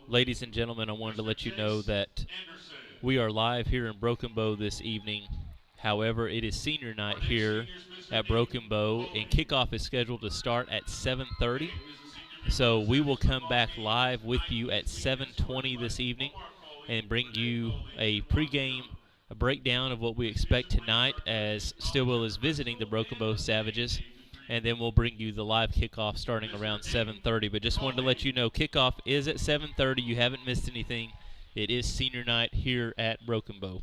Ladies and gentlemen, I wanted to let you know that we are live here in Broken Bow this evening. However, it is senior night here at Broken Bow, and kickoff is scheduled to start at 7:30. So we will come back live with you at 7:20 this evening and bring you a pregame a breakdown of what we expect tonight as Stilwell is visiting the Broken Bow Savages. And then we'll bring you the live kickoff starting around 7:30. But just wanted to let you know kickoff is at 7:30. You haven't missed anything. It is senior night here at Broken Bow.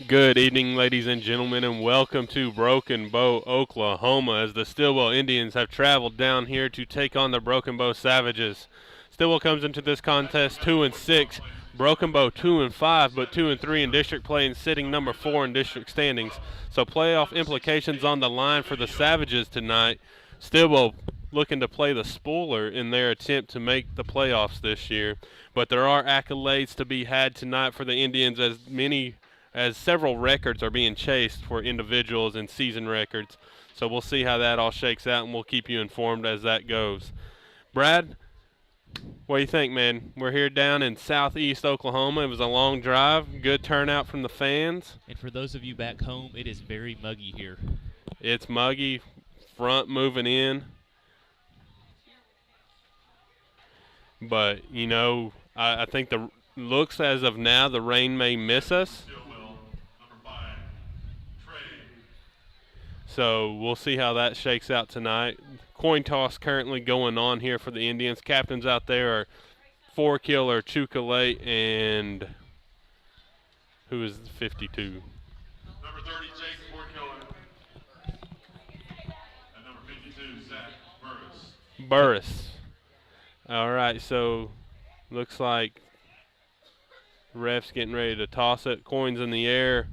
Good evening, ladies and gentlemen, and welcome to Broken Bow, Oklahoma, as the Stilwell Indians have traveled down here to take on the Broken Bow Savages. Stilwell comes into this contest 2-6, Broken Bow 2-5, but 2-3 in district play and sitting number 4 in district standings. So playoff implications on the line for the Savages tonight. Stilwell looking to play the spoiler in their attempt to make the playoffs this year. But there are accolades to be had tonight for the Indians, as several records are being chased for individuals and season records. So we'll see how that all shakes out, and we'll keep you informed as that goes. Brad, what do you think, man? We're here down in southeast Oklahoma. It was a long drive, good turnout from the fans. And for those of you back home, it is very muggy here. It's muggy, front moving in. But, I think the looks as of now, the rain may miss us. So we'll see how that shakes out tonight. Coin toss currently going on here for the Indians. Captains out there are Four-Killer, Chukalate, and who is 52? Number 30, Jake Four-Killer. And number 52, Zach Burris. Burris. All right, so looks like ref's getting ready to toss it. Coins in the air.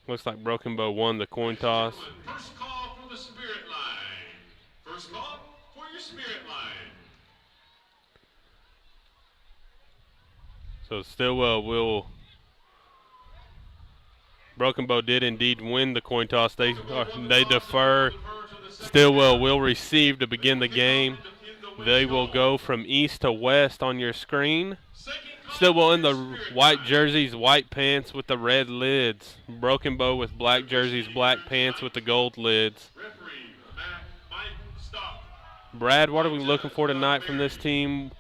Looks like Broken Bow won the coin toss. First call for the spirit line. First call for your spirit line. So Stilwell will. Broken Bow did indeed win the coin toss. They defer. Stilwell will receive to begin the game. They will go from east to west on your screen. Stilwell in the white jerseys, white pants with the red lids. Broken Bow with black jerseys, black pants with the gold lids. Brad, what are we looking for tonight from this team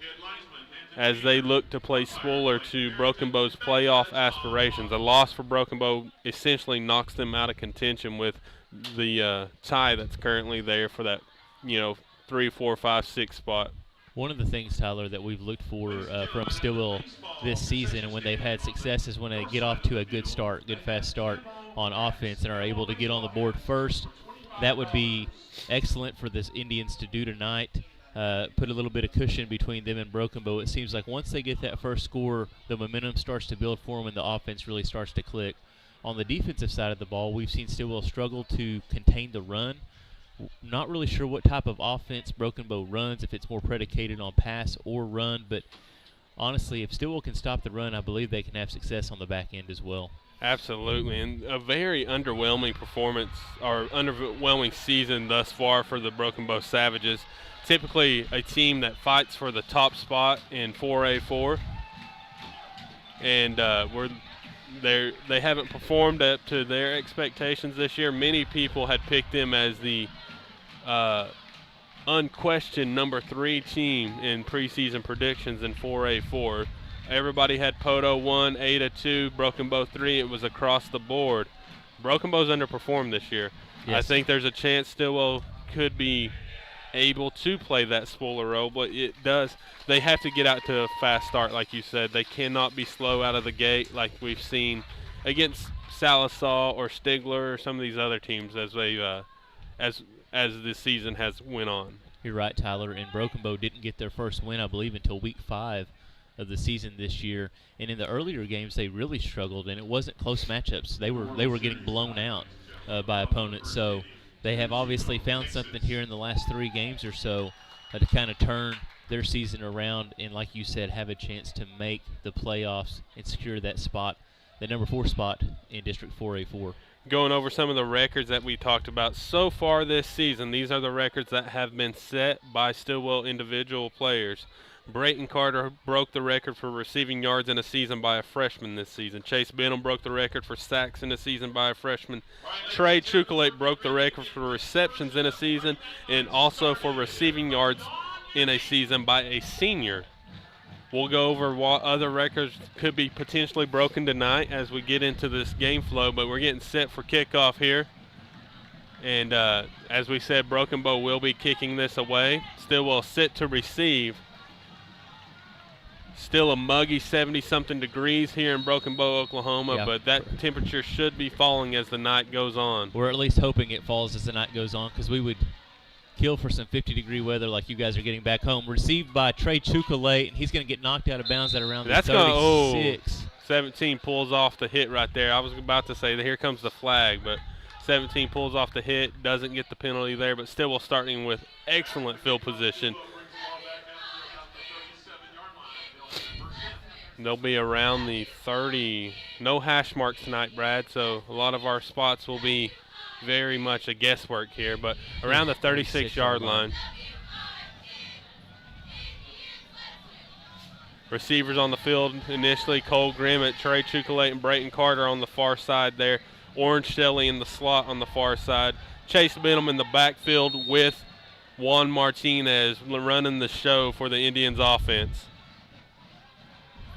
as they look to play spoiler to Broken Bow's playoff aspirations? A loss for Broken Bow essentially knocks them out of contention with the tie that's currently there for that, 3, 4, 5, 6 spot. One of the things, Tyler, that we've looked for from Stilwell this season, and when they've had success, is when they get off to a good fast start on offense and are able to get on the board first. That would be excellent for the Indians to do tonight. Put a little bit of cushion between them and Broken Bow. It seems like once they get that first score, the momentum starts to build for them and the offense really starts to click. On the defensive side of the ball, we've seen Stilwell struggle to contain the run. Not really sure what type of offense Broken Bow runs, if it's more predicated on pass or run, but honestly, if Stilwell can stop the run, I believe they can have success on the back end as well. Absolutely, and a very underwhelming performance or underwhelming season thus far for the Broken Bow Savages. Typically a team that fights for the top spot in 4A4, and they haven't performed up to their expectations this year. Many people had picked them as the unquestioned number 3 team in preseason predictions in 4A4. Everybody had Poto 1, Ada 2, Broken Bow 3. It was across the board. Broken Bow's underperformed this year. Yes. I think there's a chance Stilwell could be able to play that spoiler role, but they have to get out to a fast start, like you said. They cannot be slow out of the gate like we've seen against Salisaw or Stigler or some of these other teams as this season has went on. You're right, Tyler, and Broken Bow didn't get their first win, I believe, until week 5 of the season this year. And in the earlier games, they really struggled, and it wasn't close matchups. They were getting blown out by opponents. So they have obviously found something here in the last 3 games or so to kind of turn their season around and, like you said, have a chance to make the playoffs and secure that spot, the number 4 spot in District 4A4. Going over some of the records that we talked about so far this season, these are the records that have been set by Stilwell individual players. Brayton Carter broke the record for receiving yards in a season by a freshman this season. Chase Benham broke the record for sacks in a season by a freshman. Trey Chukalate broke the record for receptions in a season and also for receiving yards in a season by a senior. We'll go over what other records could be potentially broken tonight as we get into this game flow, but we're getting set for kickoff here. And as we said, Broken Bow will be kicking this away. Stilwell sit to receive. Still a muggy 70-something degrees here in Broken Bow, Oklahoma, Yeah. but that temperature should be falling as the night goes on. We're at least hoping it falls as the night goes on, because we would kill for some 50-degree weather like you guys are getting back home. Received by Trey Chukalate, and he's going to get knocked out of bounds at around the 36. 17 pulls off the hit right there. I was about to say that here comes the flag, but 17 pulls off the hit, doesn't get the penalty there, but still will starting with excellent field position. They'll be around the 30. No hash marks tonight, Brad, so a lot of our spots will be very much a guesswork here, but around the 36-yard line. Receivers on the field initially, Cole Grimmett, Trey Chukalate, and Brayton Carter on the far side there. Orange Shelley in the slot on the far side. Chase Benham in the backfield with Juan Martinez running the show for the Indians offense.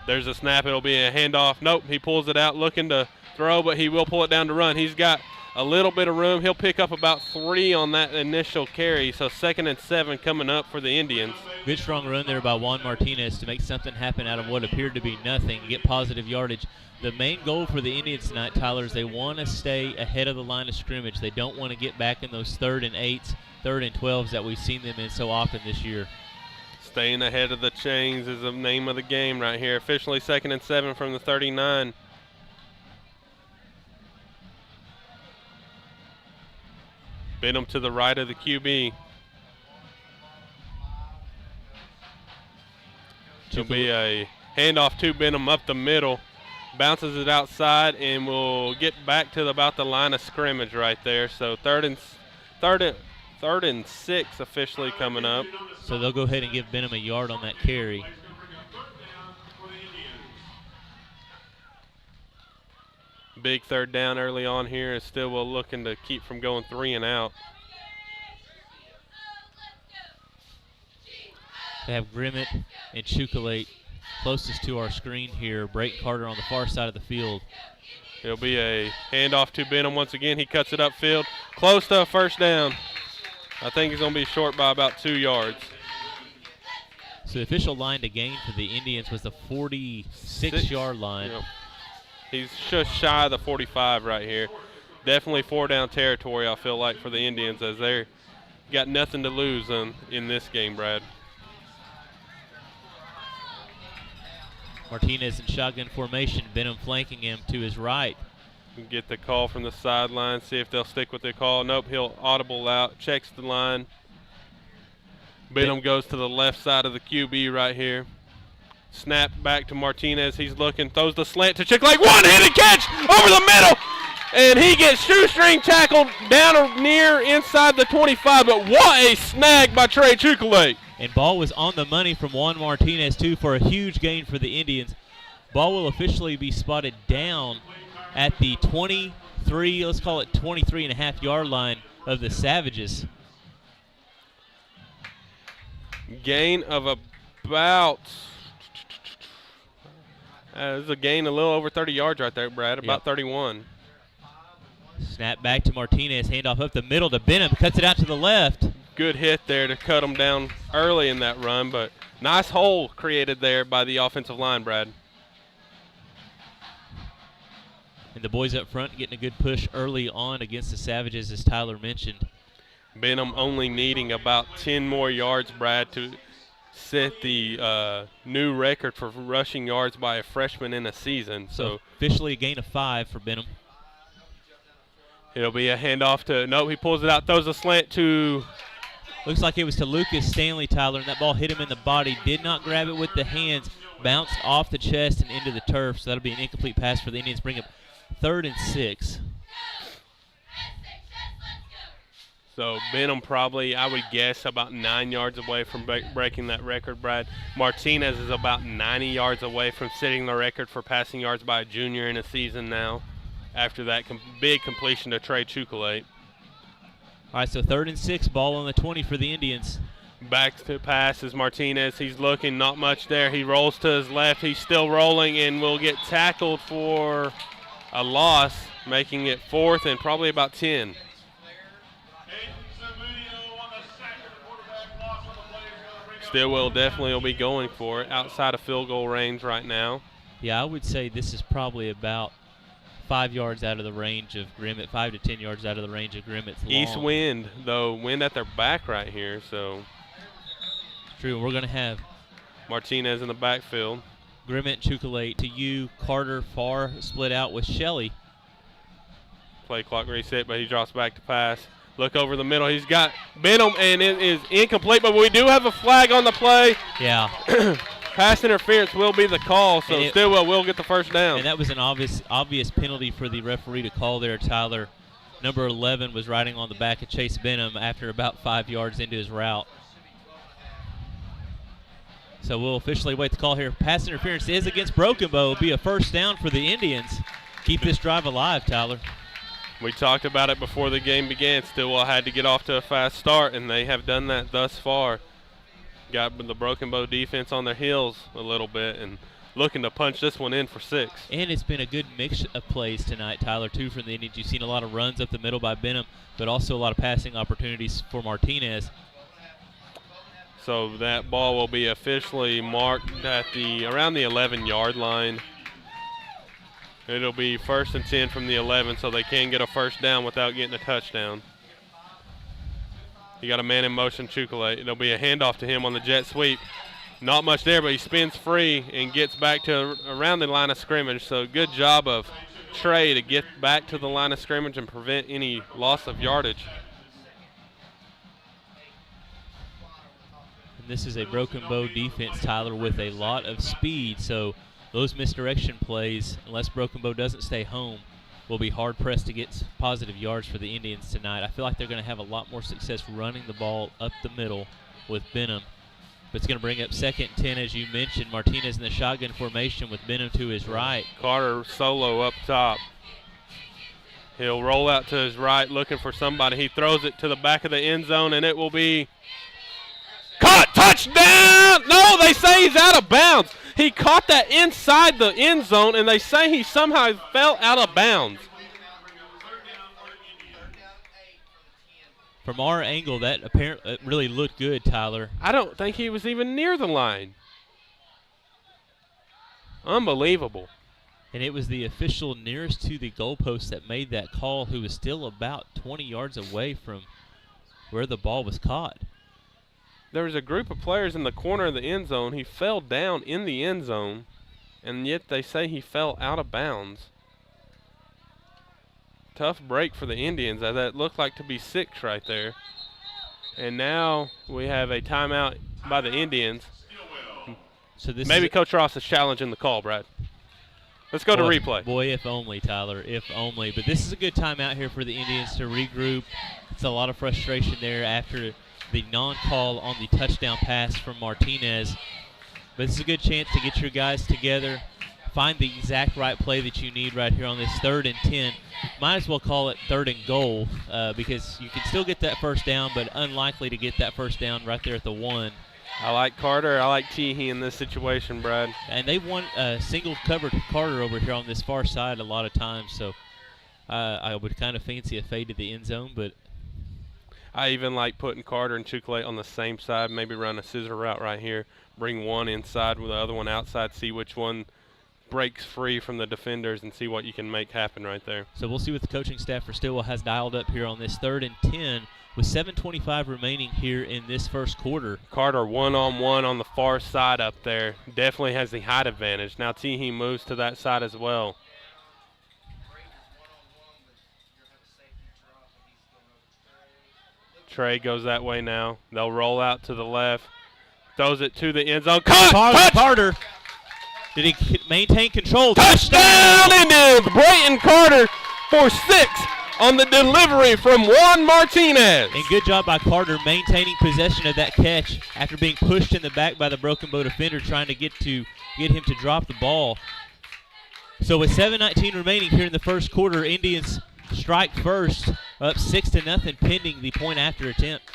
There's a snap. It'll be a handoff. Nope, he pulls it out looking to throw, but he will pull it down to run. He's got a little bit of room. He'll pick up about 3 on that initial carry, so 2nd and 7 coming up for the Indians. Good strong run there by Juan Martinez to make something happen out of what appeared to be nothing, get positive yardage. The main goal for the Indians tonight, Tyler, is they want to stay ahead of the line of scrimmage. They don't want to get back in those 3rd and 8s, 3rd and 12s that we've seen them in so often this year. Staying ahead of the chains is the name of the game right here. Officially 2nd and 7 from the 39. Benham to the right of the QB. It'll be a handoff to Benham up the middle. Bounces it outside and will get back to about the line of scrimmage right there. So third and 6 officially coming up. So they'll go ahead and give Benham a yard on that carry. Big 3rd down early on here is Stilwell looking to keep from going 3 and out. They have Grimmett and Chukalate closest to our screen here. Brayton Carter on the far side of the field. It'll be a handoff to Benham once again. He cuts it upfield. Close to a 1st down. I think he's going to be short by about 2 yards. So the official line to gain for the Indians was the 46-yard line. Yep. He's just shy of the 45 right here. Definitely 4-down territory, I feel like, for the Indians, as they're got nothing to lose in this game, Brad. Martinez in shotgun formation. Benham flanking him to his right. Get the call from the sideline, see if they'll stick with the call. Nope, he'll audible out, checks the line. Benham goes to the left side of the QB right here. Snap back to Martinez. He's looking, throws the slant to Chukalate. One-handed catch over the middle. And he gets shoestring tackled down near inside the 25. But what a snag by Trey Chukalate. And ball was on the money from Juan Martinez, too, for a huge gain for the Indians. Ball will officially be spotted down at the 23, let's call it 23.5-yard line of the Savages. Gain of about, there's a gain a little over 30 yards right there, Brad, about 31. Snap back to Martinez, handoff up the middle to Benham, cuts it out to the left. Good hit there to cut him down early in that run, but nice hole created there by the offensive line, Brad. And the boys up front getting a good push early on against the Savages, as Tyler mentioned. Benham only needing about 10 more yards, Brad, to set the new record for rushing yards by a freshman in a season. So officially a gain of 5 for Benham. It'll be a handoff to, nope, he pulls it out, throws a slant to. Looks like it was to Lucas Stanley, Tyler, and that ball hit him in the body. Did not grab it with the hands, bounced off the chest and into the turf. So that'll be an incomplete pass for the Indians. Bring up 3rd and 6. So Benham probably, I would guess, about 9 yards away from breaking that record, Brad. Martinez is about 90 yards away from setting the record for passing yards by a junior in a season now, after that big completion to Trey Chukalate. All right, so 3rd and 6, ball on the 20 for the Indians. Back to pass is Martinez. He's looking, not much there. He rolls to his left. He's still rolling and will get tackled for a loss, making it 4th and probably about 10. Stilwell definitely will be going for it outside of field goal range right now. Yeah, I would say this is probably about 5 yards out of the range of Grimmett, 5 to 10 yards out of the range of Grimmett's long. East wind, though, wind at their back right here, so. True, we're going to have Martinez in the backfield. Grimmett, Chukalate to you, Carter far split out with Shelley. Play clock reset, but he drops back to pass. Look over the middle. He's got Benham, and it is incomplete, but we do have a flag on the play. Yeah. Pass interference will be the call, so Stilwell will get the first down. And that was an obvious penalty for the referee to call there, Tyler. Number 11 was riding on the back of Chase Benham after about 5 yards into his route. So we'll officially wait the call here. Pass interference is against Broken Bow. It'll be a first down for the Indians. Keep this drive alive, Tyler. We talked about it before the game began. Stilwell had to get off to a fast start, and they have done that thus far. Got the Broken Bow defense on their heels a little bit and looking to punch this one in for 6. And it's been a good mix of plays tonight, Tyler, too, from the Indians. You've seen a lot of runs up the middle by Benham, but also a lot of passing opportunities for Martinez. So that ball will be officially marked at around the 11-yard line. It'll be 1st and 10 from the 11, so they can get a first down without getting a touchdown. You got a man in motion, Chukalate. It'll be a handoff to him on the jet sweep. Not much there, but he spins free and gets back to around the line of scrimmage. So good job of Trey to get back to the line of scrimmage and prevent any loss of yardage. And this is a Broken Bow defense, Tyler, with a lot of speed. So those misdirection plays, unless Broken Bow doesn't stay home, will be hard-pressed to get positive yards for the Indians tonight. I feel like they're going to have a lot more success running the ball up the middle with Benham. But it's going to bring up 2nd and 10, as you mentioned. Martinez in the shotgun formation with Benham to his right. Carter solo up top. He'll roll out to his right looking for somebody. He throws it to the back of the end zone, and it will be caught. Touchdown! No, they say he's out of bounds. He caught that inside the end zone, and they say he somehow fell out of bounds. From our angle, that apparently really looked good, Tyler. I don't think he was even near the line. Unbelievable. And it was the official nearest to the goalpost that made that call, who was still about 20 yards away from where the ball was caught. There was a group of players in the corner of the end zone. He fell down in the end zone, and yet they say he fell out of bounds. Tough break for the Indians, as that looked like to be 6 right there. And now we have a timeout by the Indians. So this maybe Coach Ross is challenging the call, Brad. Let's go to replay. Boy, if only, Tyler, if only. But this is a good timeout here for the Indians to regroup. It's a lot of frustration there after the non-call on the touchdown pass from Martinez. But this is a good chance to get your guys together, find the exact right play that you need right here on this 3rd and 10. Might as well call it 3rd and goal because you can still get that first down, but unlikely to get that first down right there at the 1. I like Carter. I like Teehee in this situation, Brad. And they want a single covered Carter over here on this far side a lot of times, so I would kind of fancy a fade to the end zone, but I even like putting Carter and Chukalate on the same side, maybe run a scissor route right here, bring one inside with the other one outside, see which one breaks free from the defenders and see what you can make happen right there. So we'll see what the coaching staff for Stilwell has dialed up here on this 3rd and 10 with 7:25 remaining here in this first quarter. Carter one-on-one on the far side up there. Definitely has the height advantage. Now Teehee moves to that side as well. Trey goes that way now. They'll roll out to the left. Throws it to the end zone. Carter. Did he maintain control? Touchdown Indians! Brayton Carter for 6 on the delivery from Juan Martinez. And good job by Carter maintaining possession of that catch after being pushed in the back by the Broken Bow defender trying to get him to drop the ball. So with 7:19 remaining here in the first quarter, Indians strike first, up 6-0 pending the point after attempt.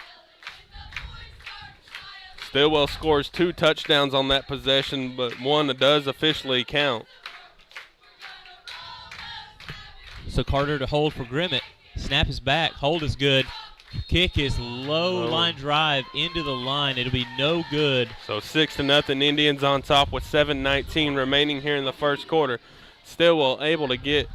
Stilwell scores 2 touchdowns on that possession, but one that does officially count. So Carter to hold for Grimmett. Snap is back. Hold is good. Kick is low line drive into the line. It'll be no good. So 6-0 Indians on top with 7:19 remaining here in the first quarter. Stilwell able to get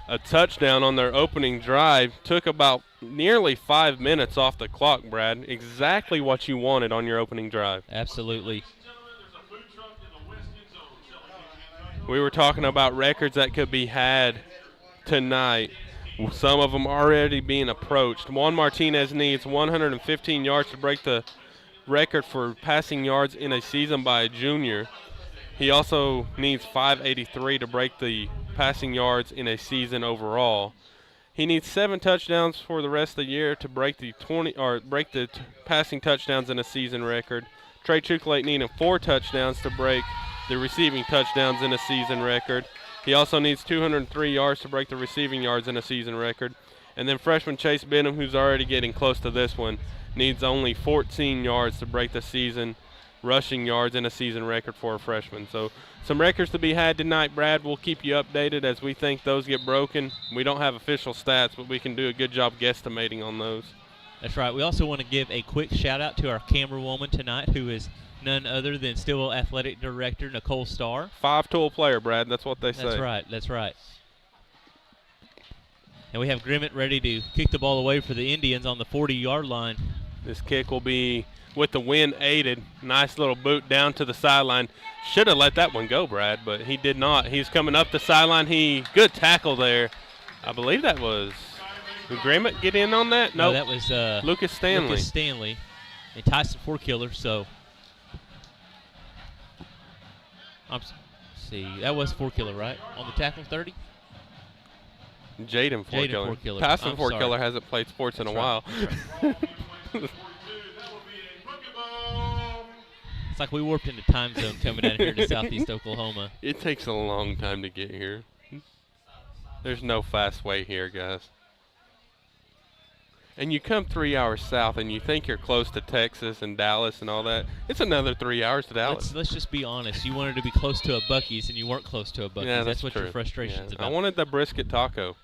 a touchdown on their opening drive. Took about nearly 5 minutes off the clock, Brad. Exactly what you wanted on your opening drive. Absolutely. We were talking about records that could be had tonight. Some of them already being approached. Juan Martinez needs 115 yards to break the record for passing yards in a season by a junior. He also needs 583 to break the passing yards in a season overall. He needs 7 touchdowns for the rest of the year to break the passing touchdowns in a season record. Trey Chukalate needing 4 touchdowns to break the receiving touchdowns in a season record. He also needs 203 yards to break the receiving yards in a season record. And then freshman Chase Benham, who's already getting close to this one, needs only 14 yards to break the season rushing yards in a season record for a freshman. So some records to be had tonight, Brad. We'll keep you updated as we think those get broken. We don't have official stats, but we can do a good job guesstimating on those. That's right. We also want to give a quick shout-out to our camera woman tonight, who is none other than Stilwell Athletic Director Nicole Starr. 5-tool player, Brad. That's what they say. That's right. That's right. And we have Grimmett ready to kick the ball away for the Indians on the 40-yard line. This kick will be with the wind aided. Nice little boot down to the sideline. Should have let that one go, Brad, but he did not. He's coming up the sideline. Good tackle there. I believe that was. Did Grimmett get in on that? No, Nope. that was Lucas Stanley. Lucas Stanley and Tyson Fourkiller. So, see, that was Fourkiller, right? On the tackle 30? Jaden Fourkiller. Tyson Fourkiller hasn't played sports in a while. It's like we warped into time zone coming down here to southeast Oklahoma. It takes a long time to get here. There's no fast way here, guys. And you come 3 hours south and you think you're close to Texas and Dallas and all that. It's another 3 hours to Dallas. Let's just be honest. You wanted to be close to a Buc-ee's and you weren't close to a Buc-ee's. Yeah, that's what true. your frustration's about. I wanted the brisket taco.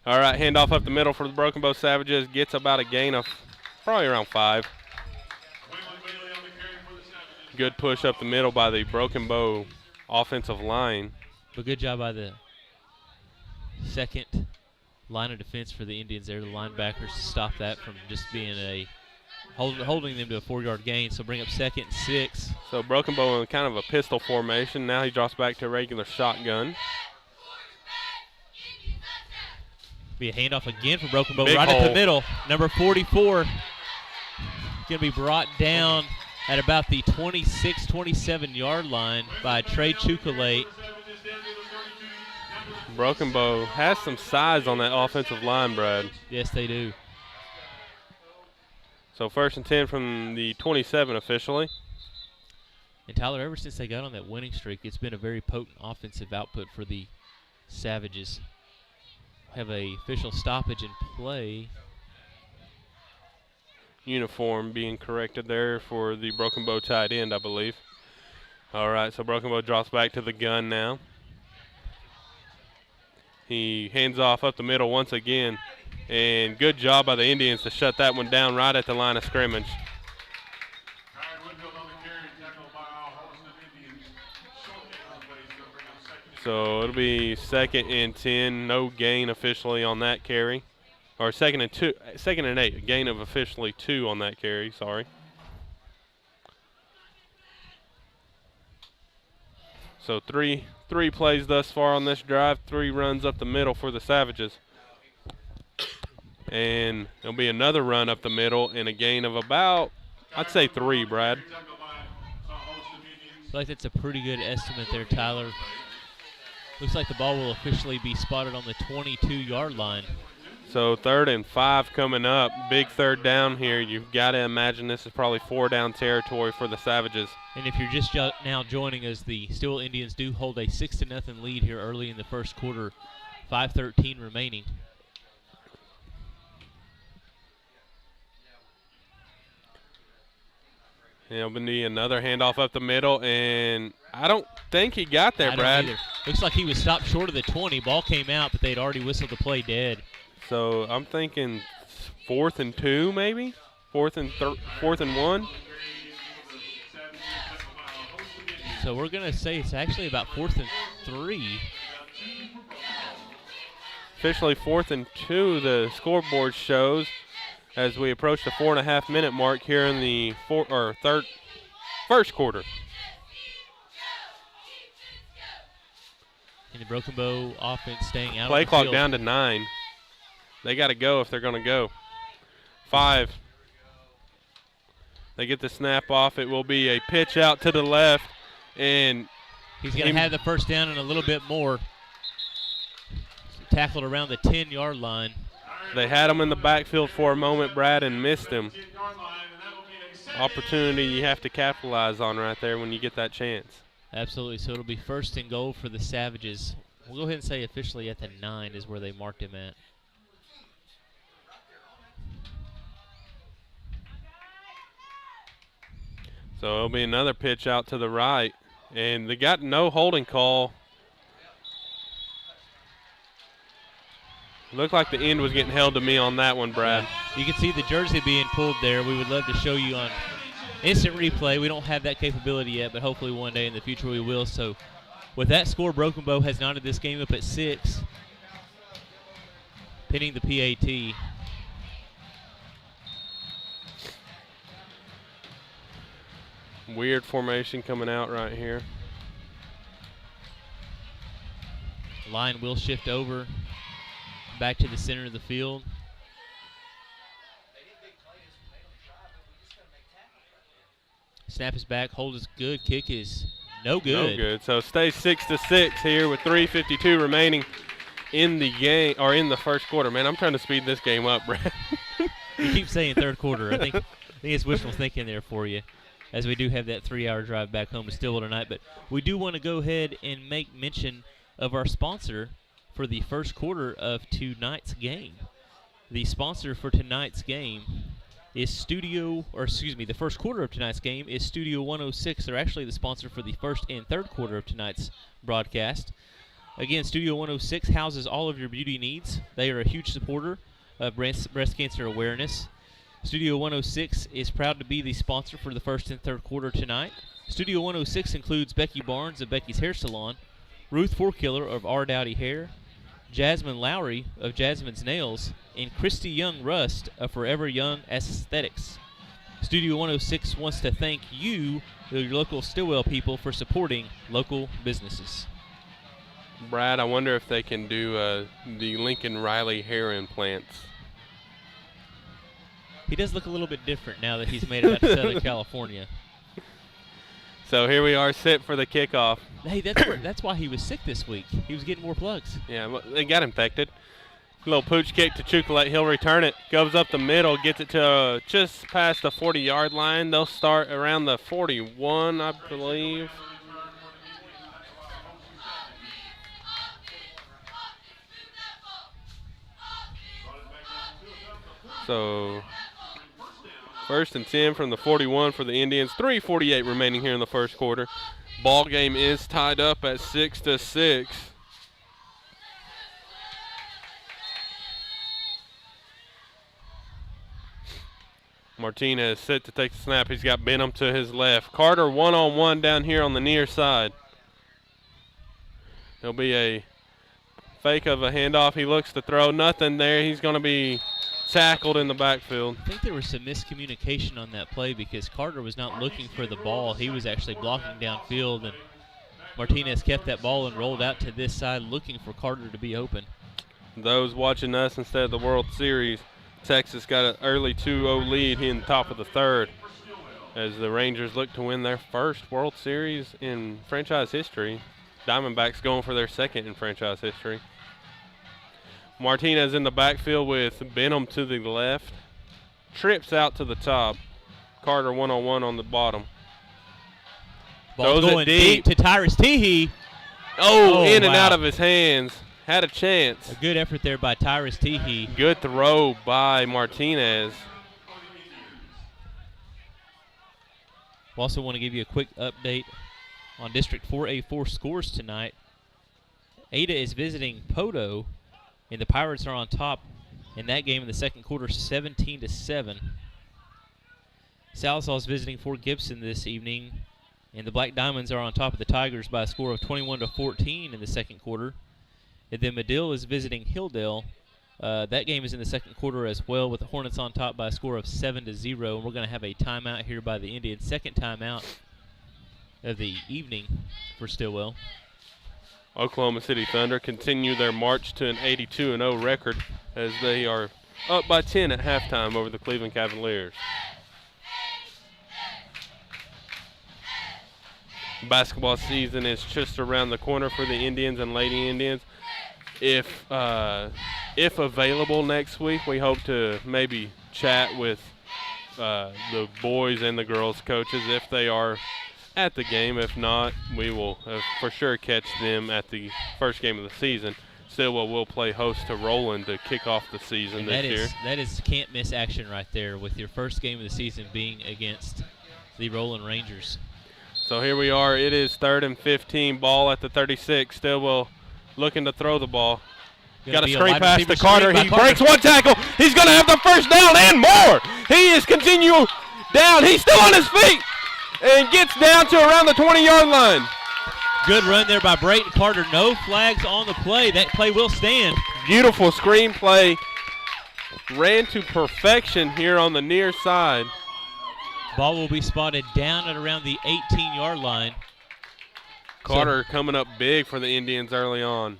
All right, handoff up the middle for the Broken Bow Savages. Gets about a gain of probably around 5. Good push up the middle by the Broken Bow offensive line. But good job by the second line of defense for the Indians there, the linebackers, to stop that from just being holding them to a 4-yard gain. So bring up 2nd and 6. So Broken Bow in kind of a pistol formation. Now he drops back to a regular shotgun. Be a handoff again for Broken Bow Big right hole. at the middle. Number 44 going to be brought down at about the 26-27-yard line by Trey Chukalate. Broken Bow has some size on that offensive line, Brad. Yes, they do. So 1st and 10 from the 27 officially. And Tyler, ever since they got on that winning streak, it's been a very potent offensive output for the Savages. Have a official stoppage in play. Uniform being corrected there for the Broken Bow tight end, I believe. All right, so Broken Bow drops back to the gun now. He hands off up the middle once again. And good job by the Indians to shut that one down right at the line of scrimmage. So it'll be 2nd and 10, no gain officially on that carry. Or 2nd and 8, a gain of officially 2 on that carry, sorry. So three plays thus far on this drive, 3 runs up the middle for the Savages. And there'll be another run up the middle and a gain of about, I'd say 3, Brad. I feel like that's a pretty good estimate there, Tyler. Looks like the ball will officially be spotted on the 22-yard line. So 3rd and 5 coming up. Big 3rd down here. You've got to imagine this is probably 4-down territory for the Savages. And if you're just now joining us, the Stilwell Indians do hold a 6-0 lead here early in the first quarter. 5:13 remaining. It'll be another handoff up the middle, and I don't think he got there, Brad. Looks like he was stopped short of the 20. Ball came out, but they'd already whistled the play dead. So I'm thinking 4th and 2, maybe? 4th and 1? So we're going to say it's actually about 4th and 3. Officially 4th and 2, the scoreboard shows, as we approach the 4.5-minute mark here in the first quarter. And the Broken Bow offense staying out. Play of the clock field. down to 9. They got to go if they're going to go. 5. They get the snap off. It will be a pitch out to the left, and he's going to have the first down and a little bit more. Tackled around the 10-yard line. They had him in the backfield for a moment, Brad, and missed him. Opportunity you have to capitalize on right there when you get that chance. Absolutely. So it'll be 1st and goal for the Savages. We'll go ahead and say officially at the 9 is where they marked him at. So it'll be another pitch out to the right. And they got no holding call. Looked like the end was getting held to me on that one, Brad. You can see the jersey being pulled there. We would love to show you on instant replay. We don't have that capability yet, but hopefully one day in the future we will. So with that score, Broken Bow has knotted this game up at 6, pinning the PAT. Weird formation coming out right here. Line will shift over back to the center of the field. Snap is back, hold is good, kick is no good. No good. So stay 6-6 here with 3:52 remaining in the game, or in the first quarter. Man, I'm trying to speed this game up, Brad. You keep saying third quarter. I think it's wishful thinking there for you, as we do have that 3-hour drive back home to Stilwell tonight. But we do want to go ahead and make mention of our sponsor for the first quarter of tonight's game. The sponsor for tonight's game is the first quarter of tonight's game is Studio 106. They're actually the sponsor for the first and third quarter of tonight's broadcast. Again, Studio 106 houses all of your beauty needs. They are a huge supporter of breast cancer awareness. Studio 106 is proud to be the sponsor for the first and third quarter tonight. Studio 106 includes Becky Barnes of Becky's Hair Salon, Ruth Forkiller of R. Dowdy Hair, Jasmine Lowry of Jasmine's Nails, and Christy Young Rust of Forever Young Aesthetics. Studio 106 wants to thank you, your local Stilwell people, for supporting local businesses. Brad, I wonder if they can do the Lincoln Riley hair implants. He does look a little bit different now that he's made it out to Southern California. So here we are set for the kickoff. Hey, that's why he was sick this week. He was getting more plugs. Yeah, well, they got infected. Little pooch kick to Chukalet. He'll return it. Goes up the middle, gets it to just past the 40-yard line. They'll start around the 41, I believe. So 1st and 10 from the 41 for the Indians. 3:48 remaining here in the first quarter. Ball game is tied up at 6-6. Martinez set to take the snap. He's got Benham to his left. Carter one-on-one down here on the near side. There'll be a fake of a handoff. He looks to throw. Nothing there. He's going to be tackled in the backfield. I think there was some miscommunication on that play because Carter was not looking for the ball. He was actually blocking downfield, and Martinez kept that ball and rolled out to this side looking for Carter to be open. Those watching us instead of the World Series, Texas got an early 2-0 lead here in the top of the third as the Rangers look to win their first World Series in franchise history. Diamondbacks going for their second in franchise history. Martinez in the backfield with Benham to the left. Trips out to the top. Carter one-on-one on the bottom. Ball Throws going it deep to Tyrus Teehee. Oh, in and wow. out of his hands. Had a chance. A good effort there by Tyrus Teehee. Good throw by Martinez. We also want to give you a quick update on District 4A4 scores tonight. Ada is visiting Podo, and the Pirates are on top in that game in the second quarter, 17-7. Salsaw's visiting Fort Gibson this evening, and the Black Diamonds are on top of the Tigers by a score of 21-14 in the second quarter. And then Medill is visiting Hilldale. That game is in the second quarter as well, with the Hornets on top by a score of 7-0. And we're going to have a timeout here by the Indians, second timeout of the evening for Stilwell. Oklahoma City Thunder continue their march to an 82-0 record as they are up by 10 at halftime over the Cleveland Cavaliers. Basketball season is just around the corner for the Indians and Lady Indians. If available next week, we hope to maybe chat with the boys and the girls coaches if they are at the game. If not, we will for sure catch them at the first game of the season. Stilwell will play host to Roland to kick off the season this year. That is can't miss action right there, with your first game of the season being against the Roland Rangers. So here we are. It is 3rd and 15. Ball at the 36. Stilwell looking to throw the ball. Got a screen pass to Carter. He breaks one tackle. He's going to have the first down and more. He is continuing down. He's still on his feet and gets down to around the 20-yard line. Good run there by Brayton Carter. No flags on the play. That play will stand. Beautiful screen play. Ran to perfection here on the near side. Ball will be spotted down at around the 18-yard line. Carter coming up big for the Indians early on.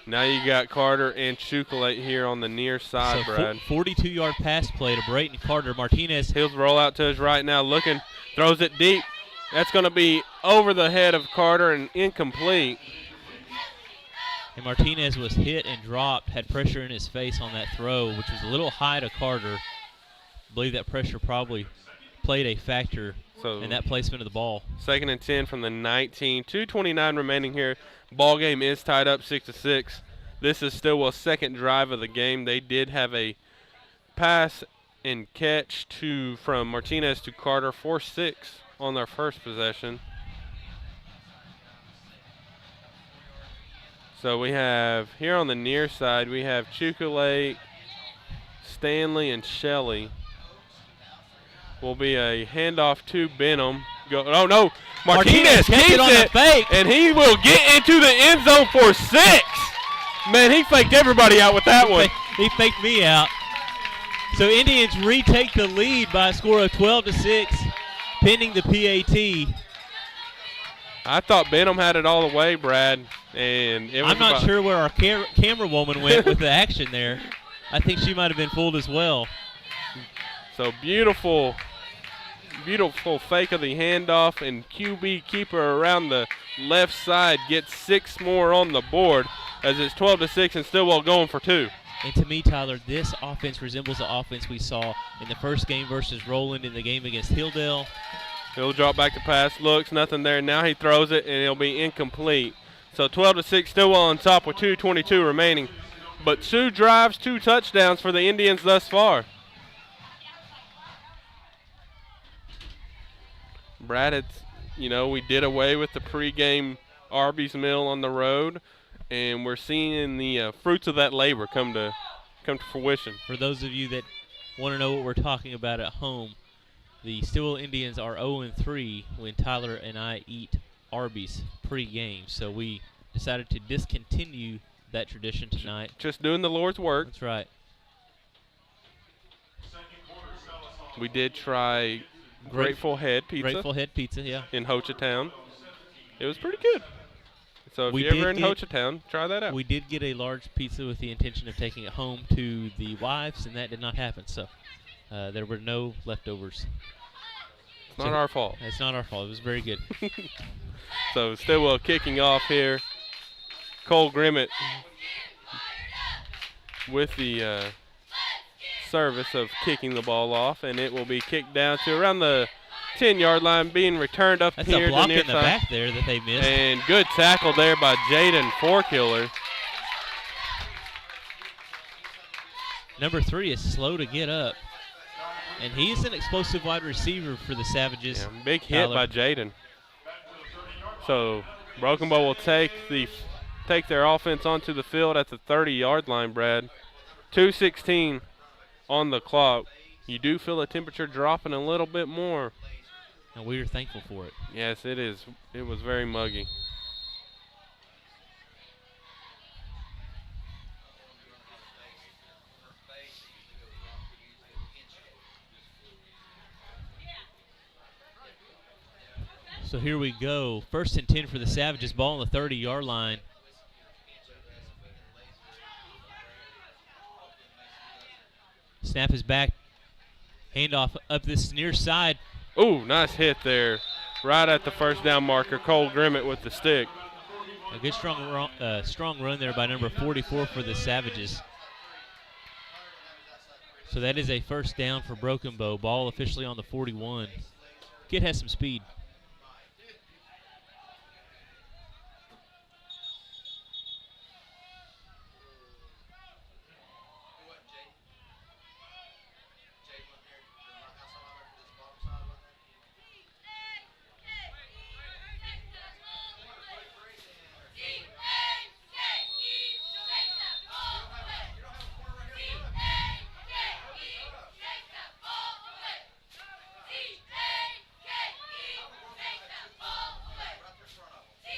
Now you got Carter and Chocolate here on the near side, so Brad. 42-yard pass play to Brayton Carter. Martinez. He'll roll out to his right now, looking, throws it deep. That's going to be over the head of Carter and incomplete. And Martinez was hit and dropped, had pressure in his face on that throw, which was a little high to Carter. I believe that pressure probably played a factor in that placement of the ball. 2nd and 10 from the 19. 2:29 remaining here. Ball game is tied up 6-6. This is Stilwell's second drive of the game. They did have a pass and catch from Martinez to Carter, 4-6 on their first possession. So we have here on the near side, we have Chocolate, Stanley, and Shelley. Will be a handoff to Benham. Oh no, Martinez keeps it, and he will get into the end zone for 6. Man, he faked everybody out with that one. He faked me out. So Indians retake the lead by a score of 12-6, pending the PAT. I thought Benham had it all the way, Brad, and it was I'm not sure where our camera woman went with the action there. I think she might have been fooled as well. So beautiful fake of the handoff, and QB keeper around the left side gets 6 more on the board as it's 12-6 and Stilwell going for 2. And to me, Tyler, this offense resembles the offense we saw in the first game versus Roland in the game against Hilldale. He'll drop back to pass, looks, nothing there. Now he throws it, and it'll be incomplete. So 12-6, Stilwell on top with 2:22 remaining. But 2 drives, 2 touchdowns for the Indians thus far. Brad, we did away with the pregame Arby's meal on the road, and we're seeing the fruits of that labor come to fruition. For those of you that want to know what we're talking about at home, the Stilwell Indians are 0-3 when Tyler and I eat Arby's pregame. So we decided to discontinue that tradition tonight. Just doing the Lord's work. That's right. We did try Grateful Head Pizza. Grateful Head Pizza, yeah. In Hochatown. It was pretty good. So if you're ever in Hochatown, try that out. We did get a large pizza with the intention of taking it home to the wives, and that did not happen. So there were no leftovers. It's not our fault. It's not our fault. It was very good. So Stilwell kicking off here. Cole Grimmett with the service of kicking the ball off, and it will be kicked down to around the 10-yard line, being returned up That's here a block to near in the back there that they missed. And good tackle there by Jaden Forkiller. Number 3 is slow to get up, and he's an explosive wide receiver for the Savages. Yeah, big hit by Jaden. So Broken Bow will take the take their offense onto the field at the 30-yard line, Brad. 2:16 on the clock. You do feel the temperature dropping a little bit more. And we are thankful for it. Yes, it is. It was very muggy. So here we go. 1st and 10 for the Savages. Ball on the 30-yard line. Snap is back. Handoff up this near side. Ooh, nice hit there. Right at the first down marker. Cole Grimmett with the stick. A good strong run there by number 44 for the Savages. So that is a 1st down for Broken Bow. Ball officially on the 41. Kid has some speed.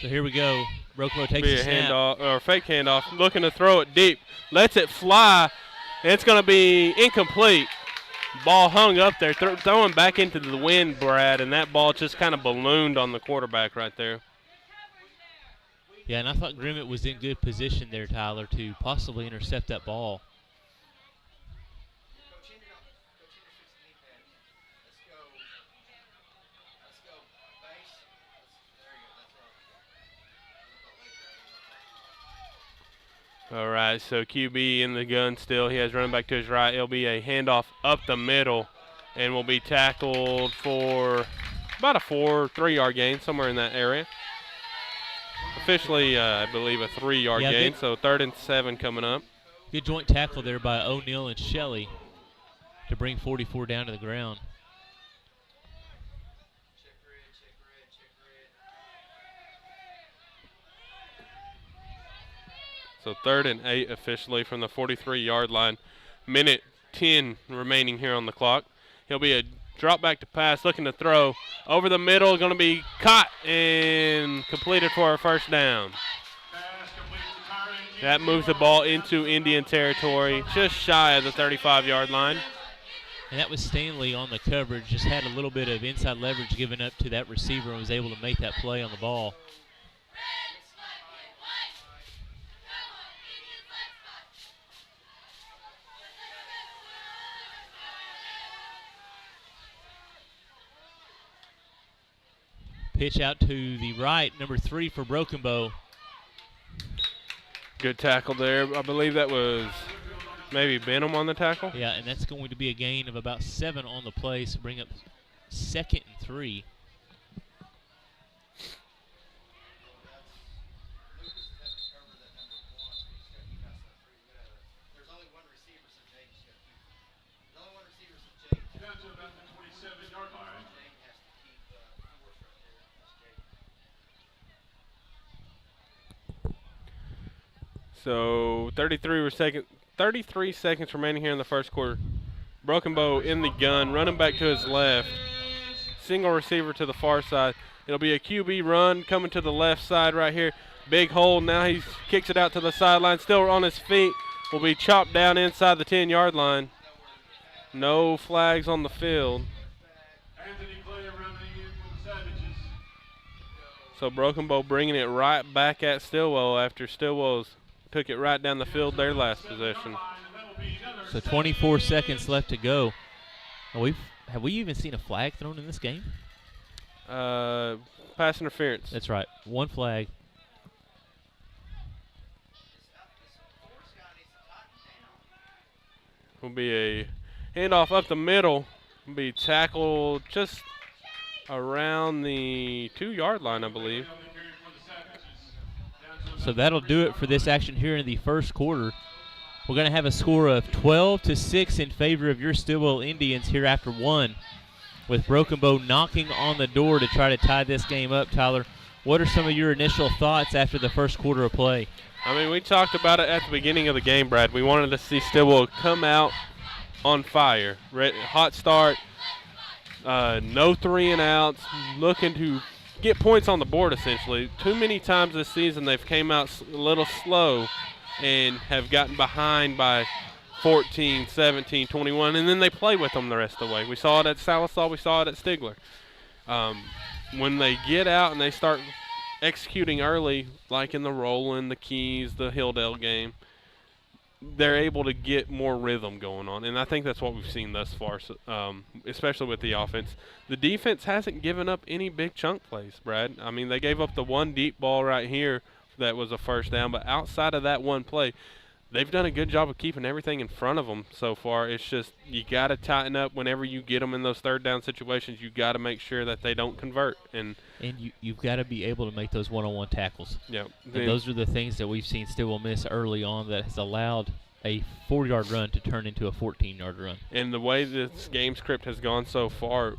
So here we go. Broken Bow takes Be a a snap. handoff or fake handoff, looking to throw it deep. Lets it fly. And it's going to be incomplete. Ball hung up there, throwing back into the wind, Brad, and that ball just kind of ballooned on the quarterback right there. Yeah, and I thought Grimmett was in good position there, Tyler, to possibly intercept that ball. All right, so QB in the gun still. He has running back to his right. It'll be a handoff up the middle and will be tackled for about a 3-yard gain, somewhere in that area. Officially, I believe, a 3-yard gain, so 3rd and 7 coming up. Good joint tackle there by O'Neal and Shelley to bring 44 down to the ground. So 3rd and 8 officially from the 43-yard line. 1:10 remaining here on the clock. He'll be a drop back to pass, looking to throw. Over the middle, going to be caught and completed for a 1st down. That moves the ball into Indian territory, just shy of the 35-yard line. And that was Stanley on the coverage. Just had a little bit of inside leverage given up to that receiver and was able to make that play on the ball. Pitch out to the right, number 3 for Broken Bow. Good tackle there. I believe that was maybe Benham on the tackle. Yeah, and that's going to be a gain of about 7 on the play, so bring up 2nd and 3. So 33 seconds remaining here in the 1st quarter. Broken Bow in the gun, running back to his left. Single receiver to the far side. It'll be a QB run coming to the left side right here. Big hole. Now he kicks it out to the sideline. Still on his feet. Will be chopped down inside the 10-yard line. No flags on the field. So Broken Bow bringing it right back at Stilwell after Stilwell's took it right down the field their last possession. So 24 seconds left to go. Have we even seen a flag thrown in this game? Pass interference. That's right. 1 flag. Will be a handoff up the middle. Will be tackled just around the 2-yard line, I believe. So that'll do it for this action here in the 1st quarter. We're going to have a score of 12-6 in favor of your Stilwell Indians here after 1, with Broken Bow knocking on the door to try to tie this game up. Tyler, What are some of your initial thoughts after the first quarter of play? I mean, we talked about it at the beginning of the game, Brad. We wanted to see Stilwell come out on fire. Hot start, no 3 and outs, looking to get points on the board essentially. Too many times this season they've came out a little slow and have gotten behind by 14, 17, 21, and then they play with them the rest of the way. We saw it at Salisaw, we saw it at Stigler. When they get out and they start executing early, like in the Roland, the Keys, the Hilldale game, they're able to get more rhythm going on, and I think that's what we've seen thus far, especially with the offense. The defense hasn't given up any big chunk plays, Brad. I mean, they gave up the one deep ball right here that was a first down, but outside of that one play, they've done a good job of keeping everything in front of them so far. It's just you got to tighten up whenever you get them in those third down situations. You got to make sure that they don't convert. And you've got to be able to make those one-on-one tackles. Yeah. And those are the things that we've seen Stilwell miss early on that has allowed a 4-yard run to turn into a 14-yard run. And the way this game script has gone so far,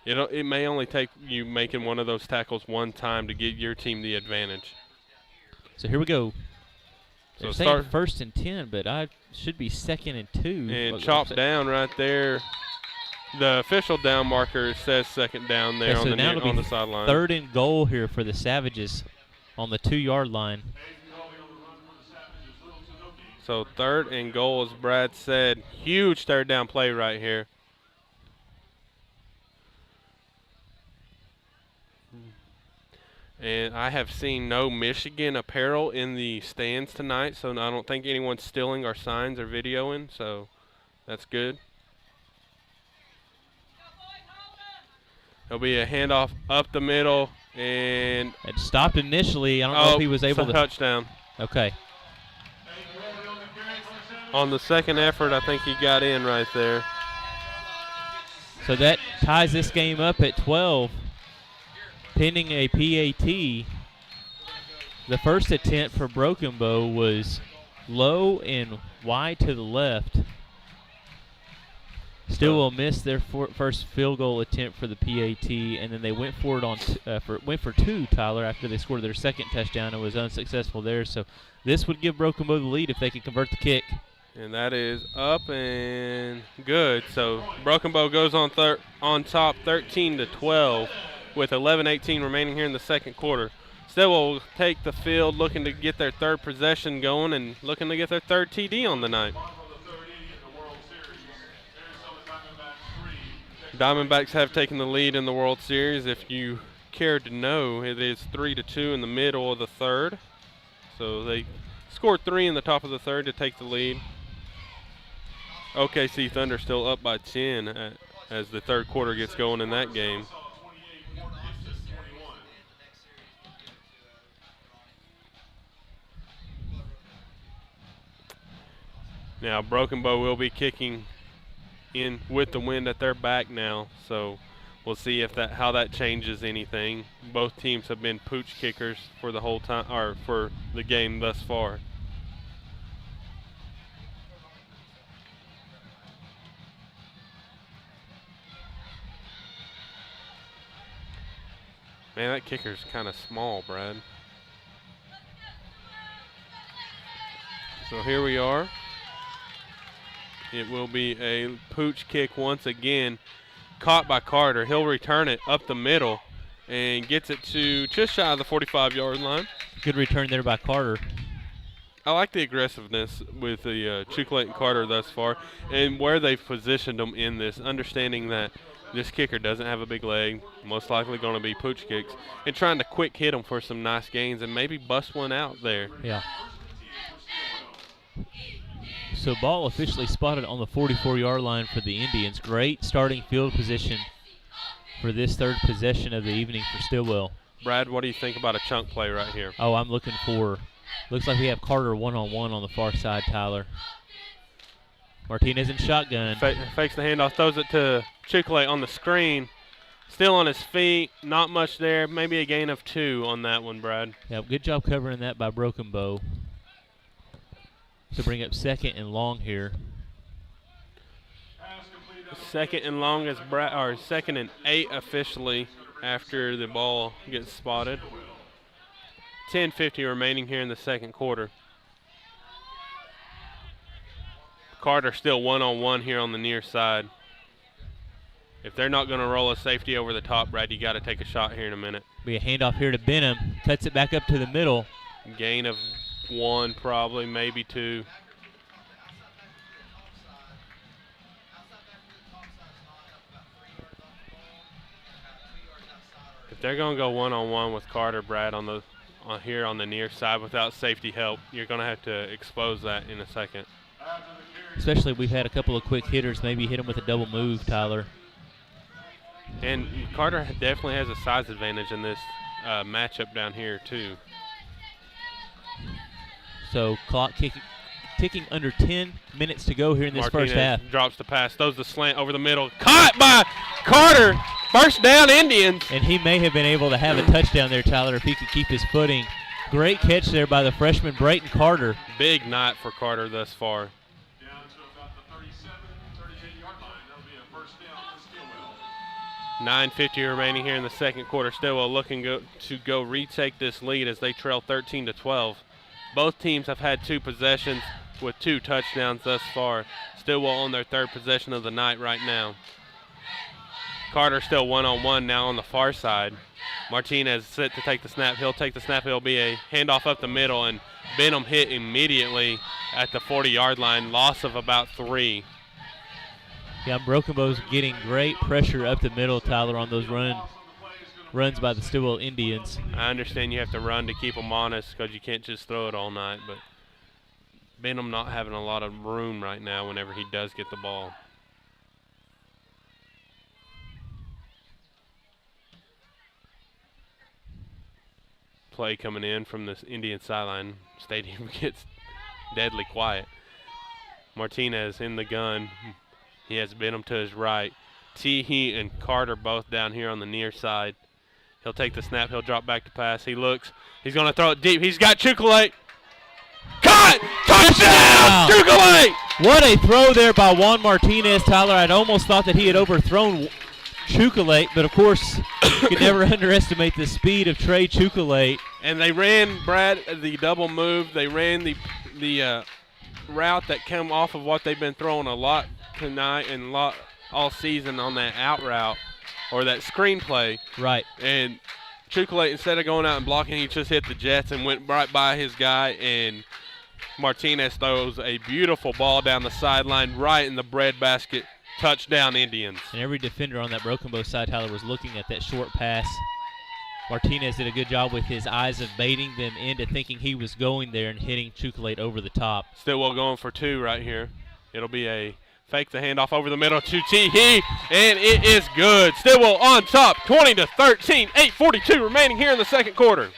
it may only take you making one of those tackles one time to get your team the advantage. So here we go. So saying 1st and 10, but I should be 2nd and 2. And chopped down right there. The official down marker says 2nd down there on the sideline. 3rd and goal here for the Savages on the 2-yard line. So 3rd and goal, as Brad said. Huge third down play right here. And I have seen no Michigan apparel in the stands tonight, so I don't think anyone's stealing our signs or videoing, so that's good. There'll be a handoff up the middle, and it stopped initially. I don't know if he was able to. Touchdown. Okay. On the second effort, I think he got in right there. So that ties this game up at 12. Pending a PAT, the first attempt for Broken Bow was low and wide to the left. Stilwell missed their first field goal attempt for the PAT, and then they went for it went for 2, Tyler, after they scored their second touchdown and was unsuccessful there. So this would give Broken Bow the lead if they could convert the kick. And that is up and good. So Broken Bow goes on top 13-12. With 11:18 remaining here in the second quarter. Stilwell will take the field looking to get their third possession going and looking to get their third TD on the night. Diamondbacks have taken the lead in the World Series. If you care to know, it is 3-2 in the middle of the third. So they scored 3 in the top of the third to take the lead. OKC Thunder still up by 10 as the third quarter gets going in that game. Now Broken Bow will be kicking in with the wind at their back now, so we'll see if how that changes anything. Both teams have been pooch kickers for the whole time, or for the game thus far. Man, that kicker's kind of small, Brad. So here we are. It will be a pooch kick once again, caught by Carter. He'll return it up the middle and gets it to just shy of the 45-yard line. Good return there by Carter. I like the aggressiveness with the Chucklate and Carter thus far and where they've positioned them in this, understanding that this kicker doesn't have a big leg, most likely going to be pooch kicks, and trying to quick hit them for some nice gains and maybe bust one out there. Yeah. So ball officially spotted on the 44-yard line for the Indians. Great starting field position for this third possession of the evening for Stilwell. Brad, what do you think about a chunk play right here? Oh, I'm looking for, looks like we have Carter one-on-one on the far side, Tyler. Martinez in shotgun. Fakes the handoff, throws it to Chucklate on the screen. Still on his feet, not much there. Maybe a gain of 2 on that one, Brad. Yeah, good job covering that by Broken Bow. To bring up 2nd and long here. 2nd and long as 2nd and 8 officially after the ball gets spotted. 10:50 remaining here in the second quarter. Carter still one-on-one here on the near side. If they're not going to roll a safety over the top, Brad, you got to take a shot here in a minute. Be a handoff here to Benham. Cuts it back up to the middle. Gain of 1, probably, maybe 2. If they're going to go one-on-one with Carter, Brad, here on the near side without safety help, you're going to have to expose that in a second. Especially we've had a couple of quick hitters maybe hit him with a double move, Tyler. And Carter definitely has a size advantage in this matchup down here, too. So clock ticking under 10 minutes to go here in this first half. Drops the pass, throws the slant over the middle. Caught by Carter. First down, Indians. And he may have been able to have a touchdown there, Tyler, if he could keep his footing. Great catch there by the freshman Brayton Carter. Big night for Carter thus far. Down to about the 38-yard line. That'll be a first down for Stilwell. 9:50 remaining here in the second quarter. Stilwell looking to go retake this lead as they trail 13-12. Both teams have had 2 possessions with 2 touchdowns thus far. Stilwell on their 3rd possession of the night right now. Carter still one-on-one now on the far side. Martinez set to take the snap. He'll take the snap. It'll be a handoff up the middle, and Benham hit immediately at the 40-yard line. Loss of about 3. Yeah, Broken Bow's getting great pressure up the middle, Tyler, on those runs by the Stilwell Indians. I understand you have to run to keep them honest because you can't just throw it all night, but Benham not having a lot of room right now whenever he does get the ball. Play coming in from this Indian sideline. Stadium gets deadly quiet. Martinez in the gun. He has Benham to his right. Teehee and Carter both down here on the near side. He'll take the snap. He'll drop back to pass. He looks. He's going to throw it deep. He's got Chukalate. Caught! Touchdown! Chukalate! What a throw there by Juan Martinez, Tyler. I'd almost thought that he had overthrown Chukalate, but of course, you can never underestimate the speed of Trey Chukalate. And they ran, Brad, the double move. They ran the route that came off of what they've been throwing a lot tonight and a lot all season on that out route or that screen play. Right. And Chukalate, instead of going out and blocking, he just hit the jets and went right by his guy, and Martinez throws a beautiful ball down the sideline right in the breadbasket. Touchdown, Indians. And every defender on that Broken Bow side, Tyler, was looking at that short pass. Martinez did a good job with his eyes of baiting them into thinking he was going there and hitting Chukalate over the top. Stilwell going for 2 right here. It'll be a fake the handoff over the middle to Teehee, and it is good. Stilwell on top, 20-13, 8:42 remaining here in the second quarter.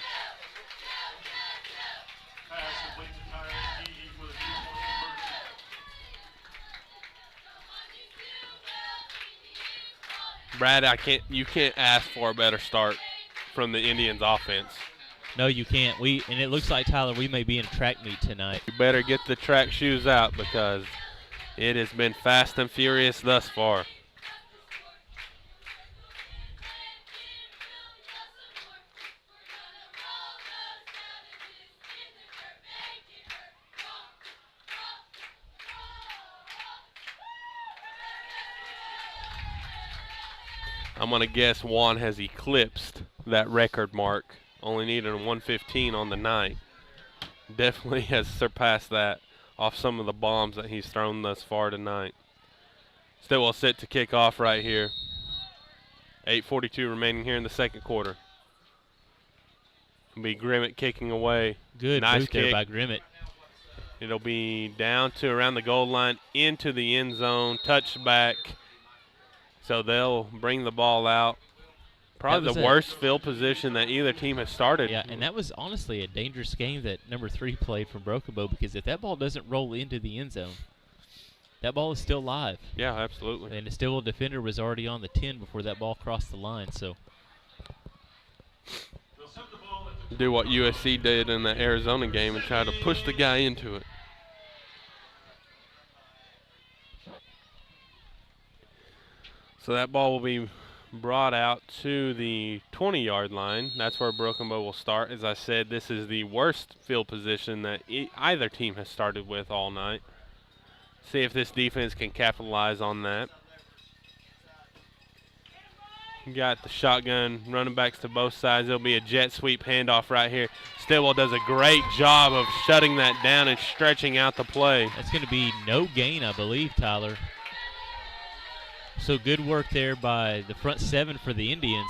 Pass complete to Tyler Teehee for the 2-point conversion. Brad, you can't ask for a better start from the Indians offense. No, you can't. And it looks like, Tyler, we may be in a track meet tonight. You better get the track shoes out because it has been fast and furious thus far. I'm going to guess Juan has eclipsed that record mark, only needed a 115 on the night. Definitely has surpassed that off some of the bombs that he's thrown thus far tonight. Stilwell set to kick off right here. 8:42 remaining here in the second quarter. It'll be Grimmett kicking away. Good nice move there kick by Grimmett. It'll be down to around the goal line into the end zone, touchback. So they'll bring the ball out. Probably the worst field position that either team has started. Yeah, and that was honestly a dangerous game that number 3 played from Broken Bow, because if that ball doesn't roll into the end zone, that ball is still live. Yeah, absolutely. And the Stilwell defender was already on the 10 before that ball crossed the line. So do what USC did in the Arizona game and try to push the guy into it. So that ball will be brought out to the 20-yard line. That's where Broken Bow will start. As I said, this is the worst field position that either team has started with all night. See if this defense can capitalize on that. You got the shotgun, running backs to both sides. There'll be a jet sweep handoff right here. Stilwell does a great job of shutting that down and stretching out the play. That's going to be no gain, I believe, Tyler. So good work there by the front seven for the Indians.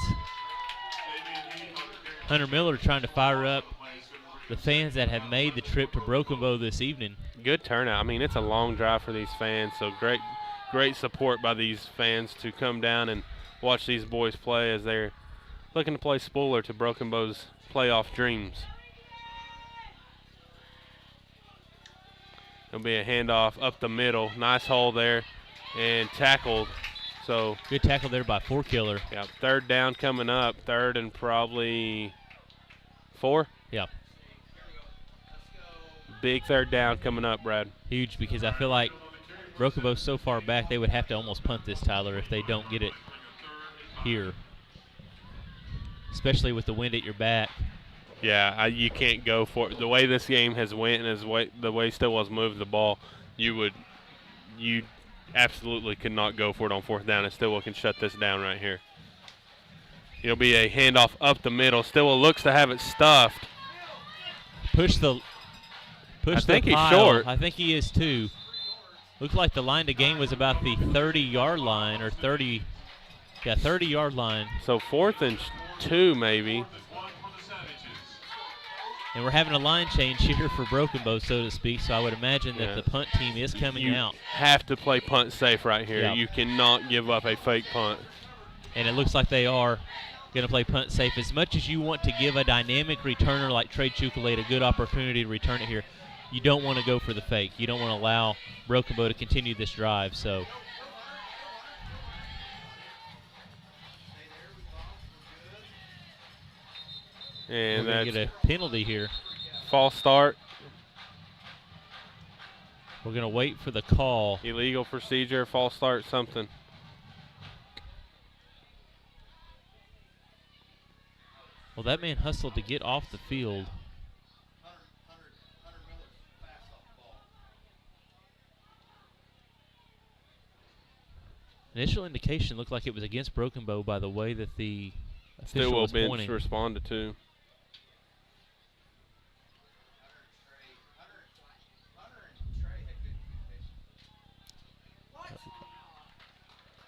Hunter Miller trying to fire up the fans that have made the trip to Broken Bow this evening. Good turnout. I mean, it's a long drive for these fans, so great support by these fans to come down and watch these boys play as they're looking to play spoiler to Broken Bow's playoff dreams. There'll be a handoff up the middle. Nice hole there and tackled. So good tackle there by Fourkiller. Yeah, third down coming up. Third and probably 4. Yeah. Big third down coming up, Brad. Huge, because I feel like Broken Bow's so far back they would have to almost punt this, Tyler, if they don't get it here, especially with the wind at your back. Yeah, you can't go for it. The way this game has went and the way Stilwell's moved the ball, you absolutely could not go for it on fourth down, and Stilwell can shut this down right here. It'll be a handoff up the middle. Stillwell looks to have it stuffed. I think he's short. I think he is too. Looks like the line to gain was about the 30-yard line or 30-yard line. So 4th and 2 maybe. And we're having a line change here for Broken Bow, so to speak, so I would imagine that the punt team is coming out. You have to play punt safe right here. Yep. You cannot give up a fake punt. And it looks like they are going to play punt safe. As much as you want to give a dynamic returner like Trey Chukalate a good opportunity to return it here, you don't want to go for the fake. You don't want to allow Broken Bow to continue this drive. So and we're going to get a penalty here. False start. We're going to wait for the call. Illegal procedure, false start, something. Well, that man hustled to get off the field. Initial indication looked like it was against Broken Bow by the way that the official was pointing. Bench responded to.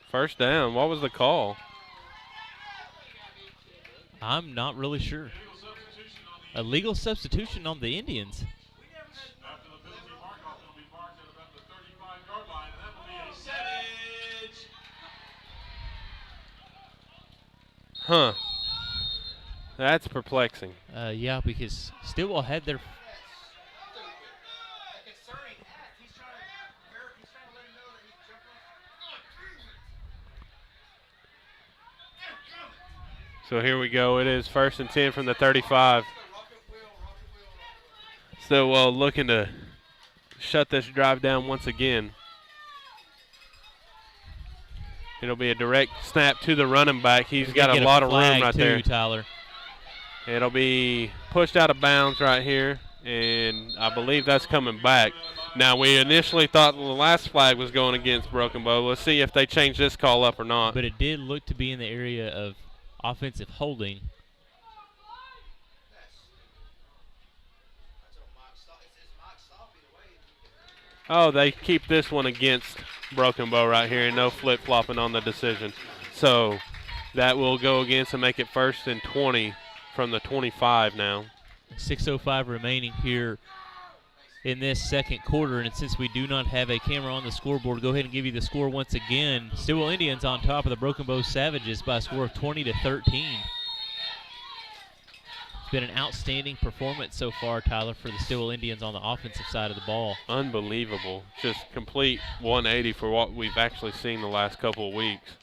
First down. What was the call? I'm not really sure. A legal substitution on the Indians. After the penalty mark-off, it'll be marked at about the 35-yard line, and that will be a savage. Huh. That's perplexing. Yeah, because Stilwell had their... So here we go. It is 1st and 10 from the 35. Stilwell looking to shut this drive down once again. It'll be a direct snap to the running back. He's got a lot of room right there. Tyler. It'll be pushed out of bounds right here, and I believe that's coming back. Now, we initially thought the last flag was going against Broken Bow. Let's see if they change this call up or not. But it did look to be in the area of offensive holding. Oh, they keep this one against Broken Bow right here, and no flip-flopping on the decision. So that will go against and make it 1st and 20 from the 25 now. 6:05 remaining here in this second quarter, and since we do not have a camera on the scoreboard, go ahead and give you the score once again. Stilwell Indians on top of the Broken Bow Savages by a score of 20-13. It's been an outstanding performance so far, Tyler, for the Stilwell Indians on the offensive side of the ball. Unbelievable. Just complete 180 for what we've actually seen the last couple of weeks.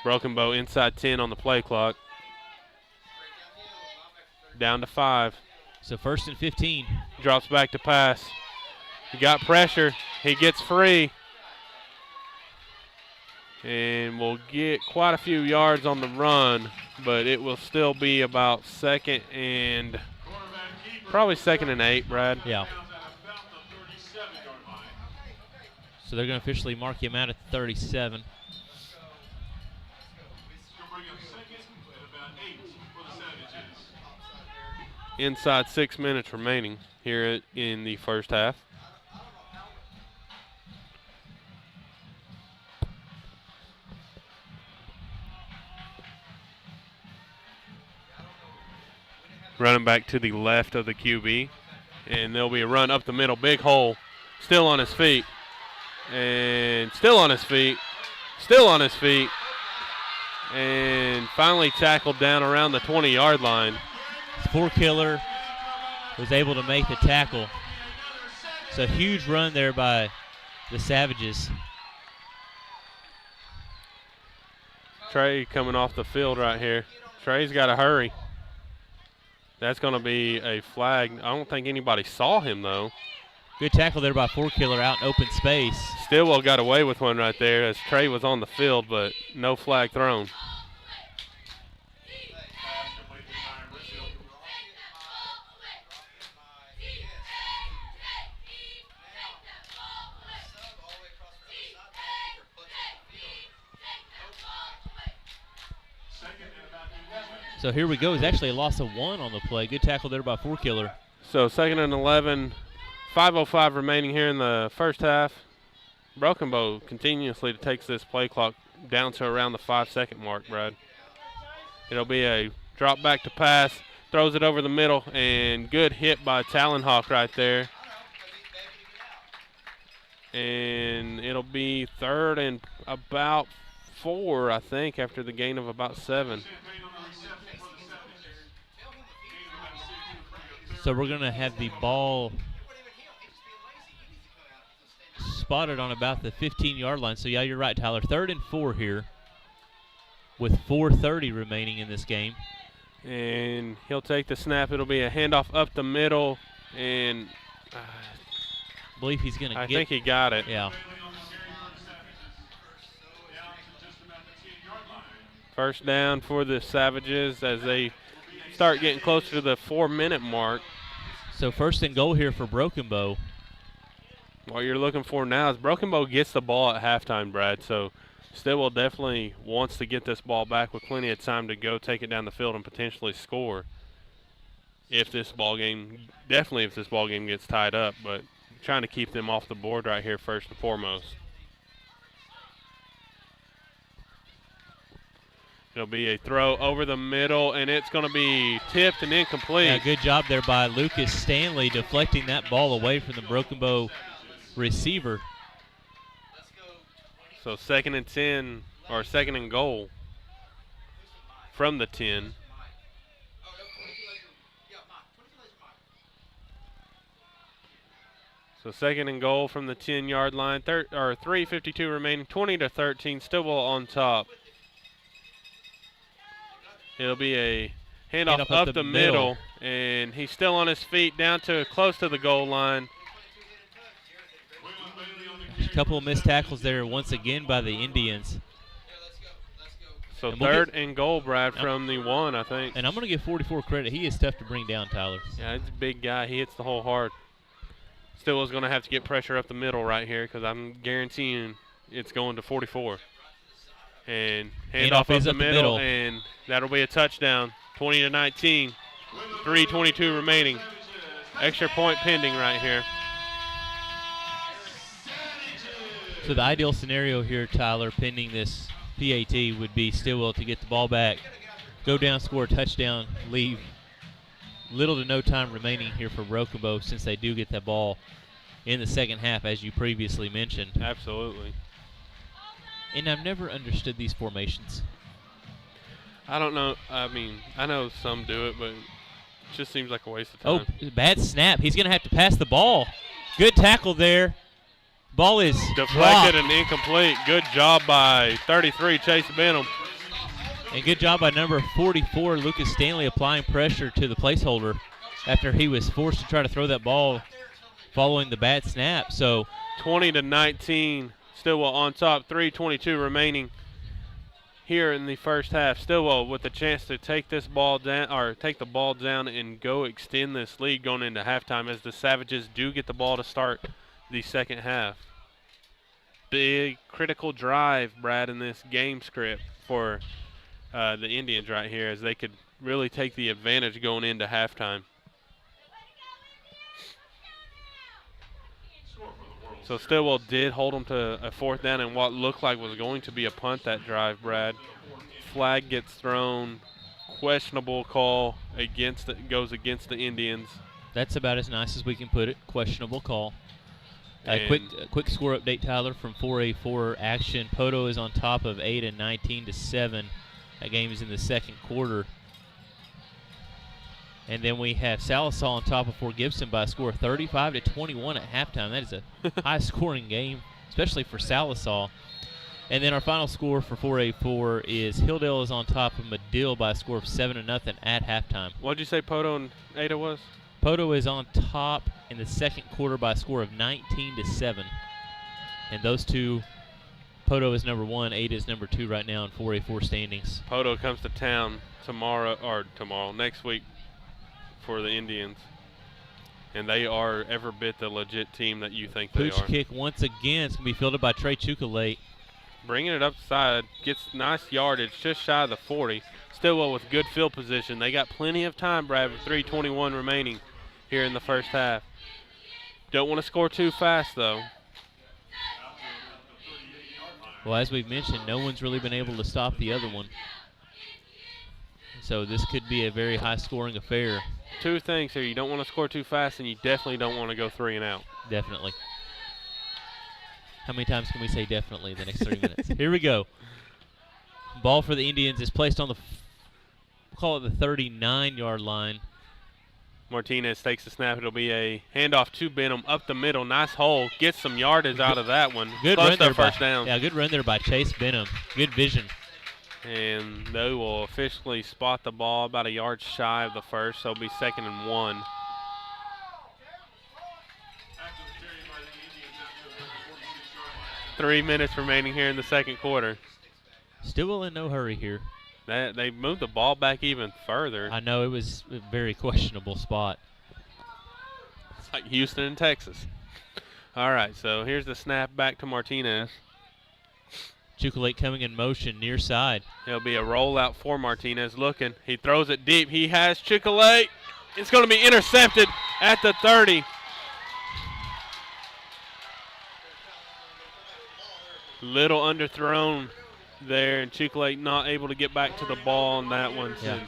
Broken Bow inside 10 on the play clock. Down to 5. So 1st and 15. Drops back to pass. He got pressure. He gets free. and will get quite a few yards on the run, but it will still be about second and probably 2nd and 8, Brad. Yeah. So they're going to officially mark him out at 37. Inside 6 minutes remaining here in the first half. Running back to the left of the QB, and there'll be a run up the middle, big hole, still on his feet, and still on his feet, still on his feet, and finally tackled down around the 20-yard line. Four-Killer was able to make the tackle. It's a huge run there by the Savages. Trey coming off the field right here. Trey's got to hurry. That's going to be a flag. I don't think anybody saw him, though. Good tackle there by Four-Killer out in open space. Stilwell got away with one right there as Trey was on the field, but no flag thrown. So here we go. It's actually a loss of 1 on the play. Good tackle there by Four-Killer. So 2nd and 11, 5:05 remaining here in the first half. Broken Bow continuously takes this play clock down to around the 5-second mark, Brad. It'll be a drop back to pass, throws it over the middle, and good hit by Talonhawk right there. And it'll be 3rd and about 4, I think, after the gain of about 7. So we're going to have the ball spotted on about the 15-yard line. So, yeah, you're right, Tyler. 3rd and 4 here with 4:30 remaining in this game. And he'll take the snap. It'll be a handoff up the middle, and I believe he's going to get it. I think he got it. Yeah. First down for the Savages as they start getting closer to the 4-minute mark. So 1st and goal here for Broken Bow. What you're looking for now is Broken Bow gets the ball at halftime, Brad. So Stilwell definitely wants to get this ball back with plenty of time to go take it down the field and potentially score. If this ball game gets tied up, but trying to keep them off the board right here first and foremost. It'll be a throw over the middle, and it's going to be tipped and incomplete. Yeah, good job there by Lucas Stanley deflecting that ball away from the Broken Bow receiver. So 2nd and 10, or 2nd and goal from the 10. So 2nd and goal from the 10-yard line, 3:52 remaining, 20-13, Stilwell on top. It'll be a handoff up the middle, and he's still on his feet down to close to the goal line. A couple of missed tackles there once again by the Indians. So 3rd and goal, Brad, from the 1, I think. And I'm going to give 44 credit. He is tough to bring down, Tyler. Yeah, he's a big guy. He hits the hole hard. Stilwell's going to have to get pressure up the middle right here because I'm guaranteeing it's going to 44. And handoff up the middle, and that'll be a touchdown, 20-19, 3:22 remaining. Extra point pending right here. So the ideal scenario here, Tyler, pending this PAT, would be Stilwell to get the ball back, go down, score a touchdown, leave little to no time remaining here for Broken Bow since they do get that ball in the second half, as you previously mentioned. Absolutely. And I've never understood these formations. I don't know. I mean, I know some do it, but it just seems like a waste of time. Oh, bad snap. He's going to have to pass the ball. Good tackle there. Ball is deflected dropped. and incomplete. Good job by 33, Chase Benham. And good job by number 44, Lucas Stanley, applying pressure to the placeholder after he was forced to try to throw that ball following the bad snap. So 20-19, Stilwell on top, 3:22 remaining here in the first half. Stilwell with a chance to take this ball down, or take the ball down and go extend this lead going into halftime, as the Savages do get the ball to start the second half. Big critical drive, Brad, in this game script for the Indians right here, as they could really take the advantage going into halftime. So Stilwell did hold them to a fourth down and what looked like was going to be a punt that drive, Brad. Flag gets thrown, questionable call goes against the Indians. That's about as nice as we can put it. Questionable call. A quick score update, Tyler, from 4A4 action. Poto is on top of 8 and 19-7. That game is in the second quarter. And then we have Salisaw on top of Fort Gibson by a score of 35-21 at halftime. That is a high-scoring game, especially for Salisaw. And then our final score for 4A4 is Hilldale is on top of Medill by a score of 7-0 at halftime. What did you say Poto and Ada was? Poto is on top in the second quarter by a score of 19-7. And those two, Poto is number 1, Ada is number 2 right now in 4A4 standings. Poto comes to town next week for the Indians. And they are every bit the legit team that you think they are. Pooch kick once again. It's going to be fielded by Trey Chukalate. Bringing it upside, gets nice yardage, just shy of the 40. Stilwell with good field position. They got plenty of time, Brad, with 3:21 remaining here in the first half. Don't want to score too fast, though. Well, as we've mentioned, no one's really been able to stop the other one. So this could be a very high-scoring affair. Two things here. You don't want to score too fast, and you definitely don't want to go 3 and out. Definitely. How many times can we say definitely in the next 3 minutes? Here we go. Ball for the Indians is placed on the, we'll call it the 39-yard line. Martinez takes the snap. It'll be a handoff to Benham up the middle. Nice hole. Gets some yardage out of that one. Good Close run to there first down. Yeah, good run there by Chase Benham. Good vision. And they will officially spot the ball about a yard shy of the first, so it'll be 2nd and 1. 3 minutes remaining here in the second quarter. Still in no hurry here. They moved the ball back even further. I know, it was a very questionable spot. It's like Houston and Texas. All right, so here's the snap back to Martinez. Chukalate coming in motion near side. It'll be a rollout for Martinez looking. He throws it deep. He has Chukalate. It's going to be intercepted at the 30. Little underthrown there, and Chukalate not able to get back to the ball on that one. Yeah.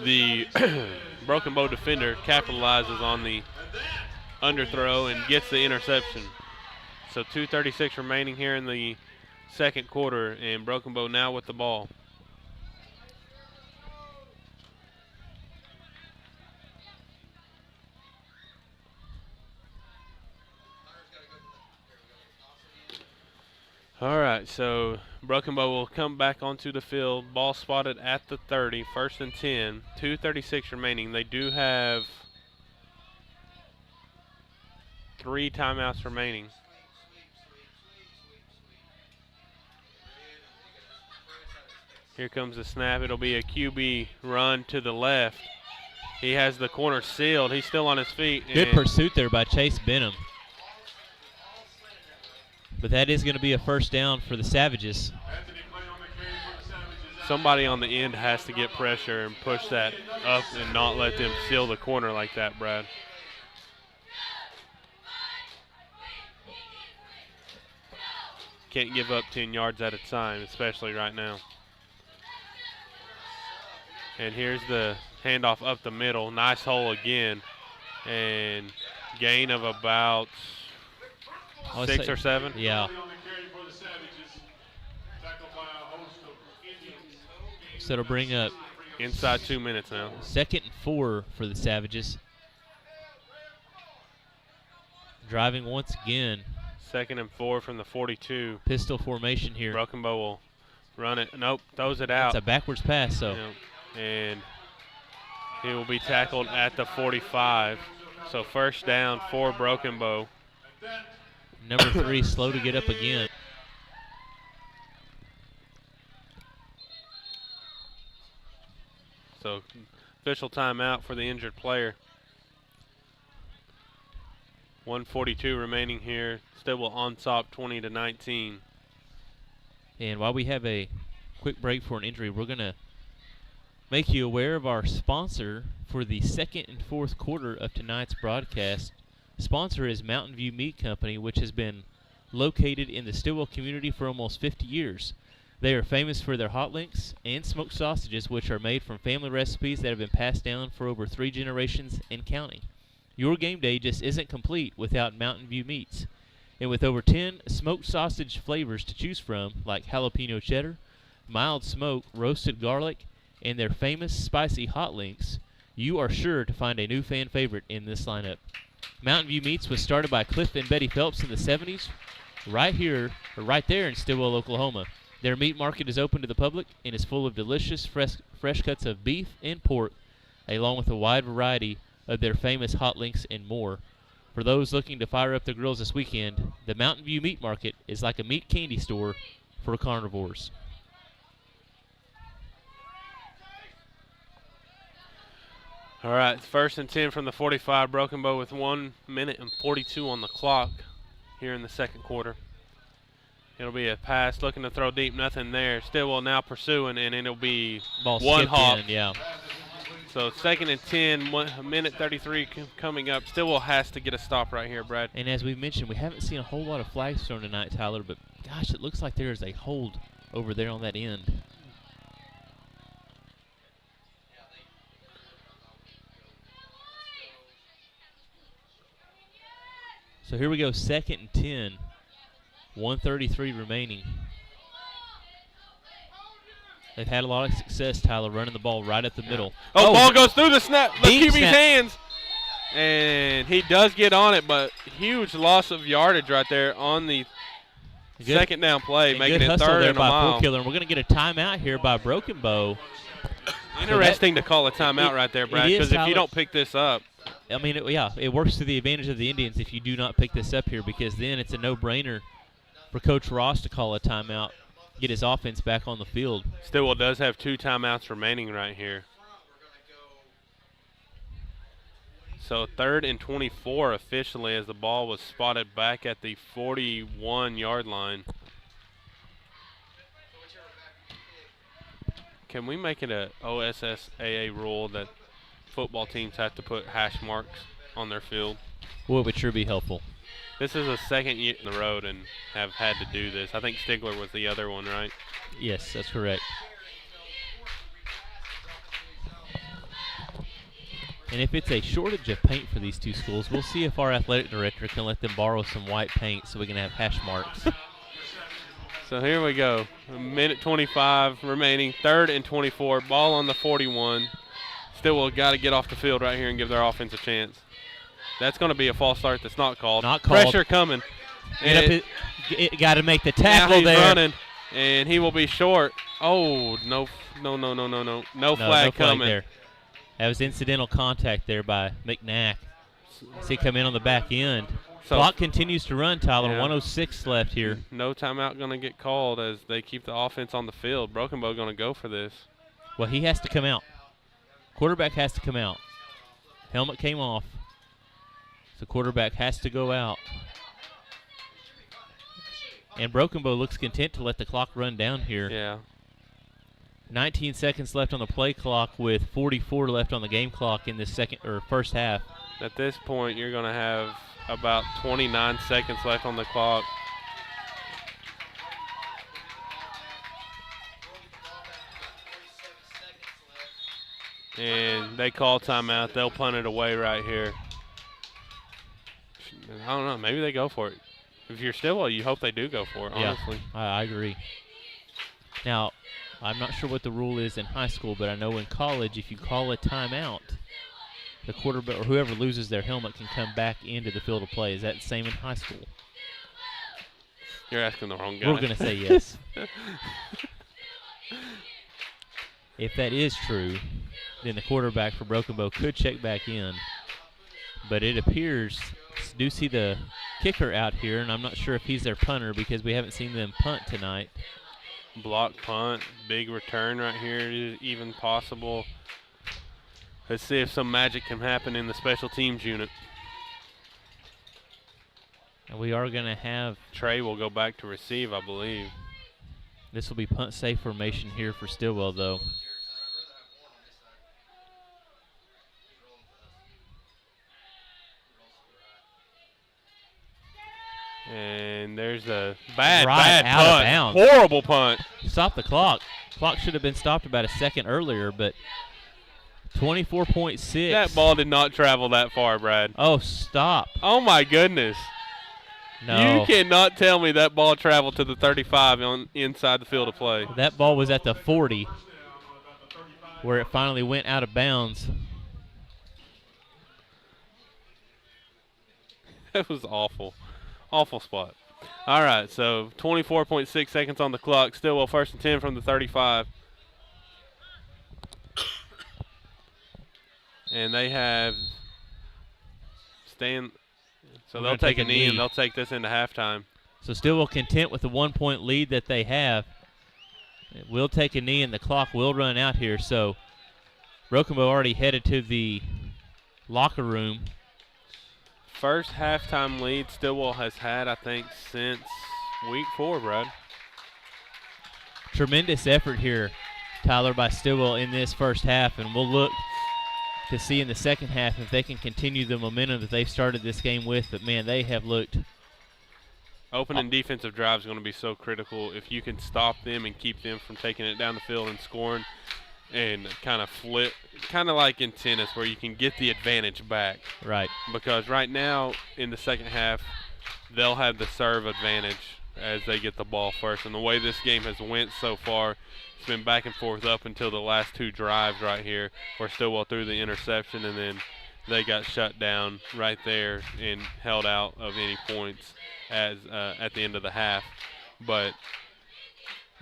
The Broken Bow defender capitalizes on the underthrow and gets the interception. So 2:36 remaining here in the second quarter, and Broken Bow now with the ball. All right, so Broken Bow will come back onto the field. Ball spotted at the 30, 1st and 10. 2:36 remaining. They do have 3 timeouts remaining. Here comes the snap. It'll be a QB run to the left. He has the corner sealed. He's still on his feet. Good pursuit there by Chase Benham. But that is going to be a first down for the Savages. Somebody on the end has to get pressure and push that up and not let them seal the corner like that, Brad. Can't give up 10 yards at a time, especially right now. And here's the handoff up the middle. Nice hole again. And gain of about 6 or 7. Yeah. So it'll bring up inside 2 minutes now. 2nd and 4 for the Savages. Driving once again. 2nd and 4 from the 42. Pistol formation here. Broken Bow will run it. Nope, throws it out. It's a backwards pass, so. Yep. And he will be tackled at the 45. So first down for Broken Bow. Number 3 slow to get up again. So official timeout for the injured player. 1:42 remaining here. Stilwell on top, 20-19. And while we have a quick break for an injury, we're going to make you aware of our sponsor for the second and fourth quarter of tonight's broadcast. Sponsor is Mountain View Meat Company, which has been located in the Stilwell community for almost 50 years. They are famous for their hot links and smoked sausages, which are made from family recipes that have been passed down for over 3 generations and counting. Your game day just isn't complete without Mountain View Meats. And with over 10 smoked sausage flavors to choose from, like jalapeno cheddar, mild smoke, roasted garlic, and their famous spicy hot links, you are sure to find a new fan favorite in this lineup. Mountain View Meats was started by Cliff and Betty Phelps in the 70s, right there in Stilwell, Oklahoma. Their meat market is open to the public and is full of delicious fresh cuts of beef and pork, along with a wide variety of their famous hot links and more. For those looking to fire up their grills this weekend, the Mountain View Meat Market is like a meat candy store for carnivores. All right, 1st and 10 from the 45. Broken Bow with 1 minute and 42 on the clock here in the second quarter. It'll be a pass, looking to throw deep, nothing there. Stilwell now pursuing, and it'll be Ball one skipped hop. in, yeah. So 2nd and 10, 1 minute 33 coming up. Stilwell has to get a stop right here, Brad. And as we mentioned, we haven't seen a whole lot of flags thrown tonight, Tyler, but gosh, it looks like there is a hold over there on that end. So here we go, 2nd and 10, 1:33 remaining. They've had a lot of success, Tyler, running the ball right up the middle. Oh, ball goes through the snap, the Deep QB's snap. hands. And he does get on it, but huge loss of yardage right there on the second down play, And making good it hustle 3rd there and a by mile. Killer. And we're going to get a timeout here by Broken Bow. Interesting to call a timeout right there, Brad, it is, because if Tyler. you don't pick this up, I mean, it works to the advantage of the Indians if you do not pick this up here, because then it's a no-brainer for Coach Ross to call a timeout, get his offense back on the field. Stilwell does have 2 timeouts remaining right here. So 3rd and 24 officially, as the ball was spotted back at the 41-yard line. Can we make it a OSSAA rule that football teams have to put hash marks on their field? Well, it would sure be helpful. This is a second year in the road and have had to do this. I think Stigler was the other one, right? Yes, that's correct. And if it's a shortage of paint for these two schools, we'll see if our athletic director can let them borrow some white paint so we can have hash marks. So here we go. 1:25 remaining. 3rd and 24. Ball on the 41. Stilwell got to get off the field right here and give their offense a chance. That's going to be a false start that's not called. Not called. Pressure coming. And It got to make the now tackle he's there. running, and he will be short. Oh, no flag coming. there. That was incidental contact there by McNack. See come in on the back end. So Clock continues to run, Tyler. Yeah. 1:06 left here. no timeout going to get called as they keep the offense on the field. Broken Bow going to go for this. Well, he has to come out. Quarterback has to come out. Helmet came off. So quarterback has to go out. And Broken Bow looks content to let the clock run down here. Yeah. 19 seconds left on the play clock with 44 left on the game clock in this first half. At this point, you're going to have about 29 seconds left on the clock. And they call timeout. They'll punt it away right here. I don't know. Maybe they go for it. If you're Stilwell, you hope they do go for it, honestly. Yeah, I agree. Now, I'm not sure what the rule is in high school, but I know in college, if you call a timeout, the quarterback or whoever loses their helmet can come back into the field of play. Is that the same in high school? You're asking the wrong guy. We're going to say yes. If that is true, then the quarterback for Broken Bow could check back in. But it appears, do see the kicker out here, and I'm not sure if he's their punter because we haven't seen them punt tonight. Block punt, big return right here is even possible. Let's see if some magic can happen in the special teams unit. And we are going to have. Trey will go back to receive, I believe. This will be punt safe formation here for Stilwell, though. And there's a bad Right out of punt. bounds. Horrible punt. Stop the clock. Clock should have been stopped about a second earlier, but 24.6. That ball did not travel that far, Brad. Oh, stop. Oh, my goodness. No. You cannot tell me that ball traveled to the 35 on inside the field of play. That ball was at the 40 where it finally went out of bounds. That was awful. Awful spot. All right, so 24.6 seconds on the clock. Stilwell 1st and 10 from the 35. And they have Stan. So they'll take a knee and they'll take this into halftime. So Stilwell content with the 1-point lead that they have. It will take a knee and the clock will run out here. So Broken Bow already headed to the locker room. First halftime lead Stilwell has had, I think, since week 4, Brad. Tremendous effort here, Tyler, by Stilwell in this first half, and we'll look to see in the second half if they can continue the momentum that they've started this game with. But, man, they have looked. Opening defensive drive is going to be so critical. If you can stop them and keep them from taking it down the field and scoring and kind of flip, kind of like in tennis where you can get the advantage back. Right. Because right now in the second half, they'll have the serve advantage as they get the ball first. And the way this game has went so far, it's been back and forth up until the last 2 drives right here where Stilwell threw the interception and then they got shut down right there and held out of any points as at the end of the half. But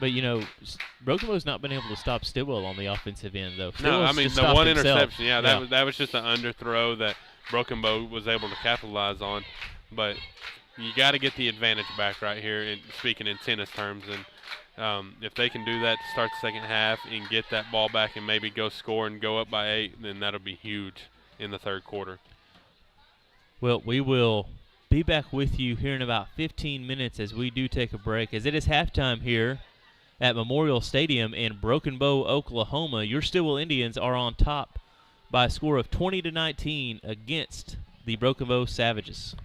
you know, Broken Bow's not been able to stop Stilwell on the offensive end, though. No, I mean, the one interception, yeah. that was just an underthrow that Broken Bow was able to capitalize on. But you got to get the advantage back right here, speaking in tennis terms. And if they can do that to start the second half and get that ball back and maybe go score and go up by 8, then that'll be huge in the third quarter. Well, we will be back with you here in about 15 minutes as we do take a break, as it is halftime here at Memorial Stadium in Broken Bow, Oklahoma. Your Stilwell Indians are on top by a score of 20-19 against the Broken Bow Savages.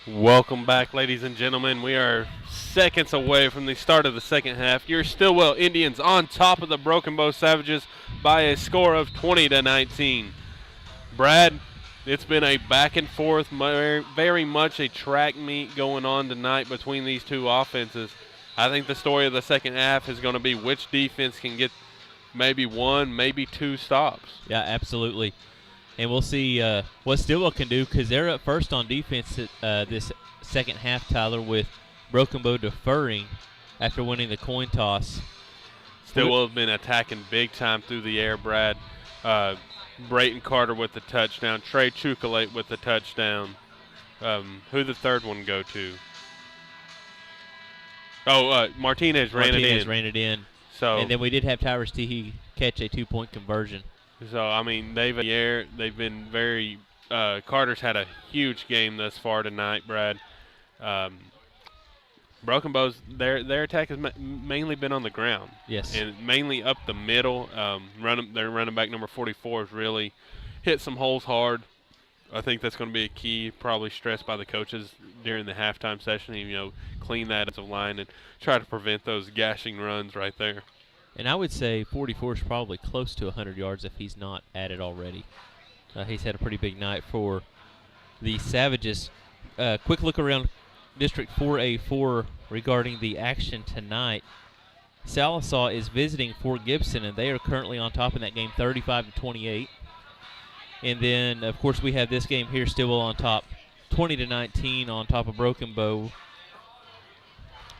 Welcome back, ladies and gentlemen. We are seconds away from the start of the second half. Your Stilwell Indians on top of the Broken Bow Savages by a score of 20-19. Brad, it's been a back and forth, very much a track meet going on tonight between these two offenses. I think the story of the second half is going to be which defense can get maybe one, maybe two stops. Yeah, absolutely. And we'll see what Stilwell can do because they're up first on defense this second half, Tyler, with Broken Bow deferring after winning the coin toss. Stilwell has been attacking big time through the air, Brad. Brayton Carter with the touchdown. Trey Chukalate with the touchdown. Who the third one go to? Martinez ran it in. So, and then we did have Tyrus Teehee catch a 2-point conversion. So, I mean, they've been very Carter's had a huge game thus far tonight, Brad. Broken Bow's, their attack has mainly been on the ground. Yes. And mainly up the middle. Their running back number 44 has really hit some holes hard. I think that's going to be a key, probably stressed by the coaches during the halftime session, clean that offensive line and try to prevent those gashing runs right there. And I would say 44 is probably close to 100 yards if he's not at it already. He's had a pretty big night for the Savages. Quick look around District 4A4 regarding the action tonight. Sallisaw is visiting Fort Gibson, and they are currently on top in that game 35-28. And then, of course, we have this game here, Stilwell on top 20-19 on top of Broken Bow.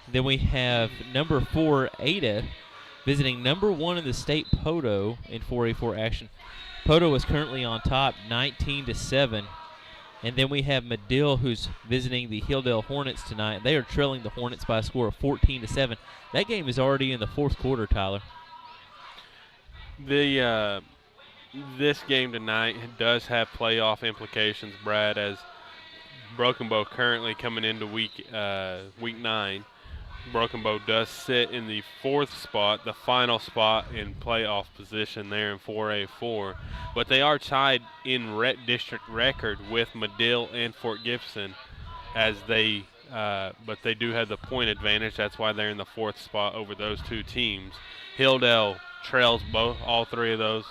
Then we have number 4, Ada, visiting number 1 in the state, Poto, in 4A4 action. Poto is currently on top 19-7. And then we have Medill, who's visiting the Hilldale Hornets tonight. They are trailing the Hornets by a score of 14-7. That game is already in the fourth quarter, Tyler. This game tonight does have playoff implications, Brad, as Broken Bow currently coming into week 9. Broken Bow does sit in the fourth spot, the final spot in playoff position there in 4A4. But they are tied in district record with Medill and Fort Gibson, but they do have the point advantage. That's why they're in the fourth spot over those two teams. Hilldale trails all three of those.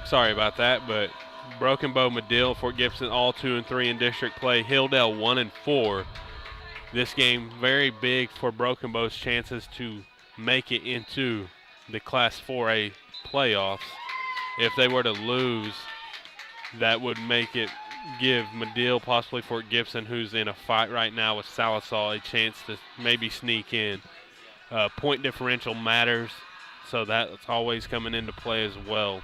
Sorry about that, but Broken Bow, Medill, Fort Gibson, all 2 and 3 in district play. Hilldale 1 and 4. This game very big for Broken Bow's chances to make it into the Class 4A playoffs. If they were to lose, that would give Medill, possibly Fort Gibson, who's in a fight right now with Sallisaw, a chance to maybe sneak in. Point differential matters, so that's always coming into play as well.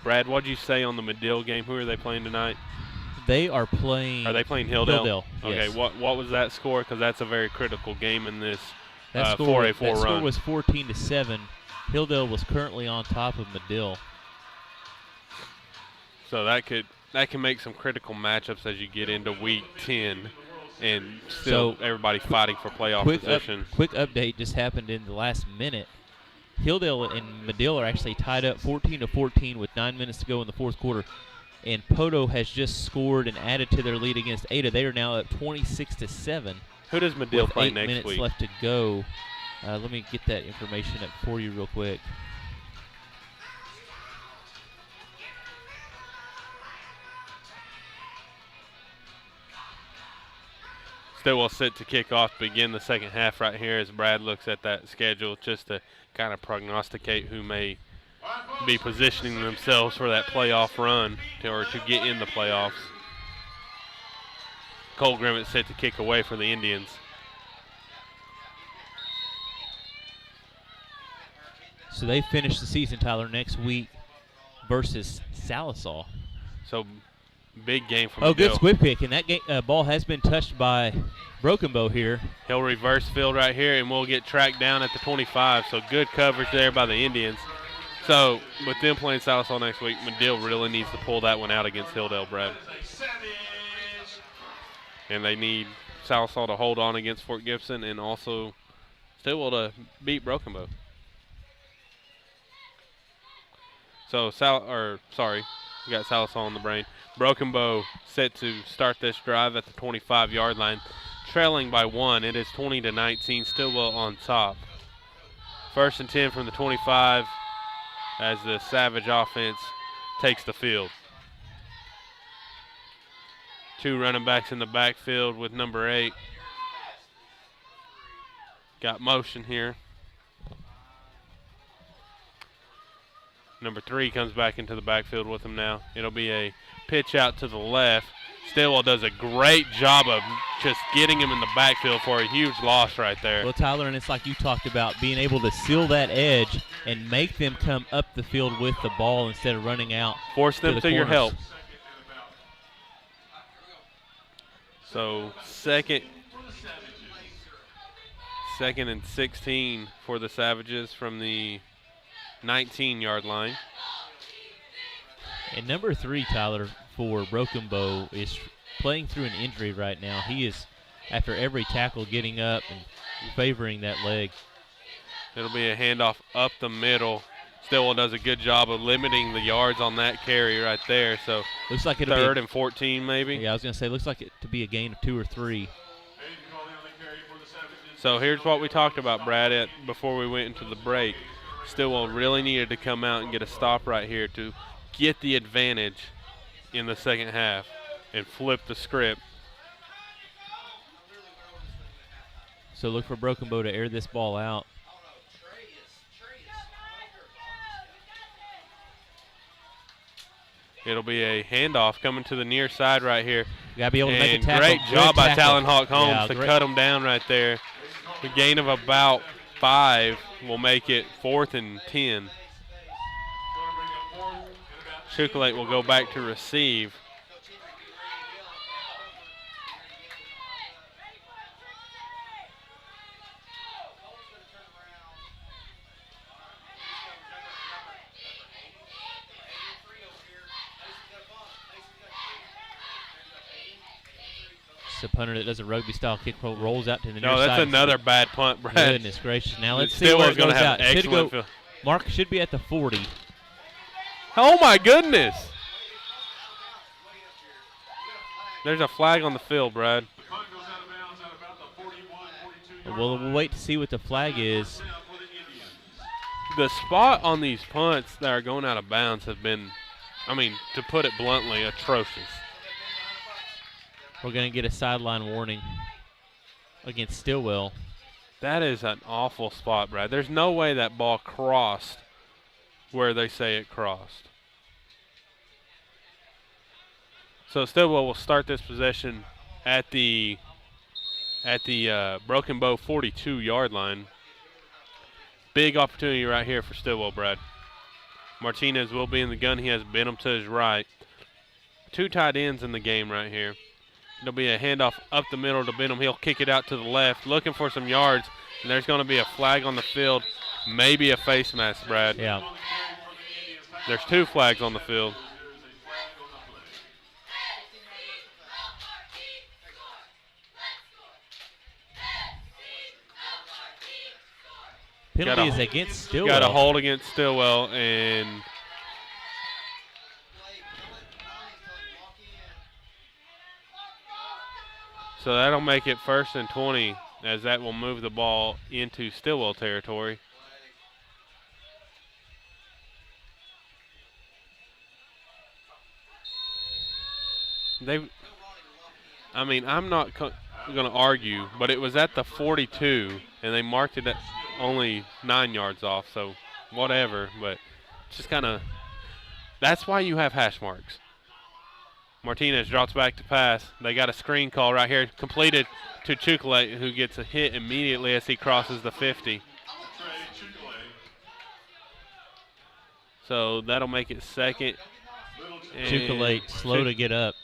Brad, what did you say on the Medill game? Who are they playing tonight? They are playing. Are they playing Hilldale? Hilldale, okay. Yes. What was that score? Because that's a very critical game in this 4A4 that run. score was 14-7. Hilldale was currently on top of Medill. So that can make some critical matchups as you get into week 10, and still everybody fighting for playoff position. Quick update just happened in the last minute. Hilldale and Medill are actually tied up 14-14 with 9 minutes to go in the fourth quarter. And Poto has just scored and added to their lead against Ada. They are now at 26-7. Who does Medill play next week? 8 minutes left to go. Let me get that information up for you real quick. Stilwell set to kick off, begin the second half right here as Brad looks at that schedule just to kind of prognosticate who may be positioning themselves for that playoff run or to get in the playoffs. Cole Grimmett set to kick away for the Indians. So they finish the season, Tyler, next week versus Sallisaw. So big game from Good squib pick, and that ball has been touched by Broken Bow here. He'll reverse field right here, and we'll get tracked down at the 25. So good coverage there by the Indians. So with them playing Sallisaw next week, Medill really needs to pull that one out against Hilldale, Brad. and they need Southall to hold on against Fort Gibson and also Stilwell to beat Broken Bow. So, we got Southall on the brain. Broken Bow set to start this drive at the 25-yard line, trailing by 1. It is 20-19, Stilwell on top. 1st and 10 from the 25 as the Savage offense takes the field. 2 running backs in the backfield with number 8. Got motion here. Number 3 comes back into the backfield with him now. It'll be a pitch out to the left. Stilwell does a great job of just getting him in the backfield for a huge loss right there. Well, Tyler, and it's like you talked about, being able to seal that edge and make them come up the field with the ball instead of running out. Force them to your help. So second and 16 for the Savages from the 19-yard line. And number 3, Tyler, for Broken Bow is playing through an injury right now. He is, after every tackle, getting up and favoring that leg. It'll be a handoff up the middle. Stilwell does a good job of limiting the yards on that carry right there. So looks like it'll 3rd and 14 maybe. Yeah, I was going to say, looks like it to be a gain of 2 or 3. So here's what we talked about, Brad, before we went into the break. Stilwell really needed to come out and get a stop right here to get the advantage in the second half and flip the script. So look for Broken Bow to air this ball out. It'll be a handoff coming to the near side right here. You got to be able to make a tackle. Great job by Talon Hawk Holmes to great. cut him down right there. The gain of about 5 will make it 4th and 10. Chocolate will go back to receive. The punter that does a rugby-style kick rolls out to the near side. No, that's another bad punt, Brad. Goodness gracious. Now let's see where it goes out. Mark should be at the 40. Oh, my goodness. There's a flag on the field, Brad. Well, we'll wait to see what the flag is. The spot on these punts that are going out of bounds have been, I mean, to put it bluntly, atrocious. We're going to get a sideline warning against Stilwell. That is an awful spot, Brad. There's no way that ball crossed where they say it crossed. So Stilwell will start this possession at the Broken Bow 42-yard line. Big opportunity right here for Stilwell, Brad. Martinez will be in the gun. He has Benham to his right. 2 tight ends in the game right here. It'll be a handoff up the middle to Benham. He'll kick it out to the left, looking for some yards, and there's going to be a flag on the field, maybe a face mask, Brad. Yeah. There's 2 flags on the field. Penalty is against Stilwell. Got a hold against Stilwell, and so that'll make it 1st and 20, as that will move the ball into Stilwell territory. I mean, I'm not going to argue, but it was at the 42, and they marked it at only 9 yards off, so whatever. But just kind of, that's why you have hash marks. Martinez drops back to pass. They got a screen call right here, completed to Chocolate, who gets a hit immediately as he crosses the 50. So that'll make it 2nd. Chocolate slow to get up.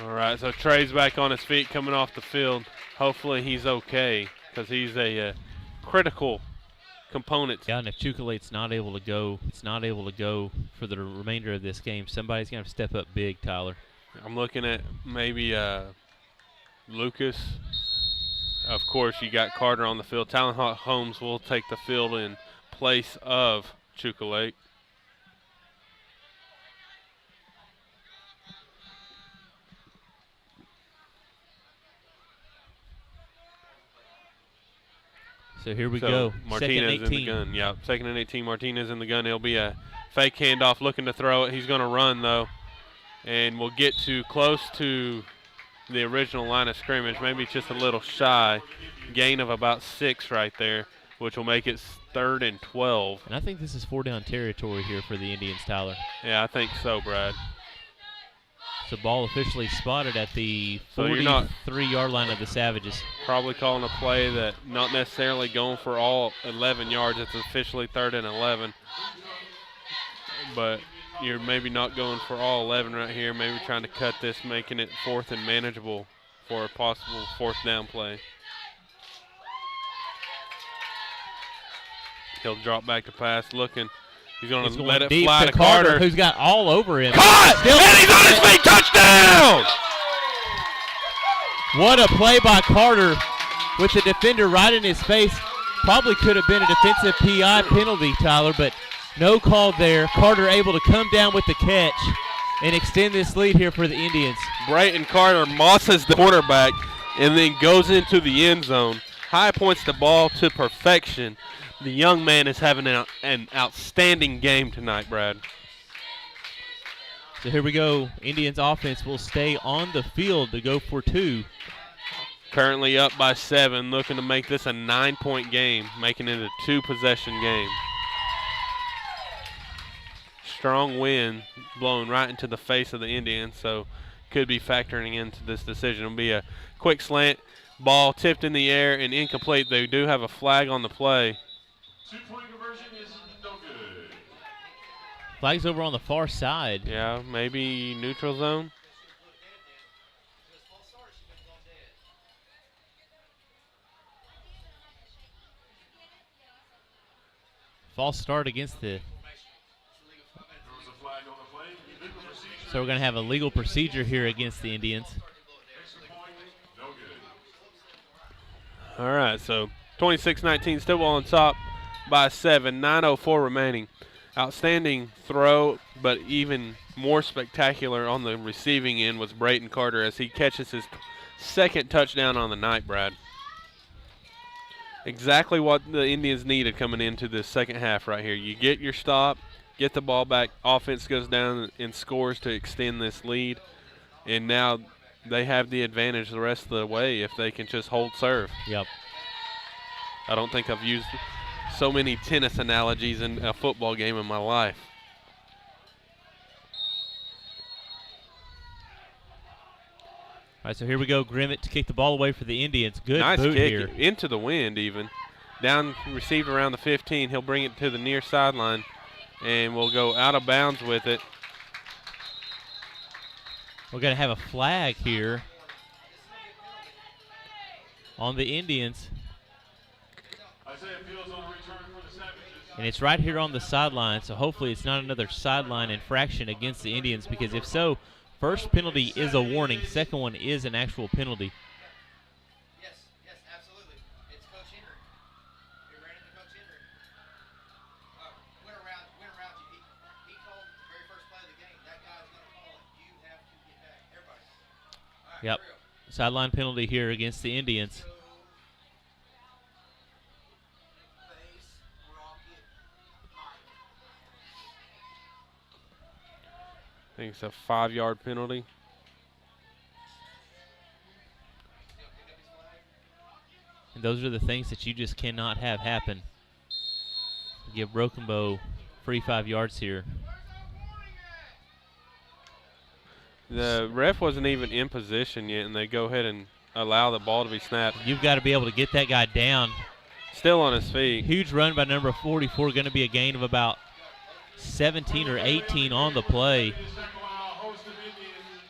All right, so Trey's back on his feet coming off the field. Hopefully he's okay because he's a critical component. Yeah, and if Chukalate's not able to go for the remainder of this game, somebody's going to have to step up big, Tyler. I'm looking at maybe Lucas. Of course, you got Carter on the field. Talon Holmes will take the field in place of Chukalate. So here we go. Martinez in the gun. Yeah, 2nd and 18. Martinez in the gun. It'll be a fake handoff looking to throw it. He's going to run, though. And we'll get to close to the original line of scrimmage, maybe just a little shy. Gain of about 6 right there, which will make it 3rd and 12. And I think this is 4-down territory here for the Indians, Tyler. Yeah, I think so, Brad. So ball officially spotted at the 43-yard line of the Savages. Probably calling a play that not necessarily going for all 11 yards. It's officially 3rd and 11. But you're maybe not going for all 11 right here. Maybe trying to cut this, making it 4th and manageable for a possible 4th down play. He'll drop back to pass, looking. He's going to let it fly to Carter, who's got all over him. Caught! And he's on his feet. Touchdown! What a play by Carter with the defender right in his face. Probably could have been a defensive PI penalty, Tyler, but no call there. Carter able to come down with the catch and extend this lead here for the Indians. Brayton Carter mosses the quarterback and then goes into the end zone. High points the ball to perfection. The young man is having an outstanding game tonight, Brad. So here we go. Indians offense will stay on the field to go for 2. Currently up by 7, looking to make this a 9-point game, making it a 2-possession game. Strong wind blowing right into the face of the Indians, so could be factoring into this decision. It'll be a quick slant, ball tipped in the air and incomplete. They do have a flag on the play. 2-point conversion is no good. Flag's over on the far side. Yeah, maybe neutral zone. False start against the. There was a flag on the play. Legal procedure. So we're going to have a legal procedure here against the Indians. Extra point, no good. All right, so 26-19, Stilwell on top by 7, 9:04 remaining. Outstanding throw, but even more spectacular on the receiving end was Brayton Carter as he catches his 2nd touchdown on the night, Brad. Exactly what the Indians needed coming into this second half right here. You get your stop, get the ball back, offense goes down and scores to extend this lead, and now they have the advantage the rest of the way if they can just hold serve. Yep. I don't think I've used so many tennis analogies in a football game in my life. All right, so here we go. Grimmett to kick the ball away for the Indians. Good Nice boot kick here. into the wind even. Down, received around the 15. He'll bring it to the near sideline, and we'll go out of bounds with it. We're going to have a flag here on the Indians. Isaiah Fields on a return for the Savages. And it's right here on the sideline, so hopefully it's not another sideline infraction against the Indians, because if so, first penalty is a warning, second one is an actual penalty. Yes, absolutely. It's Coach Henry. He ran into Coach Henry. Went around you. He called the very first play of the game. That guy's going to call it. You have to get back. Everybody. All right, Yep. Sideline penalty here against the Indians. I think it's a 5-yard penalty. And those are the things that you just cannot have happen. Give Broken Bow free 5 yards here. The ref wasn't even in position yet, and they go ahead and allow the ball to be snapped. You've got to be able to get that guy down. Still on his feet. Huge run by number 44, going to be a gain of about 17 or 18 on the play. The second while host of Indians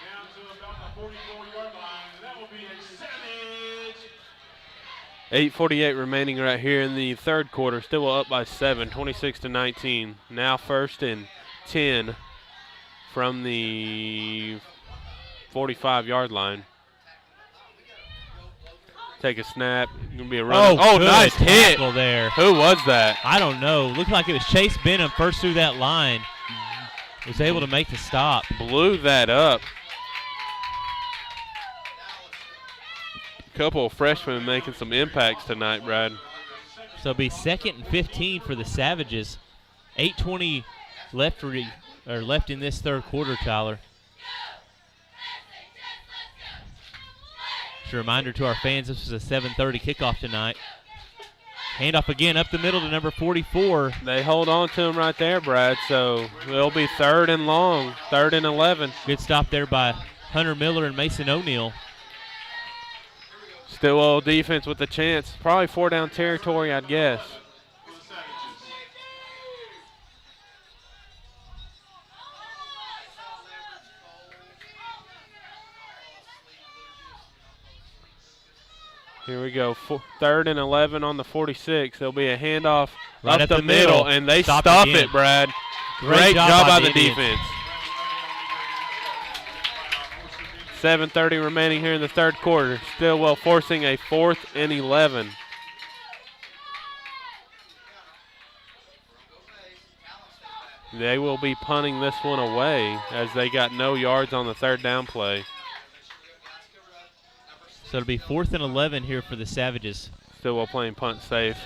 down to about 8:48 remaining right here in the third quarter. Still up by 7, 26-19. Now 1st and 10 from the 45-yard line. Take a snap. Gonna be a run. Oh, good nice hit. tackle there. Who was that? I don't know. Looked like it was Chase Benham first through that line. Was able to make the stop. Blew that up. Couple of freshmen making some impacts tonight, Brad. So it'll be 2nd and 15 for the Savages. 8:20 left left in this third quarter, Tyler. Just a reminder to our fans, this is a 7:30 kickoff tonight. Handoff again up the middle to number 44. They hold on to him right there, Brad, so it'll be 3rd and long, 3rd and 11. Good stop there by Hunter Miller and Mason O'Neill. Stilwell defense with a chance. Probably 4-down territory, I'd guess. Here we go. 3rd and 11 on the 46. There'll be a handoff Right up at the the middle, middle. and they Stop stop again. it, Brad. Great job by the the Indians. defense. 7:30 remaining here in the third quarter. Stilwell forcing a 4th and 11. They will be punting this one away as they got no yards on the 3rd down play. So it'll be 4th and 11 here for the Savages. Stilwell playing punt safe.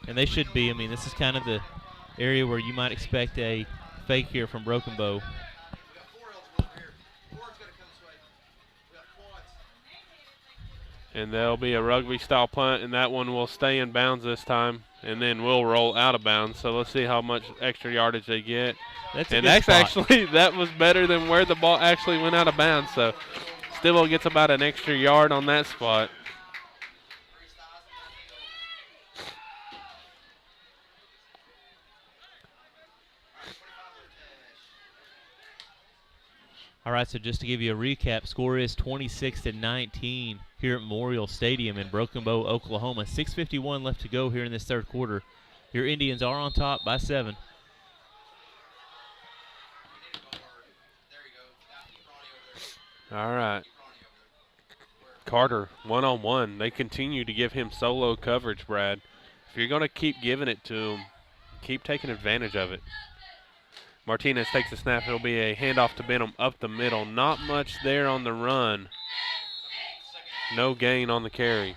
And they should be. I mean, this is kind of the area where you might expect a fake here from Broken Bow. And there'll be a rugby-style punt, and that one will stay in bounds this time, and then we'll roll out of bounds. So let's see how much extra yardage they get. That's a And good that's spot. actually, that was better than where the ball actually went out of bounds. So Stilwell gets about an extra yard on that spot. All right, so just to give you a recap, score is 26-19 here at Memorial Stadium in Broken Bow, Oklahoma. 6:51 left to go here in this third quarter. Your Indians are on top by 7. All right. Carter, one-on-one. They continue to give him solo coverage, Brad. If you're going to keep giving it to him, keep taking advantage of it. Martinez takes the snap. It'll be a handoff to Benham up the middle. Not much there on the run. No gain on the carry.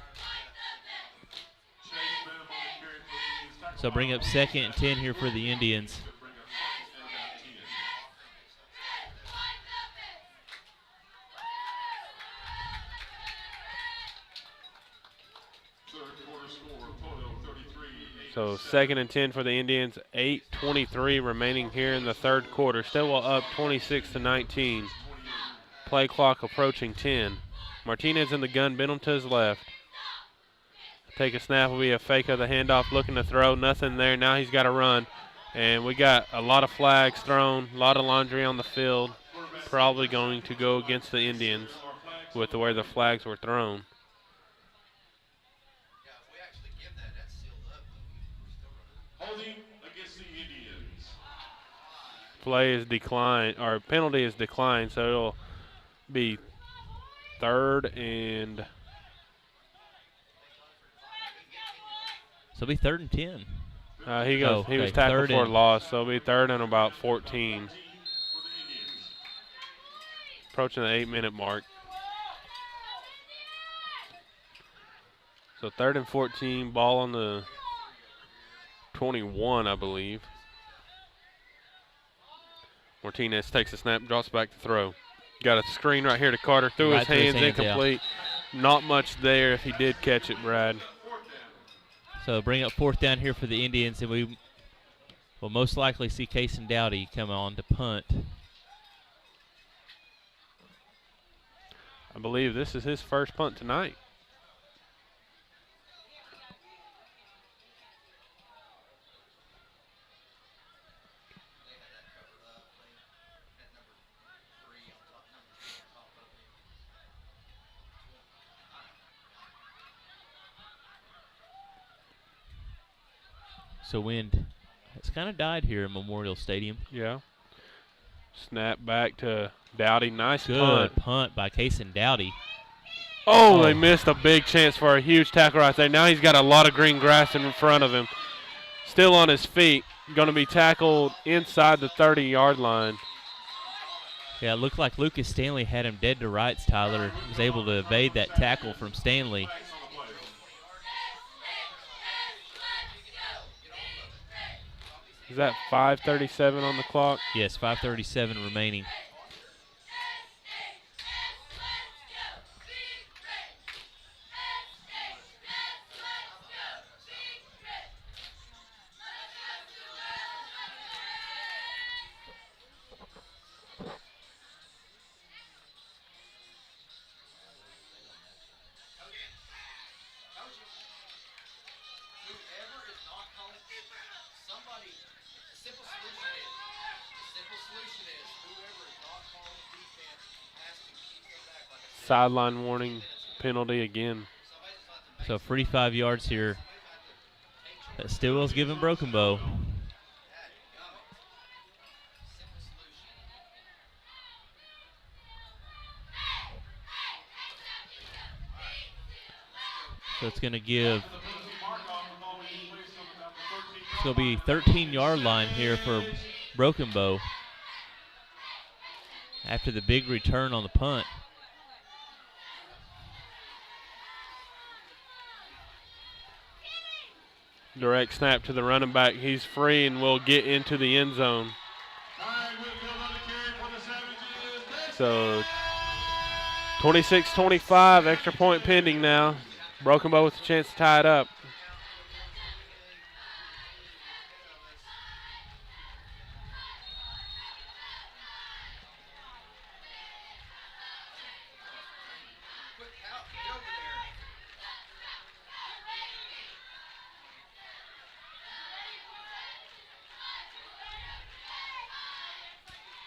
So bring up 2nd and 10 here for the Indians. So 2nd and 10 for the Indians. 8:23 remaining here in the third quarter. Stilwell up 26-19. Play clock approaching 10. Martinez in the gun. Benham to his left. Take a snap. Will be a fake of the handoff. Looking to throw. Nothing there. Now he's got to run. And we got a lot of flags thrown. A lot of laundry on the field. Probably going to go against the Indians with the way the flags were thrown. Holding against the Indians. Play is declined, or penalty is declined, so it'll be 3rd and So it'll be 3rd and 10. he goes. He was Okay, tackled 3rd for a and- loss, so it'll be 3rd and about 14. Approaching the 8-minute mark. So 3rd and 14, ball on the 21, I believe. Martinez takes a snap, drops back to throw. Got a screen right here to Carter. Through Right his through his hands, hands, yeah. incomplete. Not much there if he did catch it, Brad. So bring up 4th down here for the Indians, and we will most likely see Cason Dowdy come on to punt. I believe this is his first punt tonight. So wind has kind of died here in Memorial Stadium. Yeah. Snap back to Dowdy. Nice Good punt. punt by Kason Dowdy. Oh, they missed a big chance for a huge tackle right there. Now he's got a lot of green grass in front of him. Still on his feet. Going to be tackled inside the 30-yard line. Yeah, it looked like Lucas Stanley had him dead to rights, Tyler. He was able to evade that tackle from Stanley. Is that 5:37 on the clock? Yes, 5:37 remaining. Sideline warning penalty again. So 45 yards here. That Stilwell's giving Broken Bow. So it's going to give, it's going to be 13-yard line here for Broken Bow after the big return on the punt. Direct snap to the running back. He's free and will get into the end zone. So 26-25, extra point pending now. Broken Bow with a chance to tie it up.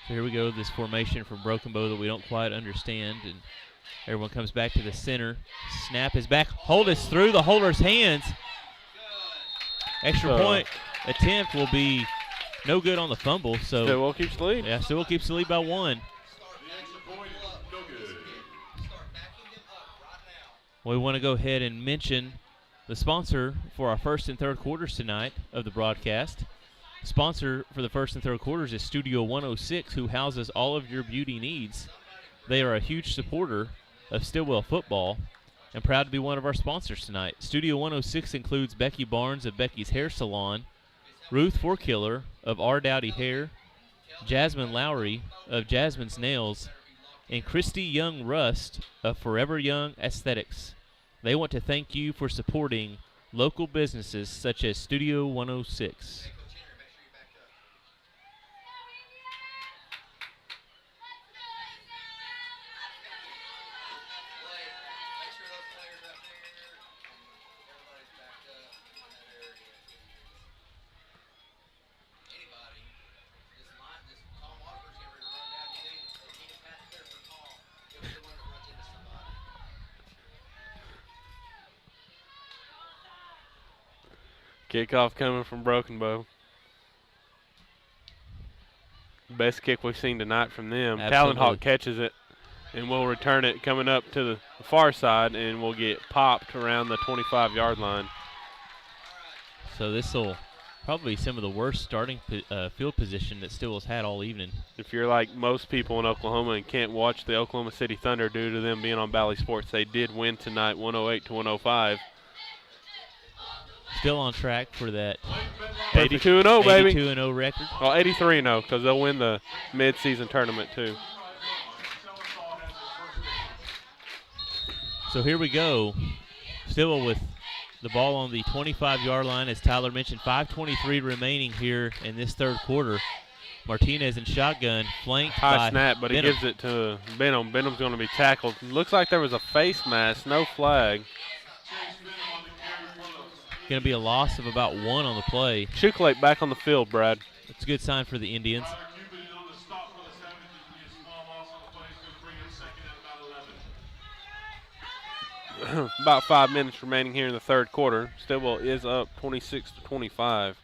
So here we go, this formation from Broken Bow that we don't quite understand. And everyone comes back to the center. Snap is back. Hold is through the holder's hands. Extra point attempt will be no good on the fumble. So Stilwell keeps the lead. Yeah, Stilwell keeps the lead by 1. We want to go ahead and mention the sponsor for our first and third quarters tonight of the broadcast. Sponsor for the first and third quarters is Studio 106, who houses all of your beauty needs. They are a huge supporter of Stilwell football and proud to be one of our sponsors tonight. Studio 106 includes Becky Barnes of Becky's Hair Salon, Ruth Forkiller of R. Dowdy Hair, Jasmine Lowry of Jasmine's Nails, and Christy Young Rust of Forever Young Aesthetics. They want to thank you for supporting local businesses such as Studio 106. Kickoff coming from Broken Bow. Best kick we've seen tonight from them. Talon Hawk catches it and will return it coming up to the far side and will get popped around the 25-yard line. So this will probably be some of the worst starting field position that Stilwell's had all evening. If you're like most people in Oklahoma and can't watch the Oklahoma City Thunder due to them being on Valley Sports, they did win tonight 108-105. Still on track for that 82-0, baby. 82-0 record. Well, 83-0 because they'll win the mid-season tournament too. So here we go. Stilwell with the ball on the 25-yard line. As Tyler mentioned, 5:23 remaining here in this third quarter. Martinez in shotgun, flanked by high snap, but he Benham. gives it to Benham. Benham's going to be tackled. Looks like there was a face mask, no flag. Going to be a loss of about 1 on the play. Chukalate back on the field, Brad. It's a good sign for the Indians. About 5 minutes remaining here in the third quarter. Stilwell is up 26-25.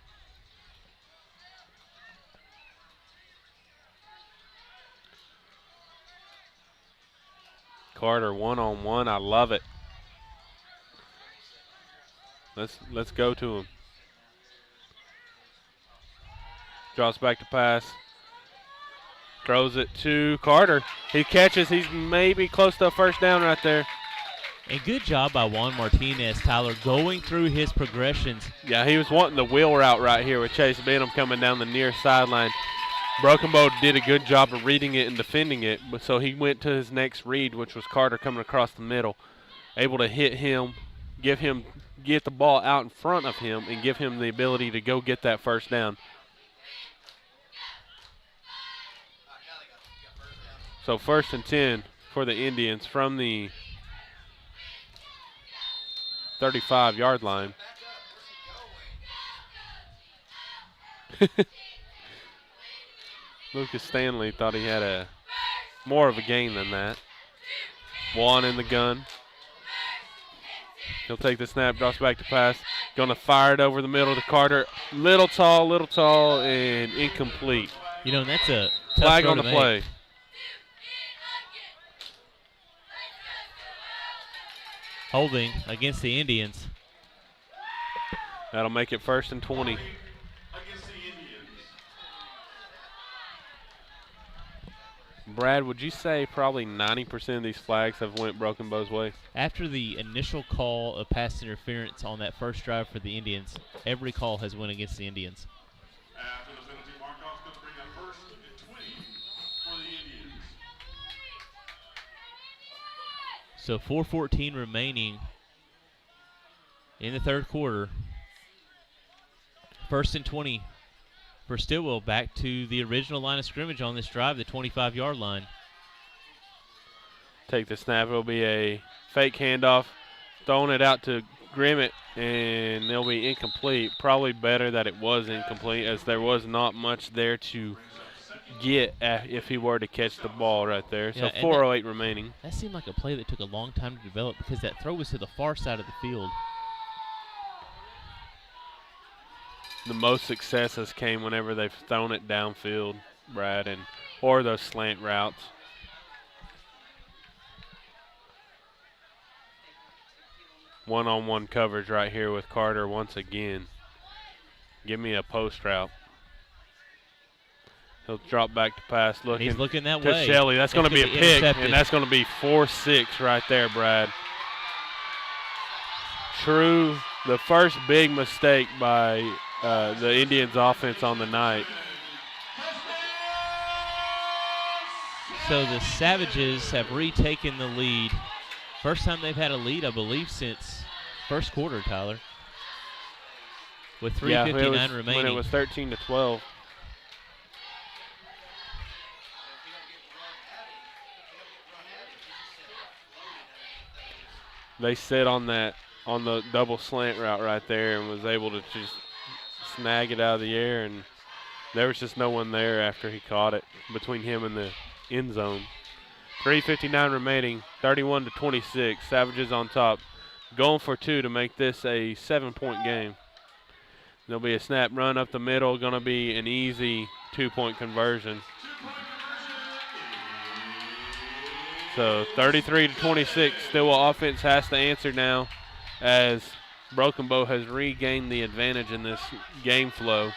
Carter one-on-one. I love it. Let's go to him. Draws back to pass. Throws it to Carter. He catches. He's maybe close to a first down right there. And good job by Juan Martinez, Tyler, going through his progressions. Yeah, he was wanting the wheel route right here with Chase Benham coming down the near sideline. Broken Bow did a good job of reading it and defending it, but so he went to his next read, which was Carter coming across the middle, able to hit him, get the ball out in front of him, and give him the ability to go get that first down. So 1st and 10 for the Indians from the 35-yard line. Lucas Stanley thought he had more of a gain than that. Juan in the gun. He'll take the snap, drops back to pass. Gonna fire it over the middle to Carter. Little tall, and incomplete. You know, and that's a tough flag throw on the to make. play. Holding against the Indians. That'll make it 1st and 20. Against the Indians. Brad, would you say probably 90% of these flags have went Broken Bow's way? After the initial call of pass interference on that first drive for the Indians, every call has went against the Indians. After the penalty mark-off, going to bring up 1st and 20 for the Indians. So 4:14 remaining in the third quarter. 1st and 20 for Stilwell, back to the original line of scrimmage on this drive, the 25-yard line. Take the snap. It'll be a fake handoff. Throwing it out to Grimmett, and it'll be incomplete. Probably better that it was incomplete, as there was not much there to get if he were to catch the ball right there. So Yeah, 4:08 remaining. That seemed like a play that took a long time to develop because that throw was to the far side of the field. The most successes came whenever they've thrown it downfield, Brad, or those slant routes. One-on-one coverage right here with Carter once again. Give me a post route. He'll drop back to pass. He's looking that to way. Shelley. That's going to be a pick, intercepted. and that's going to be 4-6 right there, Brad. True, the first big mistake by the Indians offense on the night. So the Savages have retaken the lead. First time they've had a lead, I believe, since first quarter, Tyler. With 3:59 remaining. When it was 13-12. They sit on the double slant route right there and was able to just snag it out of the air, and there was just no one there after he caught it between him and the end zone. 3:59 remaining, 31-26. Savages on top, going for 2 to make this a 7-point game. There'll be a snap run up the middle, going to be an easy 2-point conversion. So 33-26, Stilwell offense has to answer now as Broken Bow has regained the advantage in this game flow.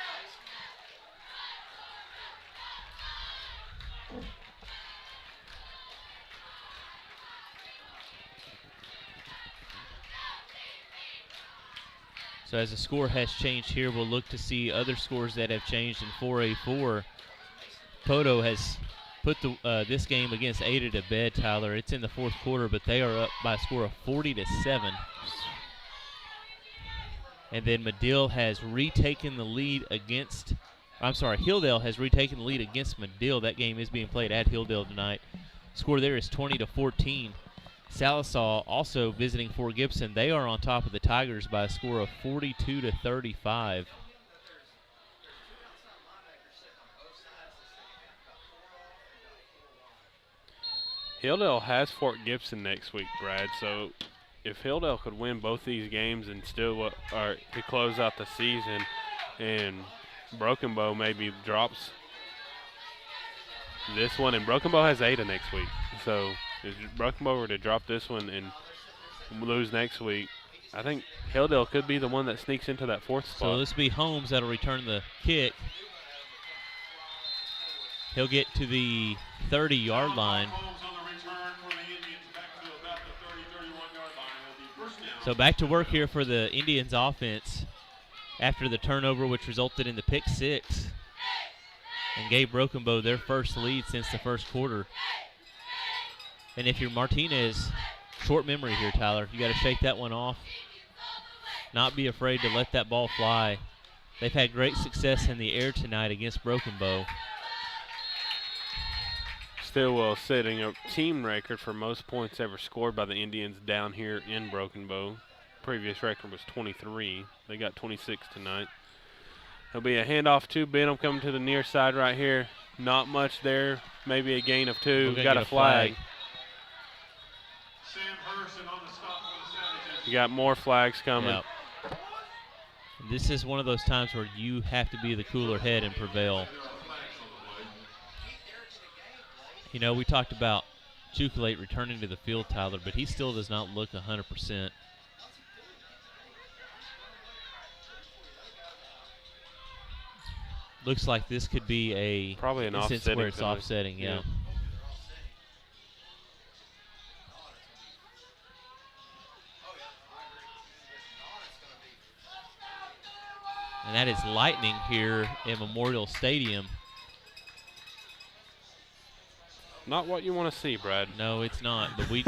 So as the score has changed here, we'll look to see other scores that have changed in 4A4. Poto has put this game against Ada to bed, Tyler. It's in the fourth quarter, but they are up by a score of 40-7. And then Medill has retaken the lead against, Hilldale has retaken the lead against Medill. That game is being played at Hilldale tonight. Score there is 20-14. Salisaw also visiting Fort Gibson. They are on top of the Tigers by a score of 42-35. Hilldale has Fort Gibson next week, Brad. So if Hilldale could win both these games and still to close out the season, and Broken Bow maybe drops this one, and Broken Bow has Ada next week. So If Broken Bow were to drop this one and lose next week, I think Hilldale could be the one that sneaks into that fourth So spot. this will be Holmes that'll return the kick. He'll get to the 30-yard line. Holmes on the return for the Indians back to about the 30, 31-yard line. It'll be first down. So back to work here for the Indians offense after the turnover, which resulted in the pick six and gave Broken Bow their first lead since the first quarter. And if you're Martinez, short memory here, Tyler. You got to shake that one off. Not be afraid to let that ball fly. They've had great success in the air tonight against Broken Bow. Stilwell setting a team record for most points ever scored by the Indians down here in Broken Bow. Previous record was 23. They got 26 tonight. There'll be a handoff to Benham coming to the near side right here. Not much there. Maybe a gain of two. We're gonna Got get a a flag. Sam Herson on the stop for the Savages. You got more flags coming. Yep. This is one of those times where you have to be the cooler head and prevail. You know, we talked about Chukulate returning to the field, Tyler, but he still does not look 100%. Looks like this could be a Probably an instance offsetting where it's penalty. offsetting, yeah. And that is lightning here in Memorial Stadium. Not what you want to see, Brad. No, it's not. But we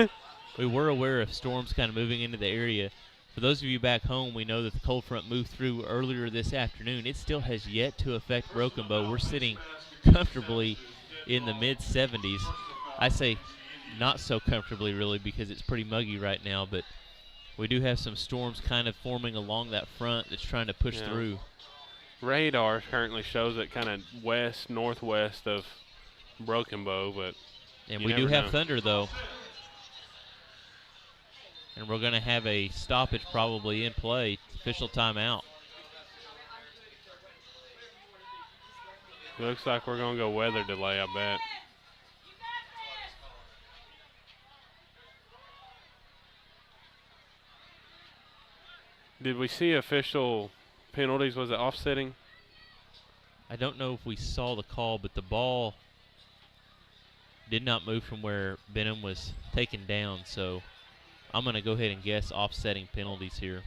were aware of storms kind of moving into the area. For those of you back home, we know that the cold front moved through earlier this afternoon. It still has yet to affect Broken Bow. We're sitting comfortably in the mid-70s. I say not so comfortably, really, because it's pretty muggy right now. But we do have some storms kind of forming along that front that's trying to push through. Radar currently shows it kind of west, northwest of Broken Bow, but And you we do never have know. thunder, though. And we're going to have a stoppage probably in play. Official timeout. Looks like we're going to go weather delay, I bet. Did we see official penalties? Was it offsetting? I don't know if we saw the call, but the ball did not move from where Benham was taken down. So I'm going to go ahead and guess offsetting penalties here.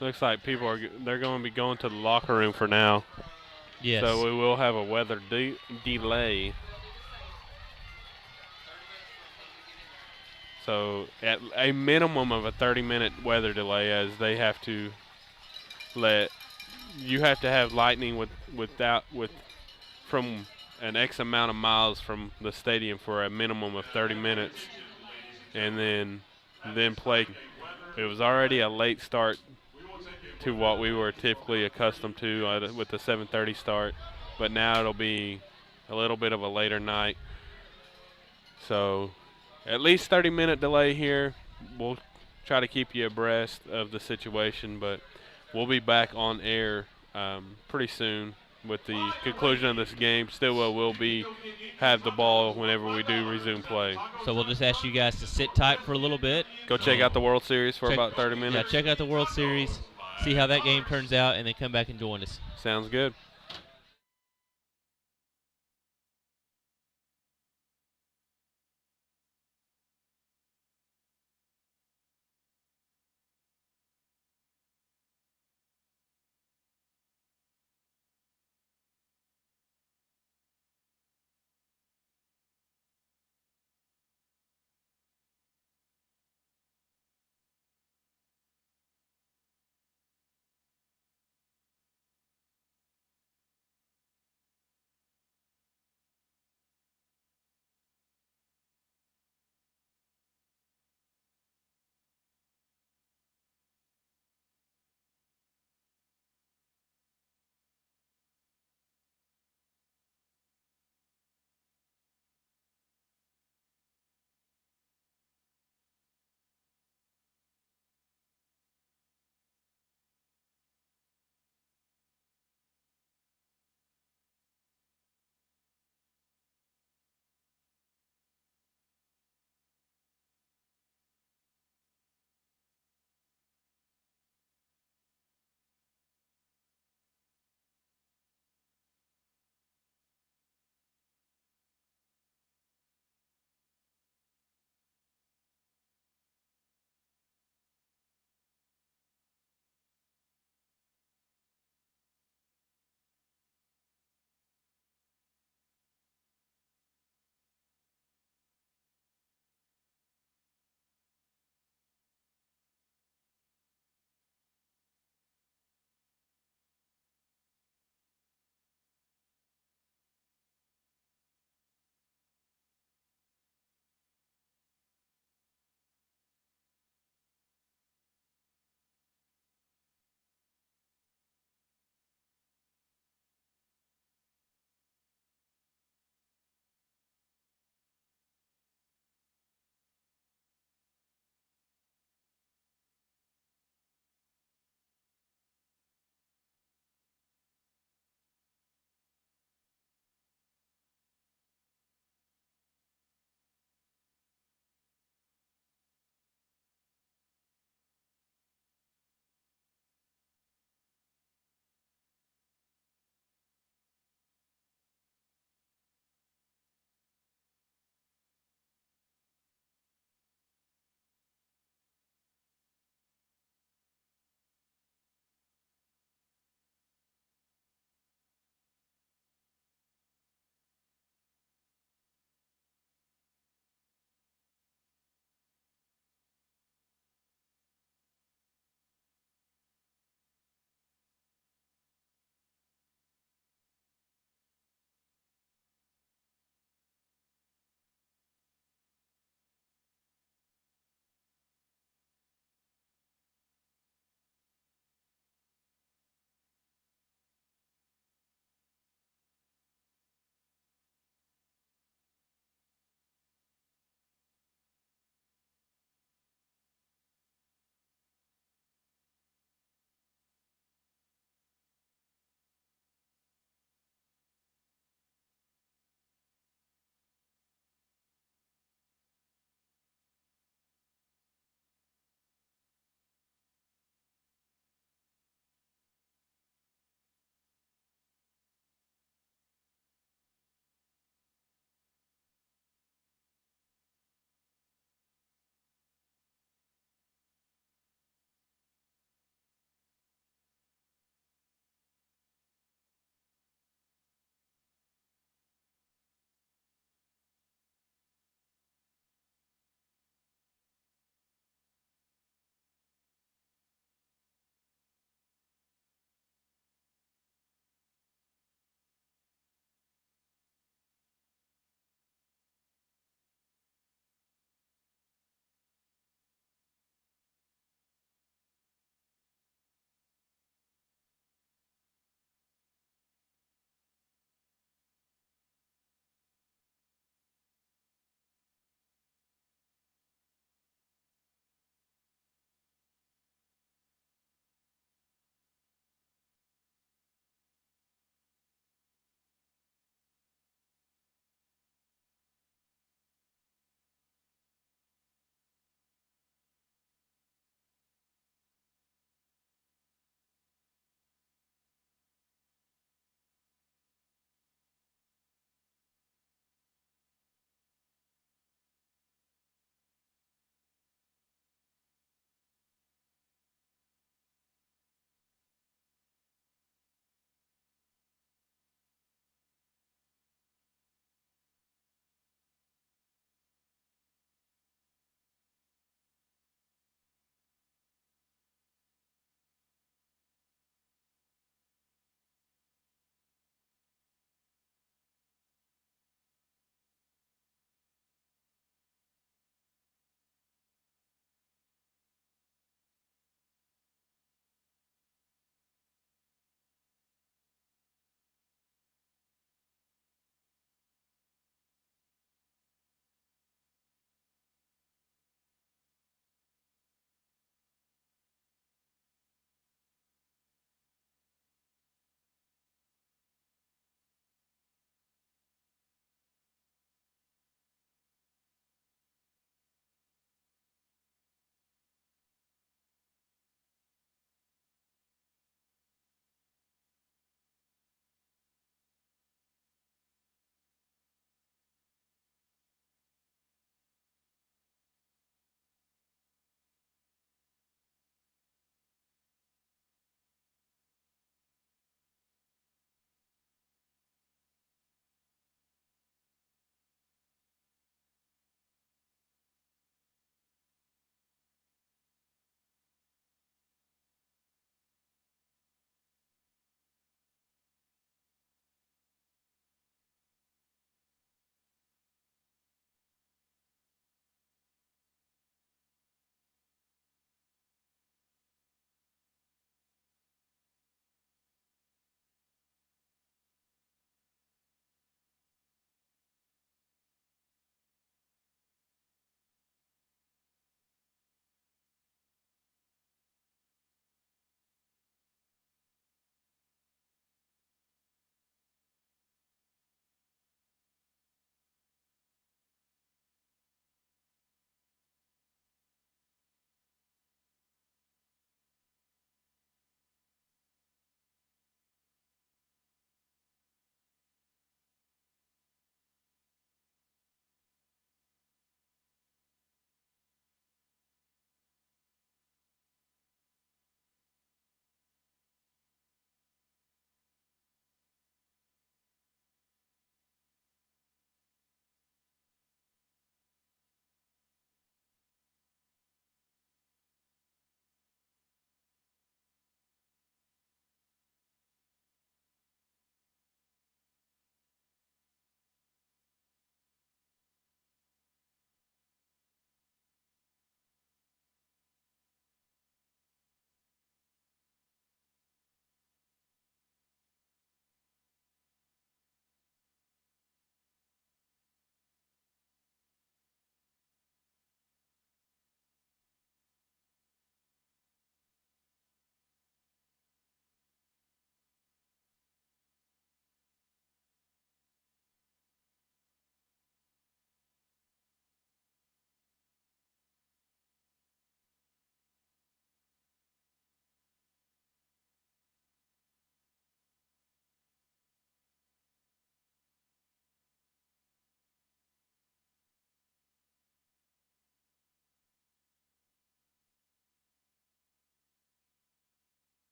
Looks like they're going to be going to the locker room for now. Yes. So we will have a weather delay. So at a minimum of a 30-minute weather delay, as they have to you have to have lightning from an X amount of miles from the stadium for a minimum of 30 minutes, and then play. It was already a late start to what we were typically accustomed to with the 7:30 start, but now it'll be a little bit of a later night. So at least 30-minute delay here. We'll try to keep you abreast of the situation, but we'll be back on air pretty soon with the conclusion of this game. Stilwell will have the ball whenever we do resume play. So we'll just ask you guys to sit tight for a little bit. Go check out the World Series for about 30 minutes. Yeah, check out the World Series, see how that game turns out, and then come back and join us. Sounds good.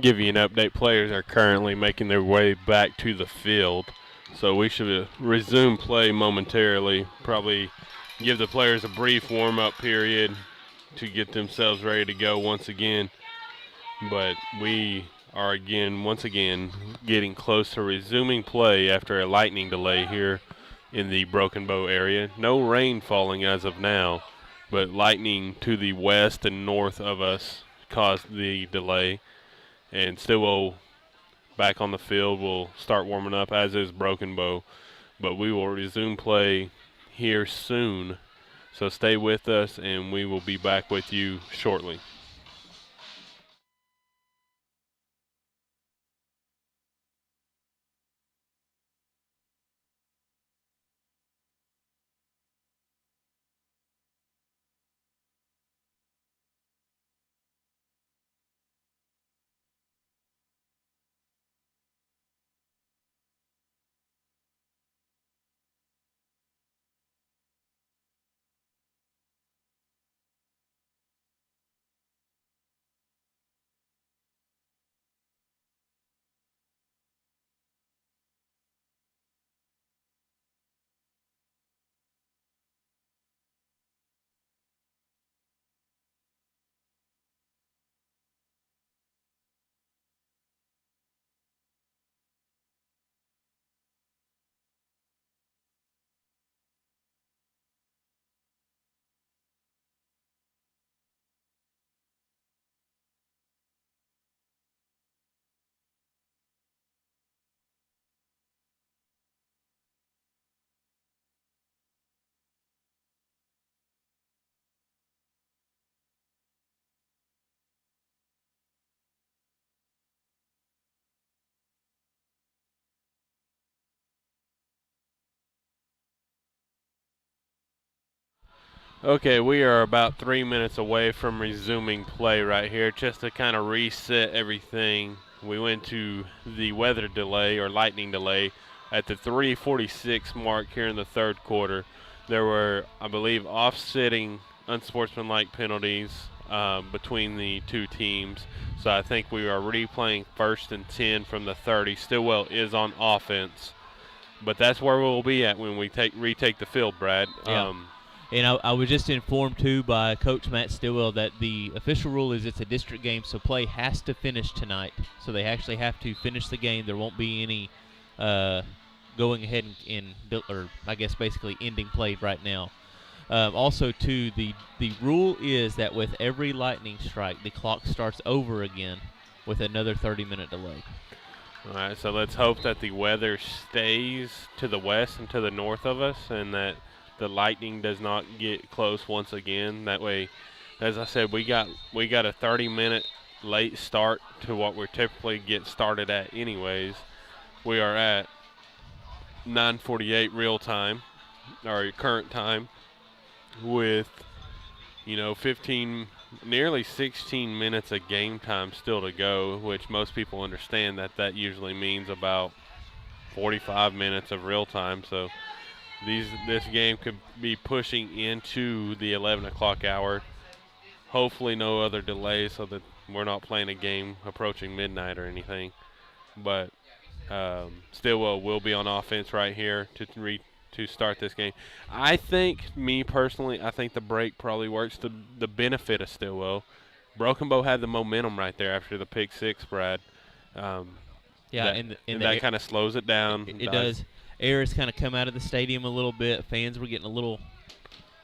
give you an update. Players are currently making their way back to the field, so we should resume play momentarily. Probably give the players a brief warm-up period to get themselves ready to go once again. But we are once again, getting close to resuming play after a lightning delay here in the Broken Bow area. No rain falling as of now, but lightning to the west and north of us caused the delay. And Stilwell back on the field will start warming up, as is Broken Bow. But we will resume play here soon. So stay with us, and we will be back with you shortly. Okay, we are about 3 minutes away from resuming play right here. Just to kind of reset everything, we went to the weather delay or lightning delay at the 3:46 mark here in the third quarter. There were, I believe, offsetting unsportsmanlike penalties between the two teams. So I think we are replaying 1st and 10 from the 30. Stilwell is on offense, but that's where we'll be at when we retake the field, Brad. Yeah. And I was just informed, too, by Coach Matt Stilwell that the official rule is it's a district game, so play has to finish tonight. So they actually have to finish the game. There won't be any going ahead or I guess basically ending play right now. Also, too, the rule is that with every lightning strike, the clock starts over again with another 30-minute delay. All right, so let's hope that the weather stays to the west and to the north of us, and that the lightning does not get close once again. That way, as I said, we got a 30-minute late start to what we typically get started at anyways. We are at 9:48 real time, or current time, with, nearly 16 minutes of game time still to go, which most people understand that usually means about 45 minutes of real time. So this game could be pushing into the 11 o'clock hour. Hopefully no other delays so that we're not playing a game approaching midnight or anything. But Stilwell will be on offense right here to start this game. I think, me personally, the break probably works to the benefit of Stilwell. Broken Bow had the momentum right there after the pick six, Brad. That kind of slows it down. It does. Air has kind of come out of the stadium a little bit. Fans were getting a little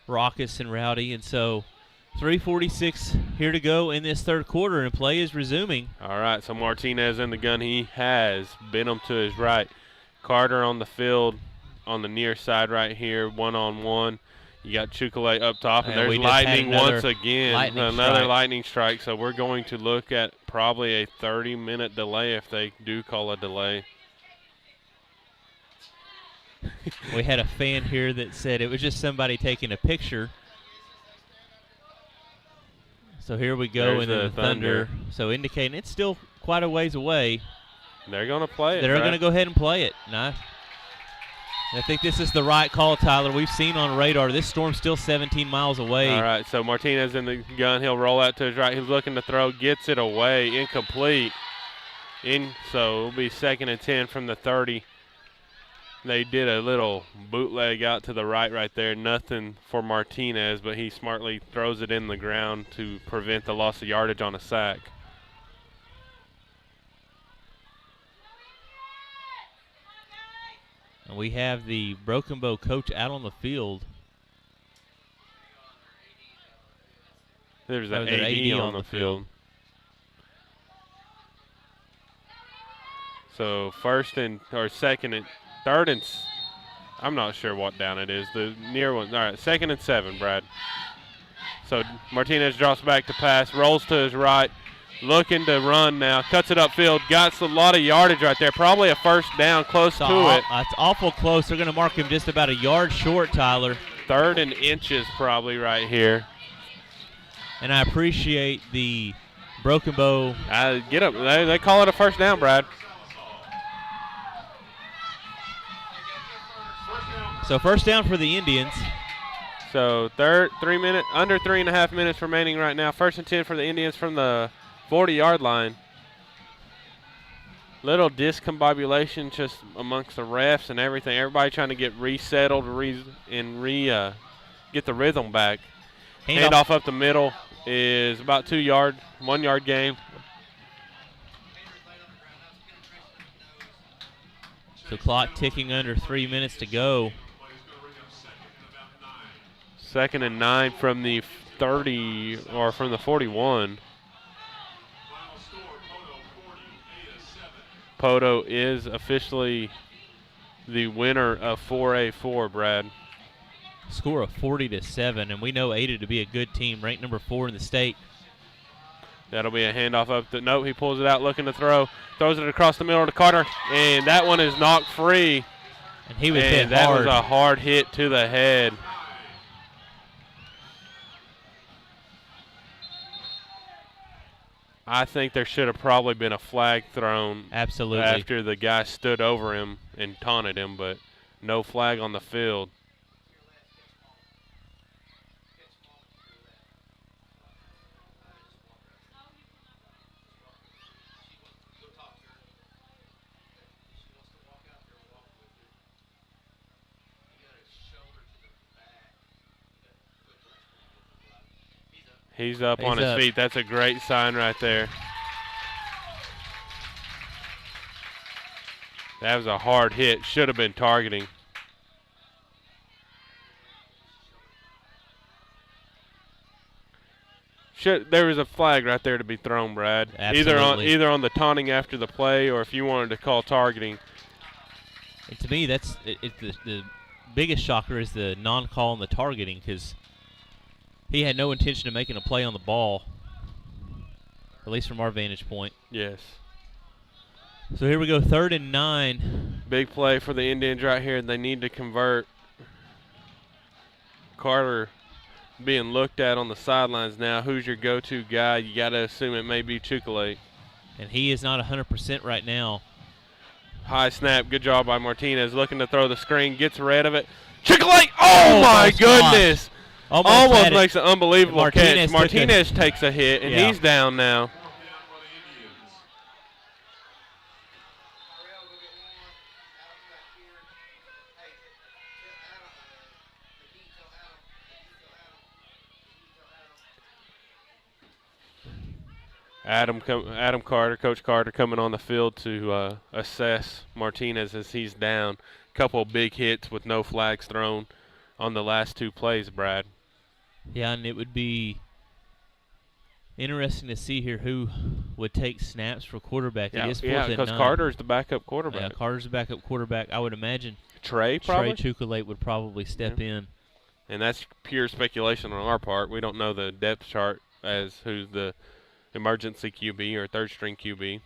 raucous and rowdy, and so 3:46 here to go in this third quarter, and play is resuming. All right, so Martinez in the gun. He has Benham to his right. Carter on the field on the near side right here, one-on-one. You got Chukale up top, and there's lightning once again. Another lightning strike, so we're going to look at probably a 30-minute delay if they do call a delay. We had a fan here that said it was just somebody taking a picture. So here we go in the Thunder. So indicating it's still quite a ways away. They're going to play it. They're going to go ahead and play it. I think this is the right call, Tyler. We've seen on radar this storm's still 17 miles away. All right, so Martinez in the gun. He'll roll out to his right. He's looking to throw, gets it away, incomplete. So it'll be 2nd and 10 from the 30. They did a little bootleg out to the right there. Nothing for Martinez, but he smartly throws it in the ground to prevent the loss of yardage on a sack. And we have the Broken Bow coach out on the field. There's Oh, an their AD on the field. So 3rd and, I'm not sure what down it is. The near one. All right, 2nd and 7, Brad. So Martinez drops back to pass, rolls to his right, looking to run now, cuts it upfield, got a lot of yardage right there. Probably a first down, close to it. It's awful close. They're going to mark him just about a yard short, Tyler. 3rd and inches probably right here. And I appreciate the Broken Bow. Get up. They call it a first down, Brad. So first down for the Indians. So under 3.5 minutes remaining right now. 1st and 10 for the Indians from the 40-yard line. Little discombobulation just amongst the refs and everything. Everybody trying to get resettled and get the rhythm back. Handoff up the middle is about 2 yard, 1 yard game. So clock ticking under 3 minutes to go. 2nd and 9 from the 30 or from the 41. Poto is officially the winner of 4A4, Brad. Score of 40-7, and we know Ada to be a good team, ranked number 4 in the state. That'll be a handoff up the nope. He pulls it out, looking to throw, throws it across the middle to Carter, and that one is knocked free. And he was hit hard. That was a hard hit to the head. I think there should have probably been a flag thrown. Absolutely. After the guy stood over him and taunted him, but no flag on the field. He's up on his feet. That's a great sign right there. That was a hard hit. Should have been targeting. There was a flag right there to be thrown, Brad. Absolutely. Either on the taunting after the play, or if you wanted to call targeting. And to me, that's the biggest shocker is the non-call and the targeting, because he had no intention of making a play on the ball, at least from our vantage point. Yes. So here we go, 3rd and 9. Big play for the Indians right here. They need to convert. Carter being looked at on the sidelines now. Who's your go-to guy? You got to assume it may be Chukalate. And he is not 100% right now. High snap. Good job by Martinez. Looking to throw the screen. Gets rid of it. Chukalate! Oh, my goodness! Almost makes an unbelievable catch. Martinez takes a hit, and he's down now. Adam Carter, Coach Carter, coming on the field to assess Martinez as he's down. Couple big hits with no flags thrown on the last 2 plays, Brad. Yeah, and it would be interesting to see here who would take snaps for quarterback. Yeah, it is 4th and 9. because Carter's the backup quarterback. Yeah, Carter's the backup quarterback. I would imagine Trey Chukalate would probably step in. And that's pure speculation on our part. We don't know the depth chart as who's the emergency QB or third-string QB.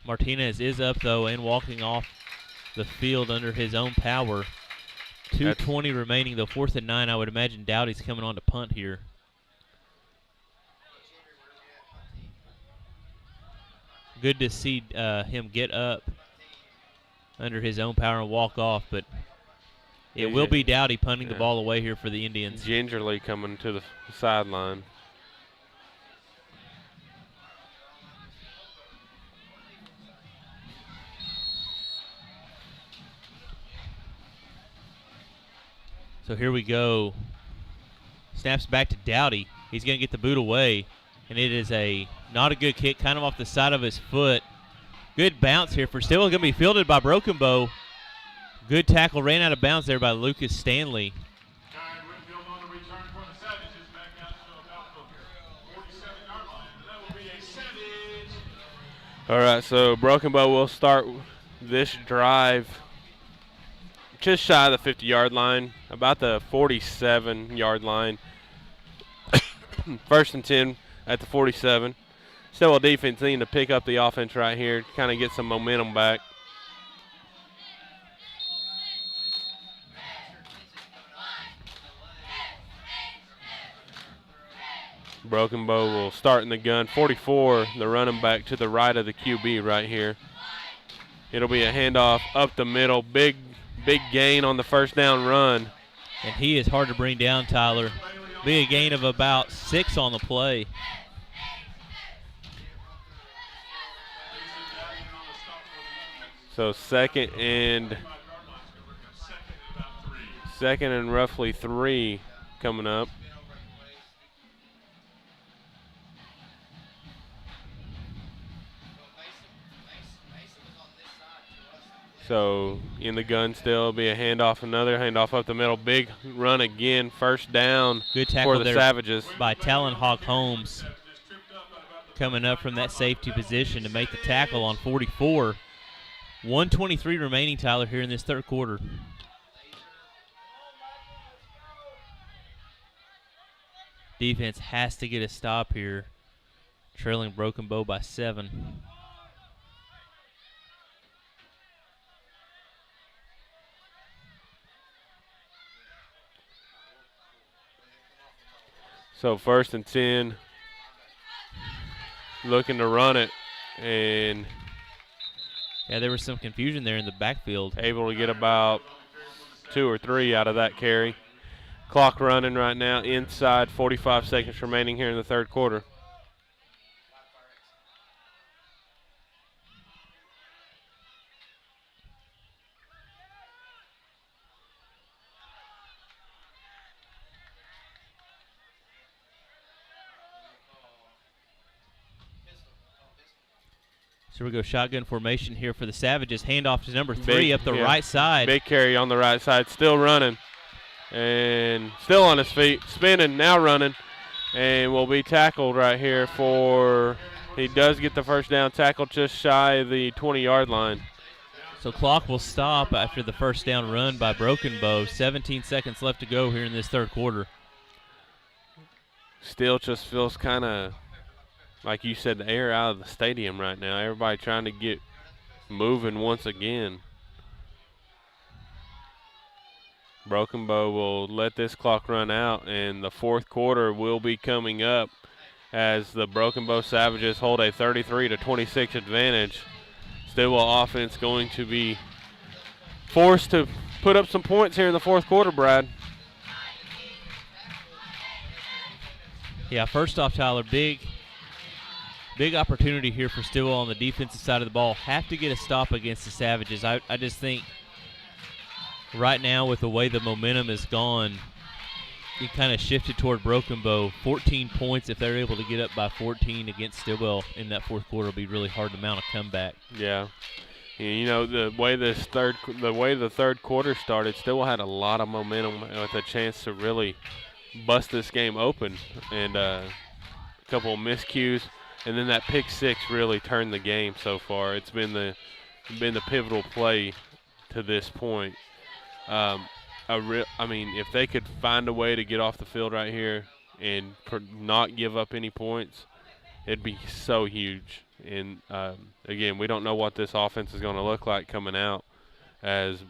Martinez is up, though, and walking off the field under his own power. 2:20 remaining, though, 4th and 9. I would imagine Dowdy's coming on to punt here. Good to see him get up under his own power and walk off, but it will be Dowdy punting the ball away here for the Indians. Gingerly coming to the sideline. So here we go. Snaps back to Dowdy. He's going to get the boot away. And it is not a good kick, kind of off the side of his foot. Good bounce here for Stilwell. Going to be fielded by Broken Bow. Good tackle, ran out of bounds there by Lucas Stanley. Kyle Whitfield on the return for the Savages back out to about the 47-yard line. And that will be a Savage. All right, so Broken Bow will start this drive just shy of the 50-yard line, about the 47-yard line. First and 10 at the 47. Stilwell defense needing to pick up the offense right here, kind of get some momentum back. Broken Bow will start in the gun. 44, the running back to the right of the QB right here. It'll be a handoff up the middle. Big gain on the first down run. And he is hard to bring down, Tyler. Be a gain of about 6 on the play. So second and roughly 3 coming up. So in the gun still, be a handoff, another handoff up the middle. Big run again, first down Good tackle for the there Savages. by Talon Hawk Holmes. Coming up from that safety position to make the tackle on 44. 1:23 remaining, Tyler, here in this third quarter. Defense has to get a stop here, trailing Broken Bow by 7. So first and 10, looking to run it, and yeah, there was some confusion there in the backfield. Able to get about 2 or 3 out of that carry. Clock running right now inside, 45 seconds remaining here in the third quarter. So we go shotgun formation here for the Savages. Handoff to number 3 up the right side. Big carry on the right side, still running. And still on his feet, spinning, now running. And will be tackled right here he does get the first down, tackled just shy of the 20-yard line. So clock will stop after the first down run by Broken Bow. 17 seconds left to go here in this third quarter. Still just feels kind of, like you said, the air out of the stadium right now. Everybody trying to get moving once again. Broken Bow will let this clock run out, and the fourth quarter will be coming up as the Broken Bow Savages hold a 33-26 advantage. Stilwell offense going to be forced to put up some points here in the fourth quarter, Brad. Yeah, first off, Tyler, big opportunity here for Stilwell on the defensive side of the ball. Have to get a stop against the Savages. I just think right now with the way the momentum is gone, it kind of shifted toward Broken Bow. 14 points, if they're able to get up by 14 against Stilwell in that fourth quarter, will be really hard to mount a comeback. Yeah. You know, the way the third quarter started, Stilwell had a lot of momentum with a chance to really bust this game open, and a couple of miscues, and then that pick 6 really turned the game so far. It's been the pivotal play to this point. I mean, if they could find a way to get off the field right here and not give up any points, it'd be so huge. And again, we don't know what this offense is going to look like coming out, as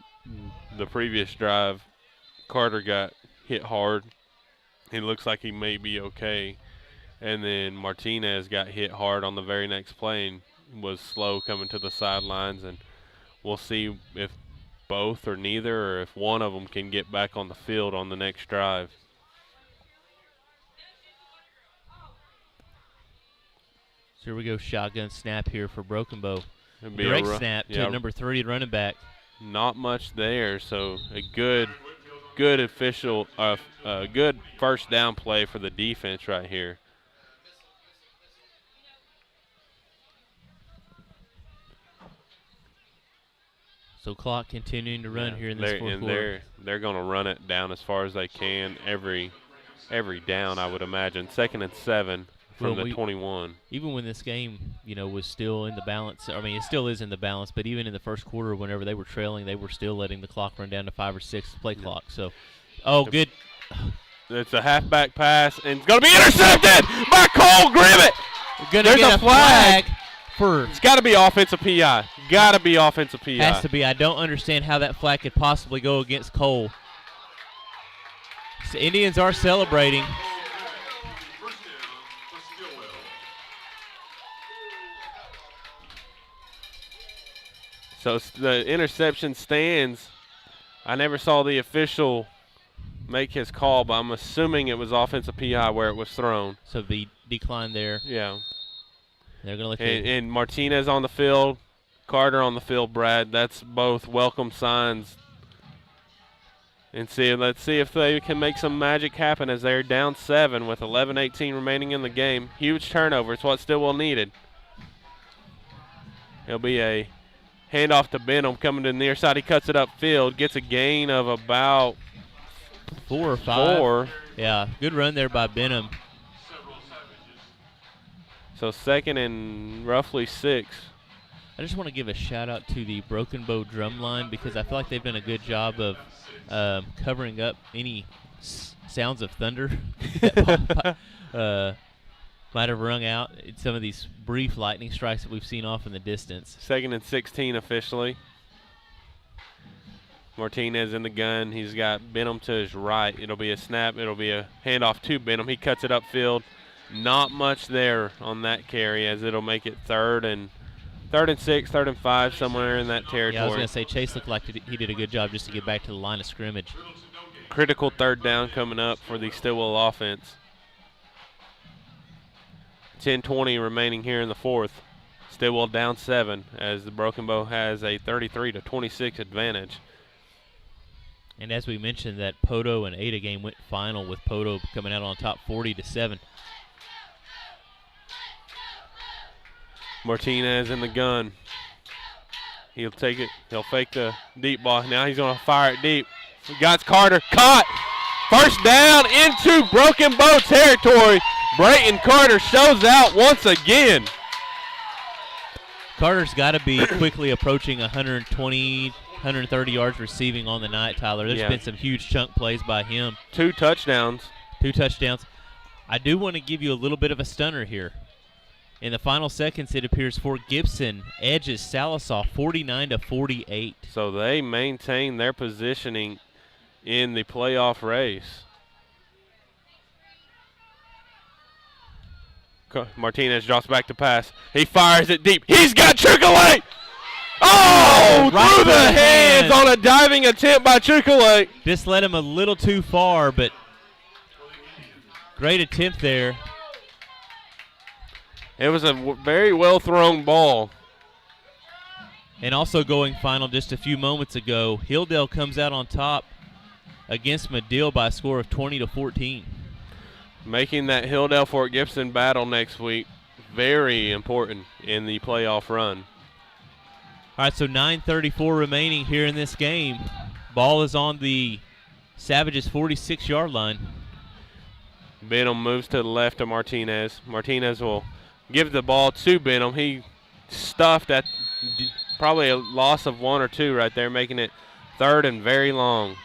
the previous drive, Carter got hit hard. He looks like he may be okay. And then Martinez got hit hard on the very next play and was slow coming to the sidelines. And we'll see if both or neither, or if one of them can get back on the field on the next drive. So here we go, shotgun snap here for Broken Bow. Direct snap to number 3 running back. Not much there, so a good good good first down play for the defense right here. So clock continuing to run here in this fourth and quarter. they're going to run it down as far as they can every down, I would imagine. 2nd and 7 from the 21. Even when this game, was still in the balance. I mean, it still is in the balance, but even in the first quarter, whenever they were trailing, they were still letting the clock run down to 5 or 6 play clock. So, good. It's a halfback pass, and it's going to be intercepted by Cole Grimmett. There's a flag. It's got to be offensive PI. Got to be offensive PI. Has to be. I don't understand how that flag could possibly go against Cole. The Indians are celebrating. So the interception stands. I never saw the official make his call, but I'm assuming it was offensive PI where it was thrown. So the decline there. Yeah. They're going to look and Martinez on the field, Carter on the field, Brad. That's both welcome signs. And let's see if they can make some magic happen as they're down 7 with 11:18 remaining in the game. Huge turnover. It's what Stilwell needed. It'll be a handoff to Benham coming to the near side. He cuts it upfield, gets a gain of about 4 or 5. 4. Yeah, good run there by Benham. So 2nd and roughly 6. I just want to give a shout out to the Broken Bow drum line because I feel like they've done a good job of covering up any sounds of thunder that might have rung out in some of these brief lightning strikes that we've seen off in the distance. 2nd and 16 officially. Martinez in the gun. He's got Benham to his right. It'll be a snap. It'll be a handoff to Benham. He cuts it upfield. Not much there on that carry as it'll make it 3rd and 6, 3rd and 5, somewhere in that territory. Yeah, I was going to say Chase looked like he did a good job just to get back to the line of scrimmage. Critical 3rd down coming up for the Stilwell offense. 10:20 remaining here in the 4th. Stilwell down 7 as the Broken Bow has a 33-26 advantage. And as we mentioned, that Poto and Ada game went final with Poto coming out on top 40-7. Martinez in the gun. He'll take it. He'll fake the deep ball. Now he's going to fire it deep. Got Carter. Caught. First down into Broken Bow territory. Brayton Carter shows out once again. Carter's got to be quickly approaching 120, 130 yards receiving on the night, Tyler. There's been some huge chunk plays by him. 2 touchdowns. 2 touchdowns. I do want to give you a little bit of a stunner here. In the final seconds, it appears Fort Gibson edges Salisaw 49-48. So they maintain their positioning in the playoff race. Martinez drops back to pass. He fires it deep. He's got Chukalate! Oh, right through the hands on a diving attempt by Chukalate. This led him a little too far, but great attempt there. It was a very well-thrown ball. And also going final just a few moments ago, Hilldale comes out on top against Medill by a score of 20-14. Making that Hilldale-Fort Gibson battle next week very important in the playoff run. All right, so 9:34 remaining here in this game. Ball is on the Savages 46-yard line. Benham moves to the left of Martinez. Martinez will give the ball to Benham. He stuffed at probably a loss of 1 or 2 right there, making it 3rd and very long.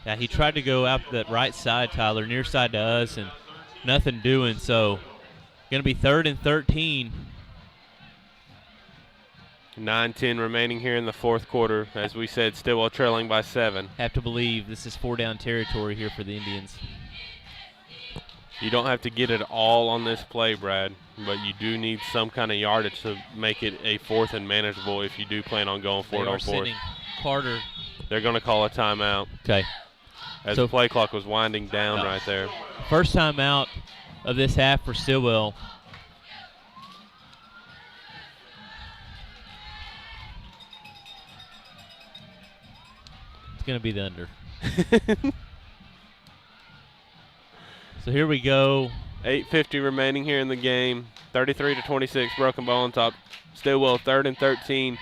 Yeah, he tried to go out that right side, Tyler, near side to us, and nothing doing. So going to be 3rd and 13. 9:10 remaining here in the 4th quarter. As we said, Stilwell trailing by 7. Have to believe this is 4-down territory here for the Indians. You don't have to get it all on this play, Brad, but you do need some kind of yardage to make it a 4th and manageable if you do plan on going for it on 4th. Sitting Carter. They're going to call a timeout. Okay. As the play clock was winding down right there. First time out of this half for Stilwell. It's going to be the under. So here we go. 8:50 remaining here in the game. 33-26, Broken Bow on top. Stilwell 3rd and 13.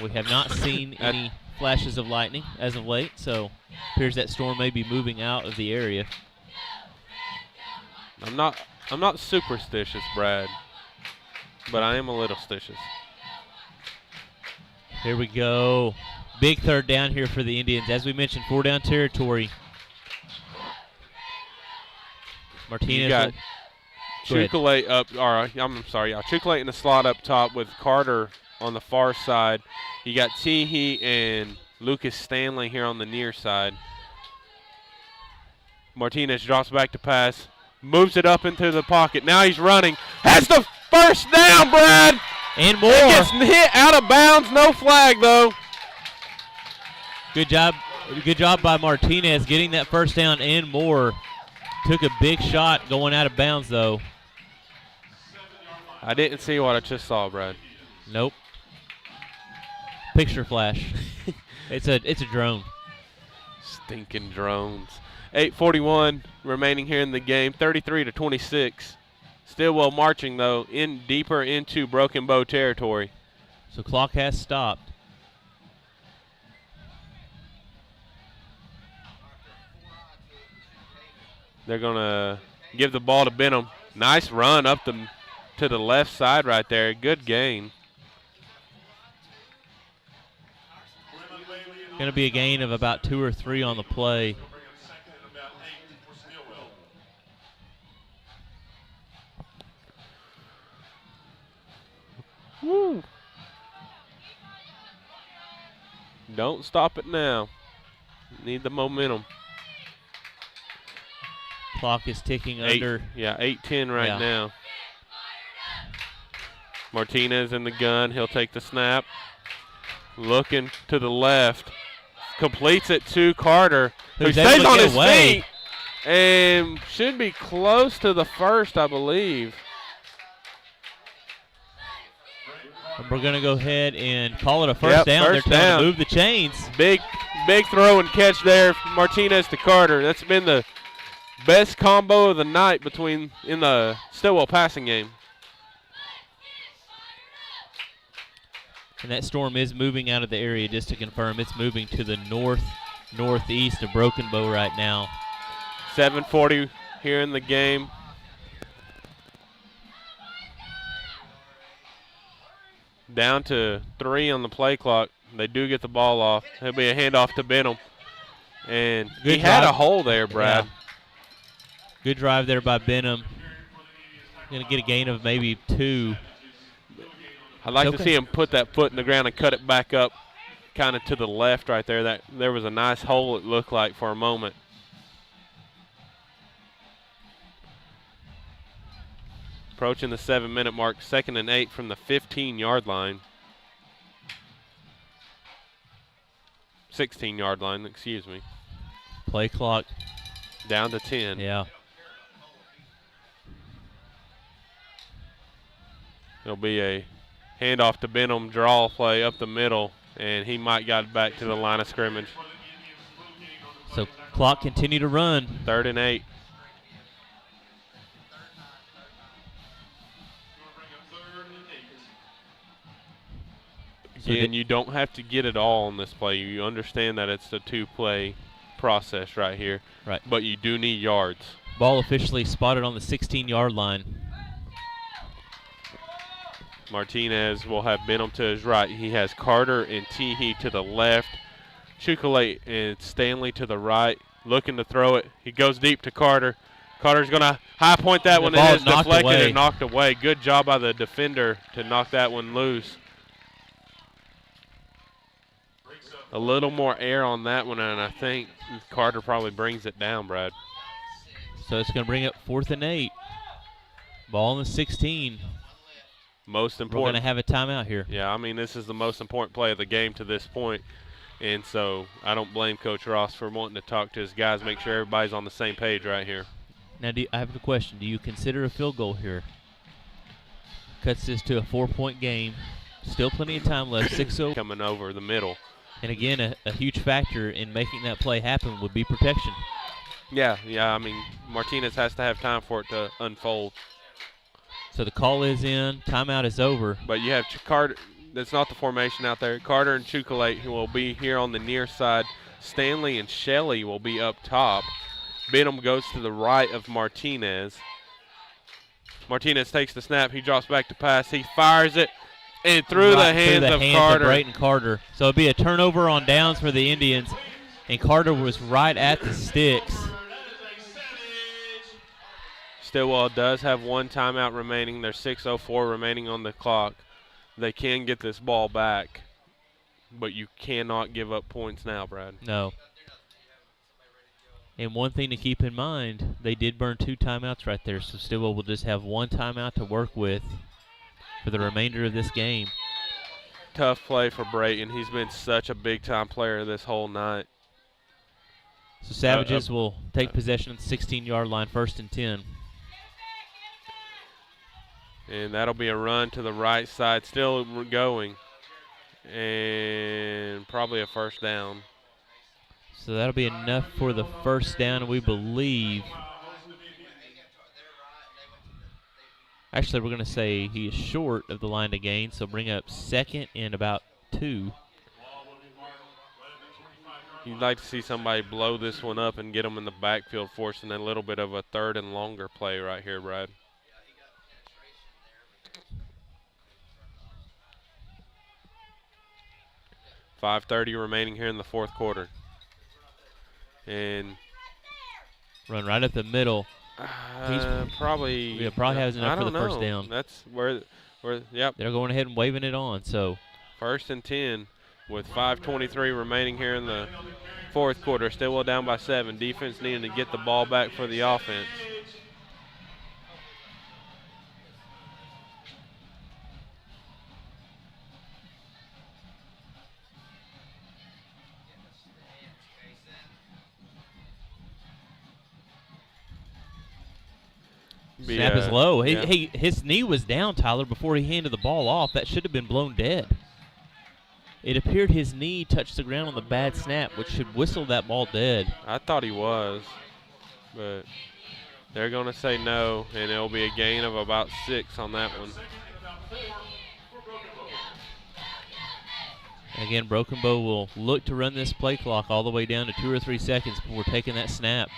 We have not seen any flashes of lightning as of late, so appears that storm may be moving out of the area. I'm not superstitious, Brad, but I am a little stitious. Here we go. Big 3rd down here for the Indians. As we mentioned, 4-down territory. Martinez. You got Chukalate up, or I'm sorry, Chukalate in the slot up top with Carter on the far side. You got Teehee and Lucas Stanley here on the near side. Martinez drops back to pass, moves it up into the pocket. Now he's running. Has the first down, Brad. And more. And gets hit out of bounds. No flag, though. Good job by Martinez getting that first down and more. Took a big shot going out of bounds, though. I didn't see what I just saw, Brad. Nope. Picture flash. It's a drone. Stinking drones. 8:41 remaining here in the game. 33-26. Stilwell marching, though, in deeper into Broken Bow territory. So clock has stopped. They're going to give the ball to Benham. Nice run up to the left side right there. Good gain. Going to be a gain of about 2 or 3 on the play. Woo. Don't stop it now. Need the momentum. Clock is ticking under. Yeah, 8:10 right now. Martinez in the gun. He'll take the snap. Looking to the left. Completes it to Carter, who stays on his feet and should be close to the first, I believe. And we're going to go ahead and call it a first down. First They're trying down. to move the chains. Big throw and catch there, Martinez to Carter. That's been the best combo of the night in the Stilwell passing game. And that storm is moving out of the area, just to confirm. It's moving to the northeast of Broken Bow right now. 7:40 here in the game. Down to 3 on the play clock. They do get the ball off. It'll be a handoff to Benham. And he had a hole there, Brad. Yeah. Good drive there by Benham. Going to get a gain of maybe 2. I'd like to see him put that foot in the ground and cut it back up kind of to the left right there. There was a nice hole, it looked like, for a moment. Approaching the 7-minute mark, 2nd and 8 from the 15-yard line. 16-yard line, excuse me. Play clock. Down to 10. Yeah. It'll be a handoff to Benham, draw play up the middle, and he might got it back to the line of scrimmage. So clock continue to run. 3rd and 8. Again, you don't have to get it all on this play. You understand that it's a 2-play process right here. Right. But you do need yards. Ball officially spotted on the 16-yard line. Martinez will have Benham to his right. He has Carter and Teehee to the left. Chukalate and Stanley to the right. Looking to throw it. He goes deep to Carter. Carter's going to high point that one. It is deflected and knocked away. Good job by the defender to knock that one loose. A little more air on that one, and I think Carter probably brings it down, Brad. So it's going to bring up 4th and 8. Ball on the 16. Most important. We're going to have a timeout here. Yeah, I mean, this is the most important play of the game to this point. And so I don't blame Coach Ross for wanting to talk to his guys, make sure everybody's on the same page right here. Now, I have a question. Do you consider a field goal here? Cuts this to a 4-point game. Still plenty of time left. 6-0. Coming over the middle. And again, a huge factor in making that play happen would be protection. Yeah. I mean, Martinez has to have time for it to unfold. So the call is in. Timeout is over. But you have Carter. That's not the formation out there. Carter and Chukalate, who will be here on the near side. Stanley and Shelley will be up top. Benham goes to the right of Martinez. Martinez takes the snap. He drops back to pass. He fires it. And through the hands of Carter. Brayton Carter. So it'll be a turnover on downs for the Indians. And Carter was right at the sticks. Stilwell does have one timeout remaining. There's 6:04 remaining on the clock. They can get this ball back, but you cannot give up points now, Brad. No. And one thing to keep in mind, they did burn 2 timeouts right there, so Stilwell will just have 1 timeout to work with for the remainder of this game. Tough play for Brayton. He's been such a big-time player this whole night. So Savages will take possession at the 16-yard line, 1st and 10. And that'll be a run to the right side, still going. And probably a first down. So that'll be enough for the first down, we believe. Actually, we're going to say he is short of the line to gain, so bring up 2nd and about 2. You'd like to see somebody blow this one up and get them in the backfield, forcing a little bit of a 3rd and longer play right here, Brad. .5:30 remaining here in the 4th quarter. And run right up the middle. Probably has enough for the first down. That's where yep. They're going ahead and waving it on. So 1st and 10 with 5:23 remaining here in the 4th quarter. Stilwell down by 7. Defense needing to get the ball back for the offense. Snap is low. Hey, his knee was down, Tyler, before he handed the ball off. That should have been blown dead. It appeared his knee touched the ground on the bad snap, which should whistle that ball dead. I thought he was, but they're going to say no, and it'll be a gain of about 6 on that one. Again, Broken Bow will look to run this play clock all the way down to 2 or 3 seconds before taking that snap.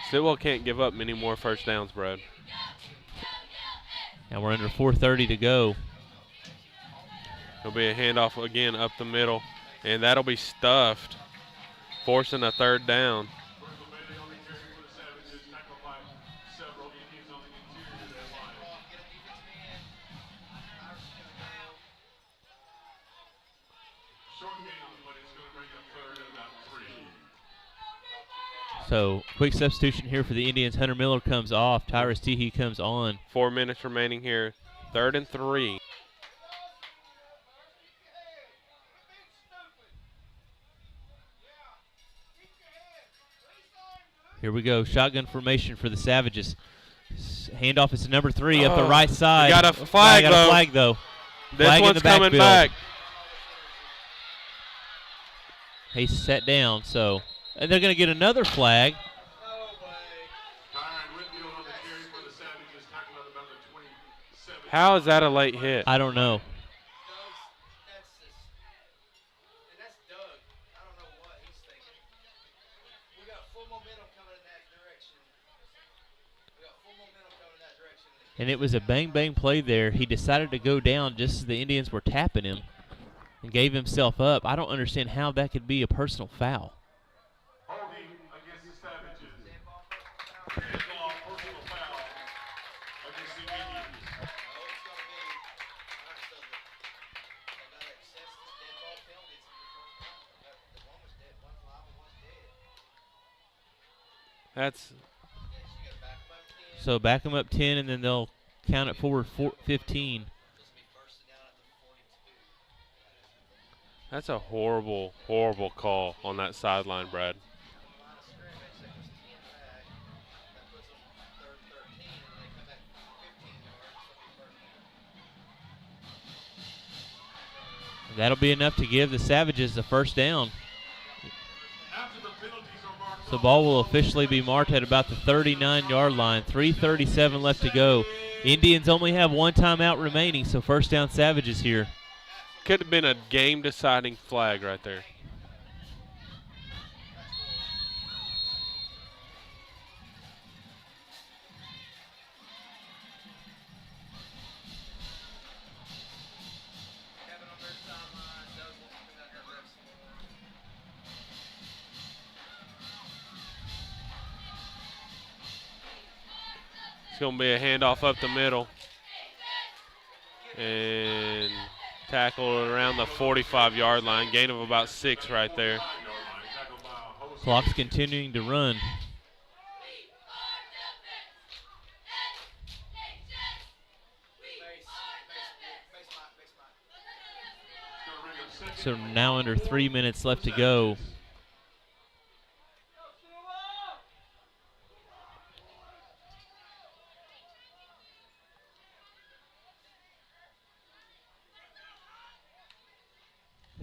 Stilwell can't give up many more first downs, Brad. And we're under 4:30 to go. It'll be a handoff again up the middle, and that'll be stuffed, forcing a 3rd down. So, quick substitution here for the Indians. Hunter Miller comes off. Tyrus Teehee comes on. 4 minutes remaining here. 3rd and 3. Here we go. Shotgun formation for the Savages. Handoff is to number 3 up the right side. Got a flag, though. This Flag one's coming back. He's set down, so. And they're going to get another flag. How is that a late hit? I don't know. And it was a bang-bang play there. He decided to go down just as the Indians were tapping him and gave himself up. I don't understand how that could be a personal foul. Holding against the Savages. Handball, personal foul against the Indians. That's So back them up 10, and then they'll count it forward 15. That's a horrible, horrible call on that sideline, Brad. That'll be enough to give the Savages the first down. After the penalties are marked The ball will officially be marked at about the 39-yard line. 3:37 left to go. Indians only have one timeout remaining, so first down Savages here. Could have been a game-deciding flag right there. Kevin on their sideline. Doug wants to come down here and rest some more. It's going to be a handoff up the middle. And tackle around the 45-yard line. Gain of about 6 right there. Clock's continuing to run. So now under 3 minutes left to go.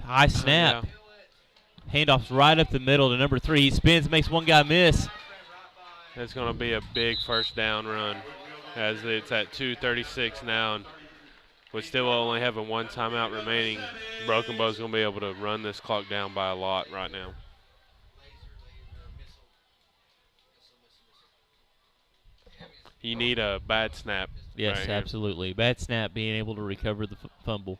High snap. Handoff's right up the middle to number 3. He spins, makes one guy miss. That's going to be a big first down run as it's at 2:36 now. And with still only having one timeout remaining, Broken Bow's going to be able to run this clock down by a lot right now. You need a bad snap. Yes, right here. absolutely. Bad snap, being able to recover the fumble.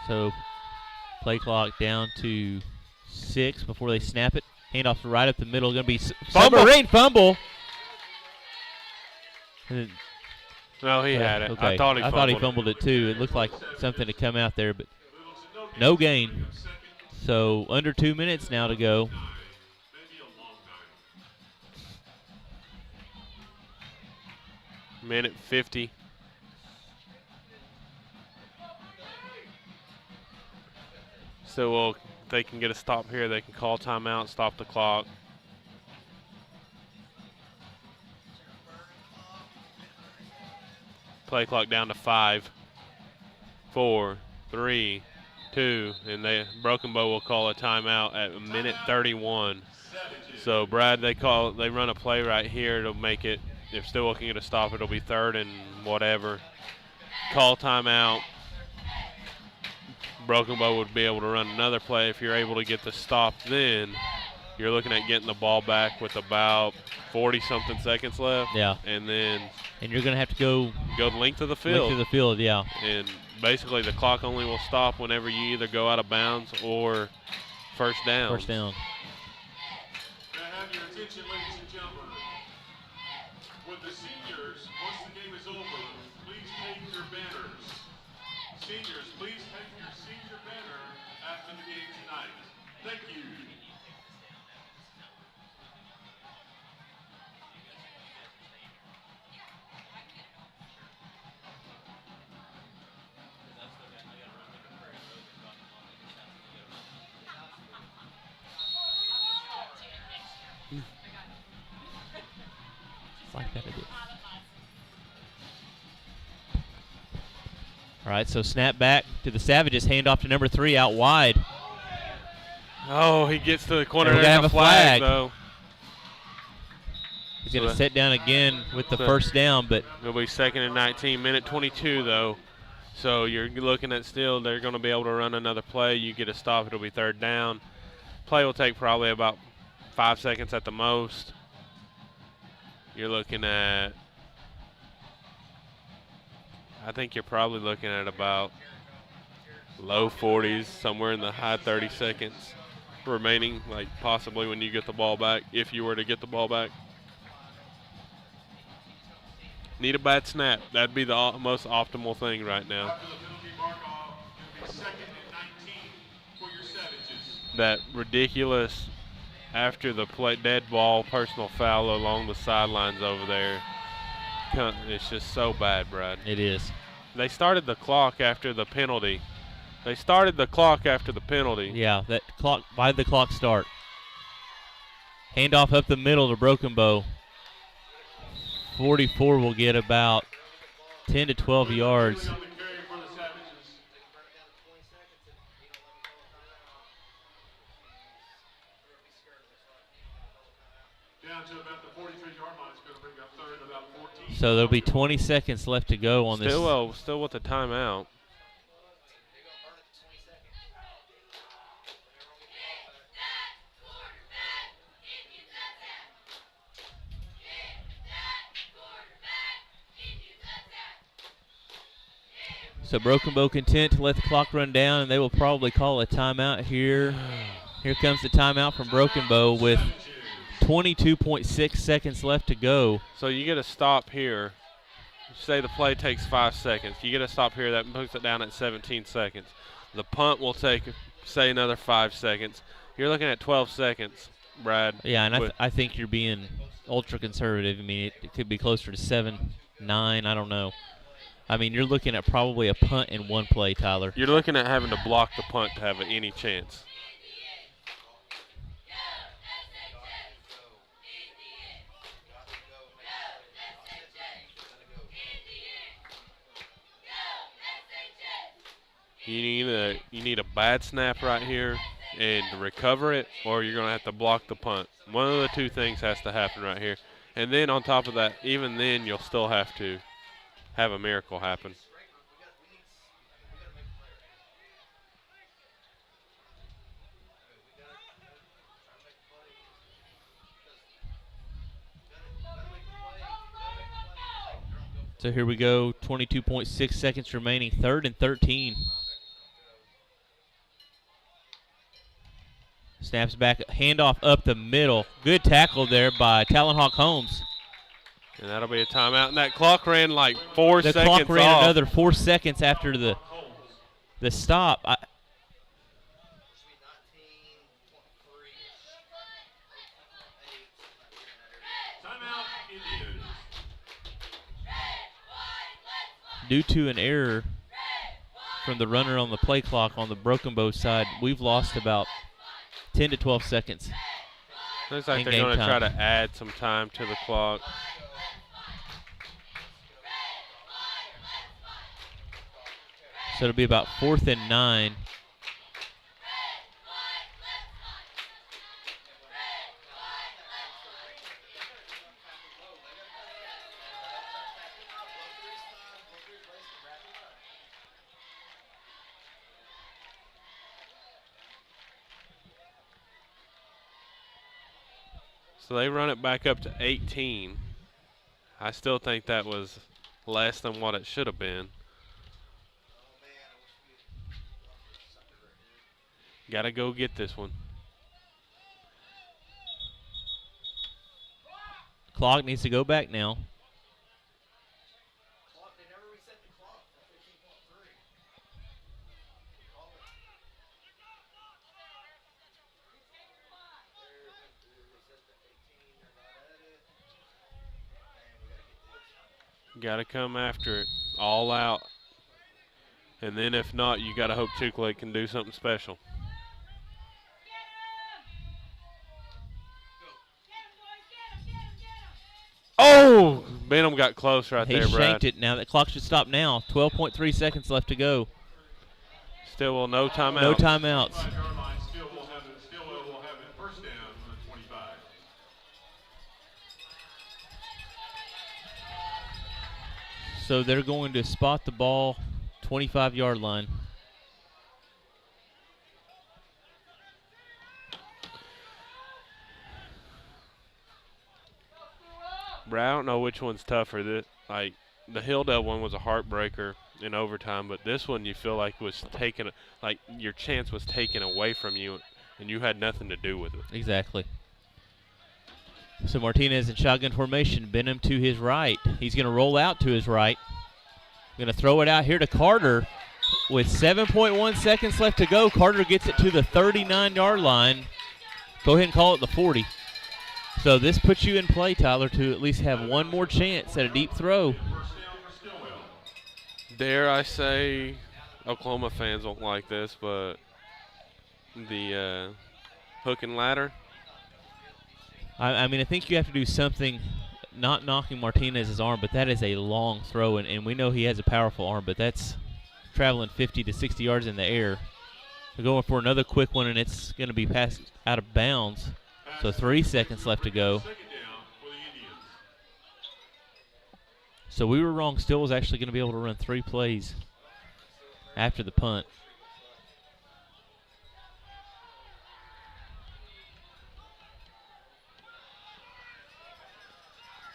So play clock down to 6 before they snap it. Handoff right up the middle. Going to be submarine fumble. No, he had it. Okay. I thought he fumbled it too. It looked like something to come out there, but no gain. So under 2 minutes now to go. Minute 50. So if they can get a stop here, they can call timeout, stop the clock. Play clock down to 5, 4, 3, 2, and Broken Bow will call a timeout at minute 31. So Brad, they run a play right here to make it. If Stilwell can get a stop, it'll be 3rd and whatever. Call timeout. Broken Bow would be able to run another play. If you're able to get the stop, then you're looking at getting the ball back with about 40-something seconds left. Yeah. And then you're going to have to go the length of the field. Length of the field, yeah. And basically the clock only will stop whenever you either go out of bounds or first down. First down. May I have your attention, ladies and gentlemen? With the seniors, once the game is over, please take your banners. Seniors, please take your senior banner after the game tonight. Thank you. Like that it is. All right, so snap back to the Savages. Handoff to number 3 out wide. Oh, he gets to the corner. And we're gonna There's have a flag. though. He's going to sit down again with the first down, but it'll be 2nd and 19. Minute 22 though. So you're looking at still they're going to be able to run another play. You get a stop, it'll be 3rd down. Play will take probably about 5 seconds at the most. You're looking at, I think you're probably looking at about low 40s, somewhere in the high 30 seconds remaining, like possibly when you get the ball back, if you were to get the ball back. Need a bad snap. That'd be the most optimal thing right now. After the penalty mark off, it'll be 2nd and 19 for your Savages. That ridiculous after the play dead ball personal foul along the sidelines over there. It's just so bad, Brad. it is. They started the clock after the penalty. Yeah, that clock, why did the clock start? Handoff up the middle to Broken Bow. 44 will get about 10 to 12 yards. On the carry for the Savages. Down to about the 43-yard line. It's going to bring up third and about 14. So there'll be 20 seconds left to go on this. Still with the timeout. So Broken Bow content to let the clock run down, and they will probably call a timeout here. Here comes the timeout from Broken Bow with 22.6 seconds left to go. So you get a stop here. Say the play takes 5 seconds. You get a stop here, that puts it down at 17 seconds. The punt will take, say, another 5 seconds. You're looking at 12 seconds, Brad. Yeah, and I think you're being ultra conservative. I mean, it could be closer to 7, 9, I don't know. I mean, you're looking at probably a punt in one play, Tyler. You're looking at having to block the punt to have any chance. You need a bad snap right here and recover it, or you're going to have to block the punt. One of the two things has to happen right here. And then on top of that, even then you'll still have to have a miracle happen. So here we go, 22.6 seconds remaining, 3rd and 13. Snaps back, handoff up the middle. Good tackle there by Talonhawk Holmes. And that'll be a timeout. And that clock ran like 4 seconds off. The clock ran another 4 seconds after the stop. Timeout Indians. Due to an error from the runner on the play clock on the Broken Bow side, we've lost about 10 to 12 seconds. Looks like in they're game going to try time. to add some time to the clock. So it'll be about 4th and 9. So they run it back up to 18. I still think that was less than what it should have been. Got to go get this one. Clock needs to go back now. Got to come after it all out. And then if not, you got to hope Chick-fil-A can do something special. Oh! Benham got close right He there, Brad. shanked it. Now that clock should stop now. 12.3 seconds left to go. Still no timeout. No timeouts. 5-yard line. Stilwell will have it first down on the 25. So they're going to spot the ball 25-yard line. Brad, I don't know which one's tougher. The Hilldale one was a heartbreaker in overtime, but this one you feel like was taken, like your chance was taken away from you, and you had nothing to do with it. Exactly. So Martinez in shotgun formation. Benham to his right. He's going to roll out to his right. Going to throw it out here to Carter with 7.1 seconds left to go. Carter gets it to the 39-yard line. Go ahead and call it the 40. So this puts you in play, Tyler, to at least have one more chance at a deep throw. First down for Stilwell. Dare I say, Oklahoma fans won't like this, but the hook and ladder. I mean, I think you have to do something, not knocking Martinez's arm, but that is a long throw, and we know he has a powerful arm, but that's traveling 50 to 60 yards in the air. We're going for another quick one, and it's going to be passed out of bounds. So 3 seconds left to go. So we were wrong. Still was actually going to be able to run 3 plays after the punt.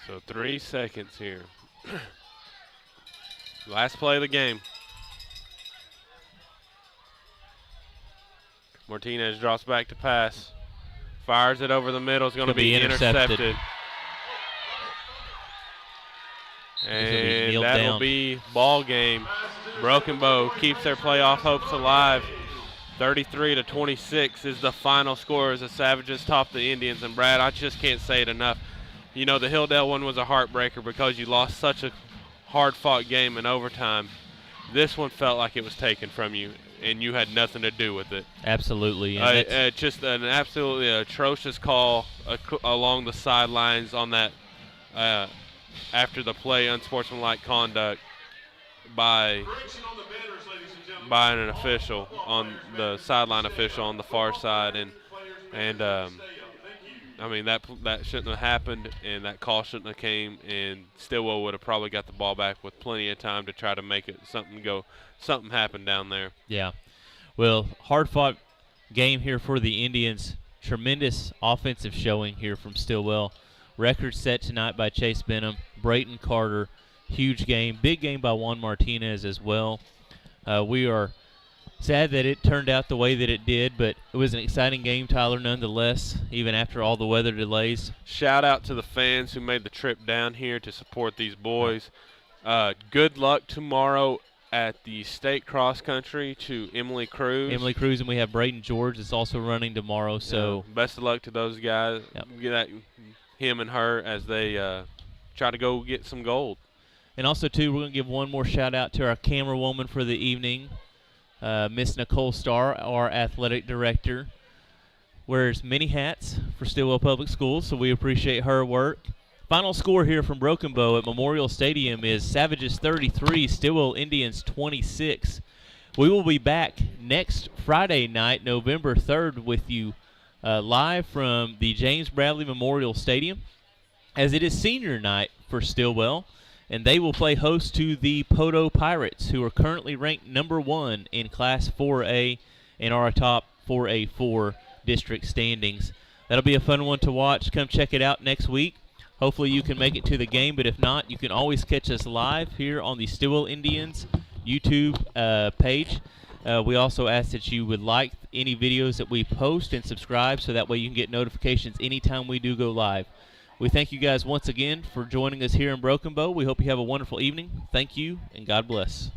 So 3 seconds here. Last play of the game. Martinez drops back to pass. Fires it over the middle. It's going to be intercepted. And that'll be ball game. Broken Bow keeps their playoff hopes alive. 33-26 is the final score as the Savages top the Indians. And Brad, I just can't say it enough. You know, the Hilldale one was a heartbreaker because you lost such a hard-fought game in overtime. This one felt like it was taken from you, and you had nothing to do with it. Absolutely. Just an absolutely atrocious call along the sidelines on that after the play, unsportsmanlike conduct by an official on the sideline official on the far side, and I mean that shouldn't have happened, and that call shouldn't have came, and Stilwell would have probably got the ball back with plenty of time to try to make it something happen down there. Yeah, well, hard-fought game here for the Indians. Tremendous offensive showing here from Stilwell. Record set tonight by Chase Benham, Brayton Carter. Huge game, big game by Juan Martinez as well. We are sad that it turned out the way that it did, but it was an exciting game, Tyler, nonetheless, even after all the weather delays. Shout out to the fans who made the trip down here to support these boys. Good luck tomorrow at the state cross country to Emily Cruz. Emily Cruz, and we have Braden George that's also running tomorrow. So best of luck to those guys. Yep. Him and her as they try to go get some gold. And also, too, we're going to give one more shout-out to our camera woman for the evening, Miss Nicole Starr, our athletic director. Wears many hats for Stilwell Public Schools, so we appreciate her work. Final score here from Broken Bow at Memorial Stadium is Savages 33, Stilwell Indians 26. We will be back next Friday night, November 3rd, with you live from the James Bradley Memorial Stadium, as it is senior night for Stilwell, and they will play host to the Poto Pirates, who are currently ranked #1 in Class 4A and are atop 4A4 district standings. That'll be a fun one to watch. Come check it out next week. Hopefully you can make it to the game, but if not, you can always catch us live here on the Stilwell Indians YouTube page. We also ask that you would like any videos that we post and subscribe so that way you can get notifications anytime we do go live. We thank you guys once again for joining us here in Broken Bow. We hope you have a wonderful evening. Thank you, and God bless.